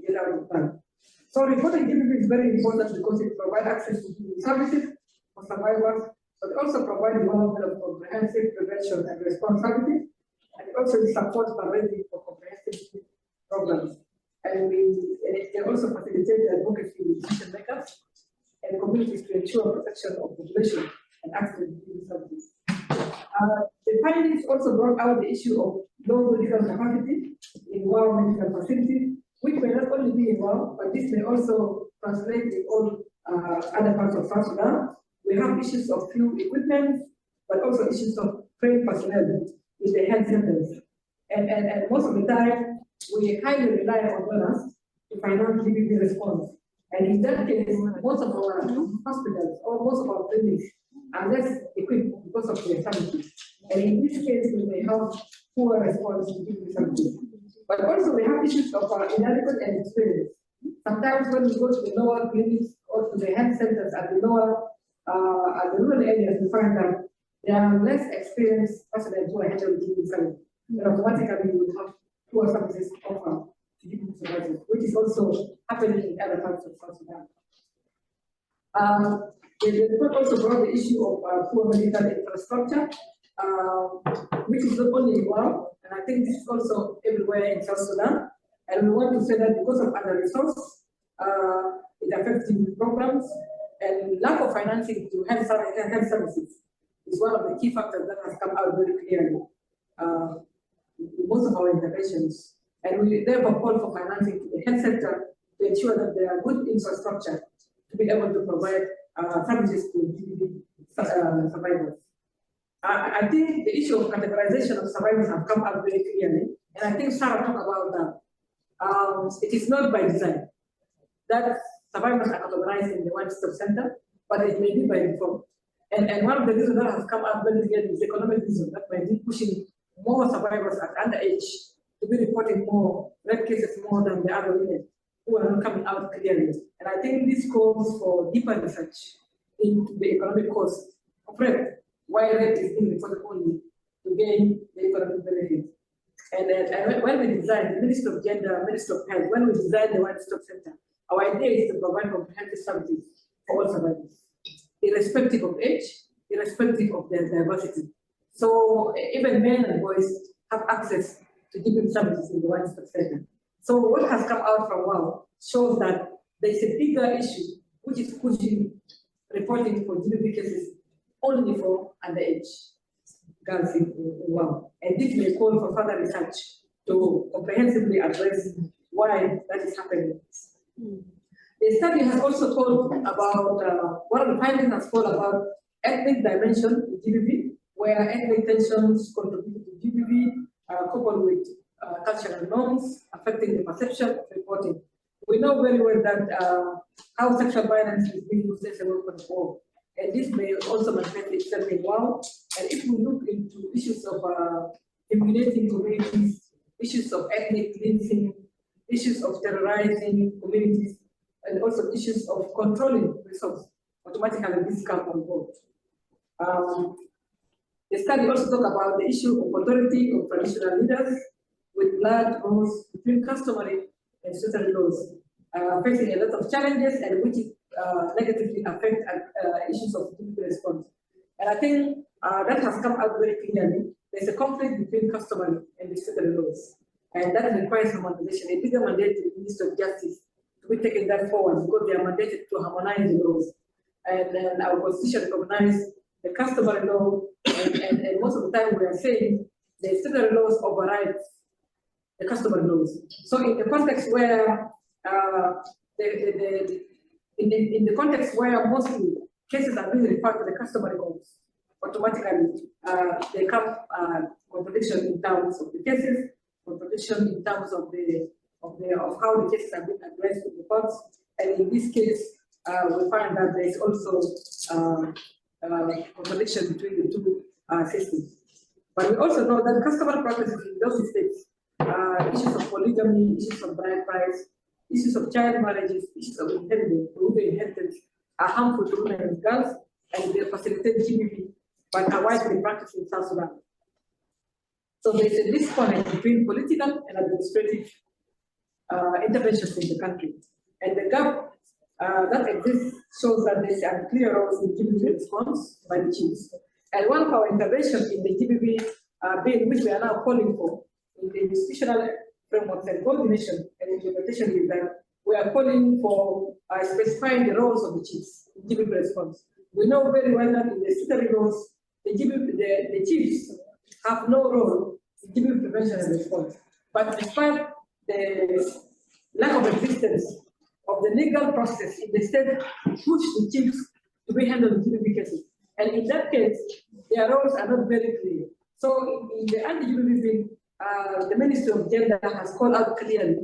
get out of that. So reporting GBV is very important because it provides access to services for survivors, but also provides development of comprehensive prevention and response services, and it also supports fundraising for comprehensive programs. And it can also facilitate the advocacy with decision makers and communities to ensure protection of population and access to GBV services. The findings also brought out the issue of low medical capacity in war medical facilities, which may not only be in war, but this may also translate in all other parts of South Sudan. We have issues of few equipment, but also issues of trained personnel in the health centers. And most of the time, we highly rely on donors to finance GBV response. And in that case, most of our hospitals or most of our clinics are less equipped because of their services. And in this case, we may have poor response to GBV services. But also we have issues of inadequate and experience. Sometimes when we go to the lower clinics or to the health centers at the lower, at the rural areas, we find that there are less experienced personnel who are handling GBV services. And automatically we will have poor services offered to GBV services, which is also happening in other parts of South Sudan. The report also brought the issue of poor medical infrastructure, which is not only in Guam, and I think this is also everywhere in South Sudan. And we want to say that because of under-resource, it affects the programs, and lack of financing to health services is one of the key factors that has come out very clearly in most of our interventions. And we therefore call for financing to the health sector to ensure that there are good infrastructure to be able to provide services to GBV survivors. I think the issue of categorization of survivors have come out very clearly, and I think Sarah talked about that. It is not by design that survivors are categorized in the one-stop center, but it may be by default. And one of the reasons that has come out very clearly is economic reason that might be pushing more survivors at underage to be reporting more rape cases more than the other women who are not coming out clearly. And I think this calls for deeper research into the economic cost of rape, why rape is being reported only to gain the economic benefit. And when we design the Ministry of Gender, Ministry of Health, when we design the one-stop center, our idea is to provide comprehensive services for all survivors, irrespective of age, irrespective of their diversity. So even men and boys have access to GBV services in the one-stop center. So what has come out from WOW shows that there is a bigger issue which is pushing reporting for GBV cases only for underage girls in WOW. And this may call for further research to comprehensively address why that is happening. The study has also told about, one of the findings has told about ethnic dimension in GBV, where ethnic tensions contribute to GBV, coupled with cultural norms affecting the perception of reporting. We know very well that how sexual violence is being used as a weapon of war, and this may also manifest itself in WOW. And if we look into issues of humiliating communities, issues of ethnic cleansing, issues of terrorizing communities, and also issues of controlling resources, automatically this comes on board. The study also talks about the issue of authority of traditional leaders with blood roles between customary and statutory laws, facing a lot of challenges and which negatively affect issues of GBV response. And I think that has come out very clearly. There's a conflict between customary and statutory laws, and that requires harmonization, a bigger mandate to the Ministry of Justice to be taking that forward because they are mandated to harmonize the laws. And then our constitution recognizes the customary law, and most of the time we are saying the statutory laws override the customary laws. So in the context where in the context where mostly cases are being referred to the customary courts, automatically they come contradiction in terms of the cases, contradiction in terms of how the cases are being addressed in the courts, and in this case, we find that there is also contradiction between the two systems. But we also know that customary practices in those states, issues of polygamy, issues of bride price, issues of child marriages, issues of inheritance are harmful to women and girls, and they facilitate GBV, but are widely practiced in South Sudan. So there is a disconnect between political and administrative interventions in the country. And the gap that exists shows that there is unclear roles in GBV response by the chiefs. And one of our interventions in the GBV bill, which we are now calling for, in the institutional frameworks and coordination and implementation with them, we are calling for specifying the roles of the chiefs in GBV response. We know very well that in the statutory laws, the chiefs have no role in GBV prevention and response. But despite the lack of existence of the legal process in the state, push the chiefs to be handling GBV cases. And in that case, their roles are not very clear. So in the anti-GBV bill, the Ministry of Gender has called out clearly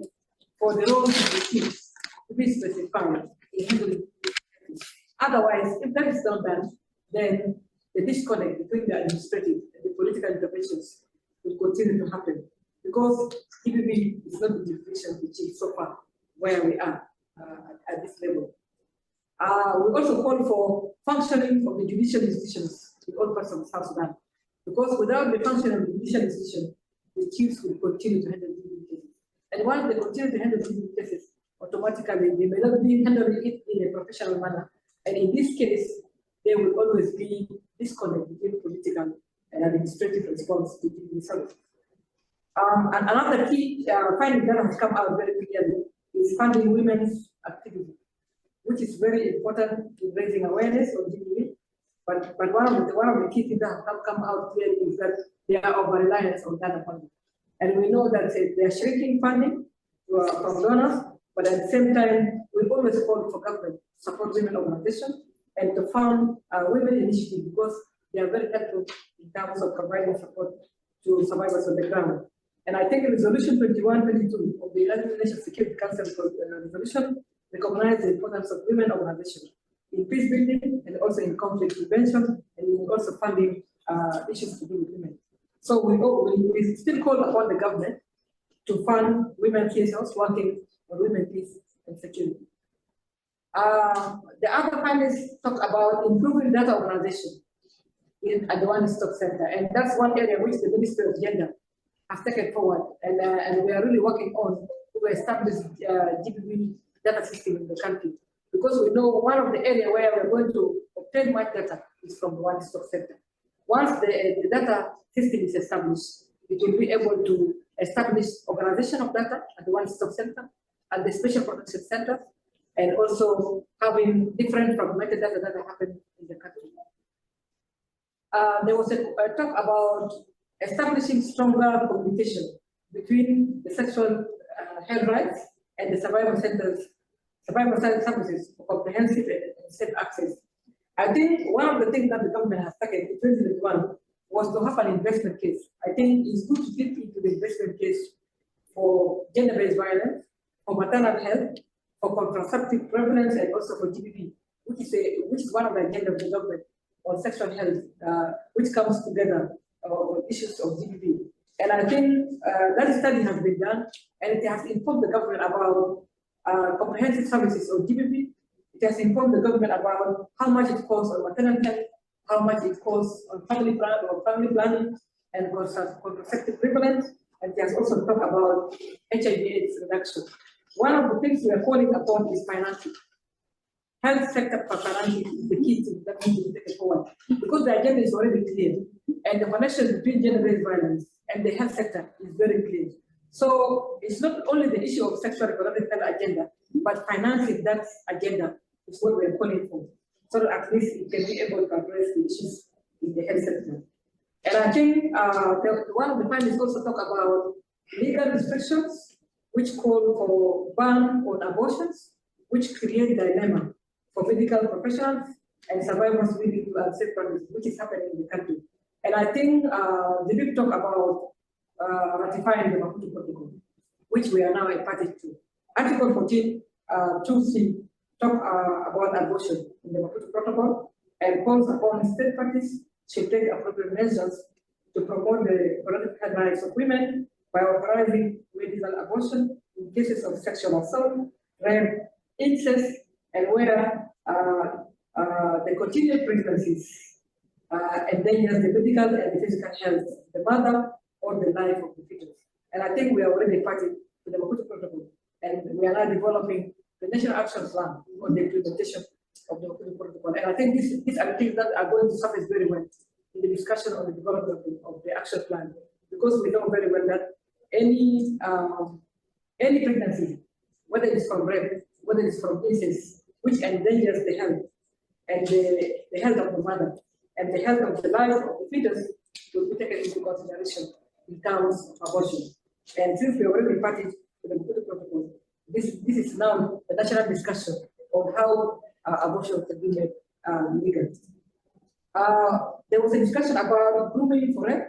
for the roles of the chiefs to be specified in handling cases. Otherwise, if that is not done, then the disconnect between the administrative and the political interventions will continue to happen. Because GBV is not the jurisdiction of the chief so far, where we are at this level. We also call for functioning of the judicial institutions in all parts of South Sudan. Because without the function of the judicial institution, the chiefs will continue to handle GBV cases. And once they continue to handle GBV cases, automatically they may not be handling it in a professional manner. And in this case, there will always be disconnect between political and administrative response to GBV services. And another key finding that has come out very clearly is funding women's activism, which is very important in raising awareness of GBV. But one of the key things that have come out clearly is that they are over-reliance on data funding. And we know that they are shrinking funding from donors, but at the same time, we always call for government to support women organizations and to fund women initiatives because they are very helpful in terms of providing support to survivors on the ground. And I think Resolution 2122 of the United Nations Security Council resolution recognizes the importance of women organizations in peace building and also in conflict prevention and also funding issues to do with women. So we still call upon the government to fund women CSOs working on women peace and security. The other findings talk about improving data organization at the one-stop center, and that's one area which the Ministry of Gender has taken forward, and we are really working on to establish GBV data system in the country. Because we know one of the areas where we're going to obtain much data is from the one-stop center. Once the data system is established, it will be able to establish organization of data at the one-stop center, at the special protection center, and also having different fragmented data that happen in the country. There was a talk about establishing stronger communication between the sexual health rights and the survival services for comprehensive and safe access. I think one of the things that the government has taken in 2021 was to have an investment case. I think it's good to get into the investment case for gender-based violence, for maternal health, for contraceptive prevalence, and also for GBV, which is one of the agenda of the government on sexual health, which comes together on issues of GBV. And I think that study has been done, and it has informed the government about comprehensive services of GBV. It has informed the government about how much it costs on maternal health, how much it costs on family planning and contraceptive prevalence, and it has also talked about HIV/AIDS reduction. One of the things we are calling upon is financing. Health sector financing is the key thing that we need to take forward, because the agenda is already clear, and the connection between gender-based violence and the health sector is very clear. So it's not only the issue of sexual reproductive health agenda, but financing that agenda is what we're calling for. So that at least it can be able to address the issues in the health sector. And I think one of the findings also talk about legal restrictions, which call for ban on abortions, which create dilemma for medical professionals and survivors willing to accept pregnancy, which is happening in the country. And I think the big talk about ratifying the Maputo Protocol, which we are now a party to. Article 14, 2C, talk about abortion in the Maputo Protocol and calls upon state parties to take appropriate measures to promote the reproductive health rights of women by authorizing medical abortion in cases of sexual assault, rape, incest, and where the continued pregnancies endangers the medical and the physical health of the mother or the life of the fetus. And I think we are already party to the Maputo Protocol, and we are now developing the National Action Plan on the implementation of the Maputo Protocol. And I think these are things that are going to surface very well in the discussion on the development of the action plan, because we know very well that any pregnancy, whether it's from rape, whether it's from incest, which endangers the health and the health of the mother and the health of the life of the fetus, will be taken into consideration in terms of abortion. And since we already parted to the Maputo Protocol, this is now the national discussion on how abortion can be made legal. There was a discussion about grooming for rape,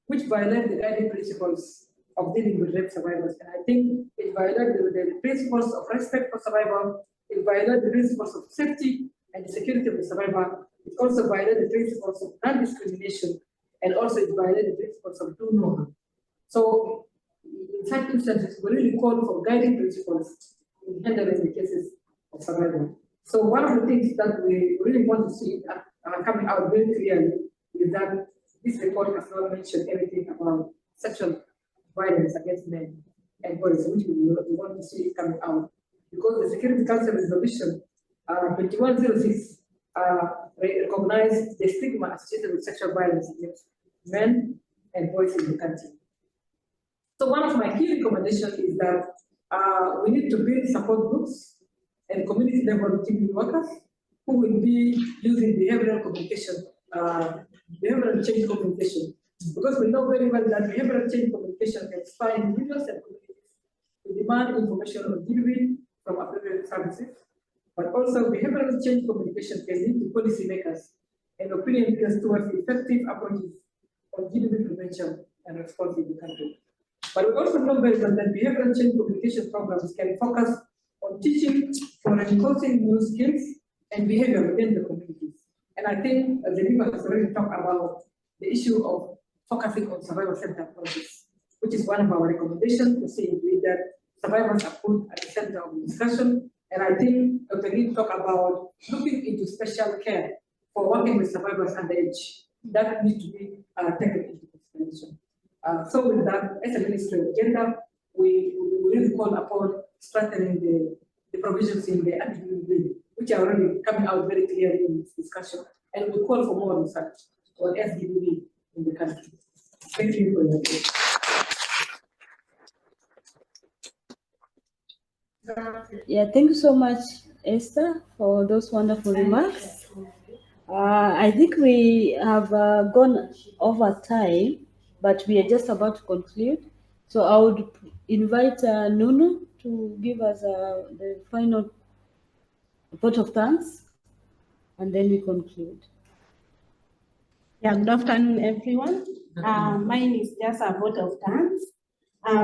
which violates the guiding principles of dealing with rape survivors. And I think it violates the principles of respect for survivor, it violates the principles of safety and the security of the survivor. It also violates the principles of non-discrimination, and also it violates the principles of do no harm. So in such instances, we really call for guiding principles in handling the cases of survival. So one of the things that we really want to see coming out very clearly is that this report has not mentioned anything about sexual violence against men and boys, which we want to see coming out. Because the Security Council Resolution 2106 recognizes the stigma associated with sexual violence against men and boys in the country. So one of my key recommendations is that we need to build support groups and community level team workers who will be using behavioral communication, behavioral change communication. Because we know very well that behavioral change communication can inspire individuals and communities to demand information on GBV from appropriate services, but also behavioral change communication can lead to policymakers and opinion leaders towards effective approaches on GBV prevention and response in the country. But we also know very well that behavioral change communication programs can focus on teaching for reinforcing new skills and behavior within the communities. And I think the Lima has already talked about the issue of focusing on survivor-centered approaches, which is one of our recommendations to see that survivors are put at the center of the discussion. And I think Dr. Lee talked about looking into special care for working with survivors underage. That needs to be taken into consideration. So with that, as a ministry agenda, we really call upon strengthening the provisions in the SGBV, which are already coming out very clearly in this discussion. And we call for more research on SGBV in the country. Thank you for your attention. Yeah, thank you so much, Esther, for those wonderful remarks. I think we have gone over time, but we are just about to conclude. So I would invite Nunu to give us the final vote of thanks, and then we conclude. Yeah, good afternoon, everyone. Mine is just a vote of thanks.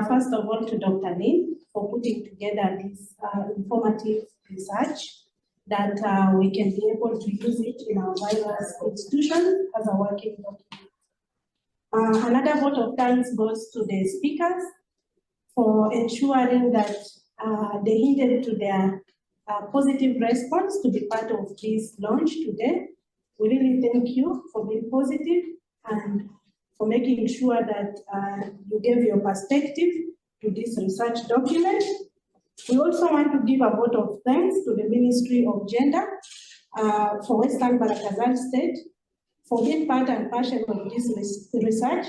First of all, to Dr. Lin for putting together this informative research that we can be able to use it in our various institutions as a working document. Another vote of thanks goes to the speakers for ensuring that they hinted to their positive response to be part of this launch today. We really thank you for being positive and for making sure that you gave your perspective to this research document. We also want to give a vote of thanks to the Ministry of Gender for Western Barakazal State for being part and passion of this research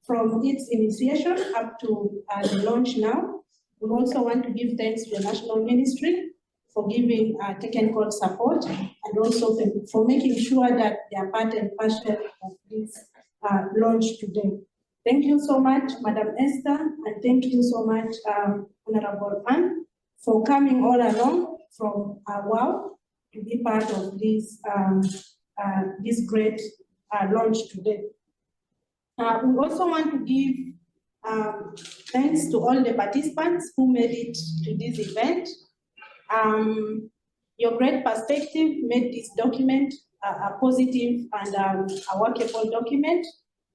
from its initiation up to the launch now. We also want to give thanks to the National Ministry for giving technical support and also for making sure that they are part and parcel of this launch today. Thank you so much, Madam Esther, and thank you so much, Honorable Anne, for coming all along from WOW to be part of this, this great launch today. We also want to give thanks to all the participants who made it to this event. Your great perspective made this document a positive and a workable document.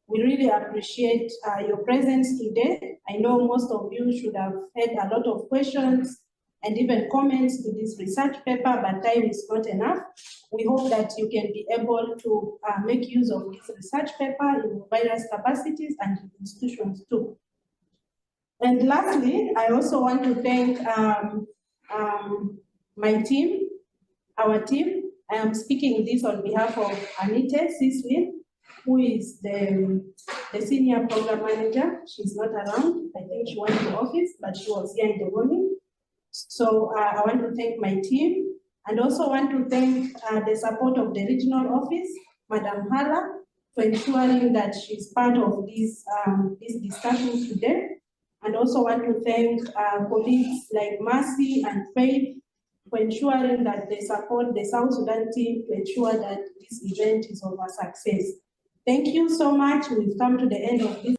We really appreciate your presence today. I know most of you should have had a lot of questions and even comments to this research paper, but time is not enough. We hope that you can be able to make use of this research paper in various capacities and institutions too. And lastly, I also want to thank my team, our team. I am speaking this on behalf of Anita Sisley, who is the senior program manager. She's not around. I think she went to office, but she was here in the morning. So I want to thank my team and also want to thank the support of the regional office, Madam Hala, for ensuring that she's part of this discussion today. And also want to thank colleagues like Mercy and Faith for ensuring that they support the South Sudan team to ensure that this event is of a success. Thank you so much. We've come to the end of this.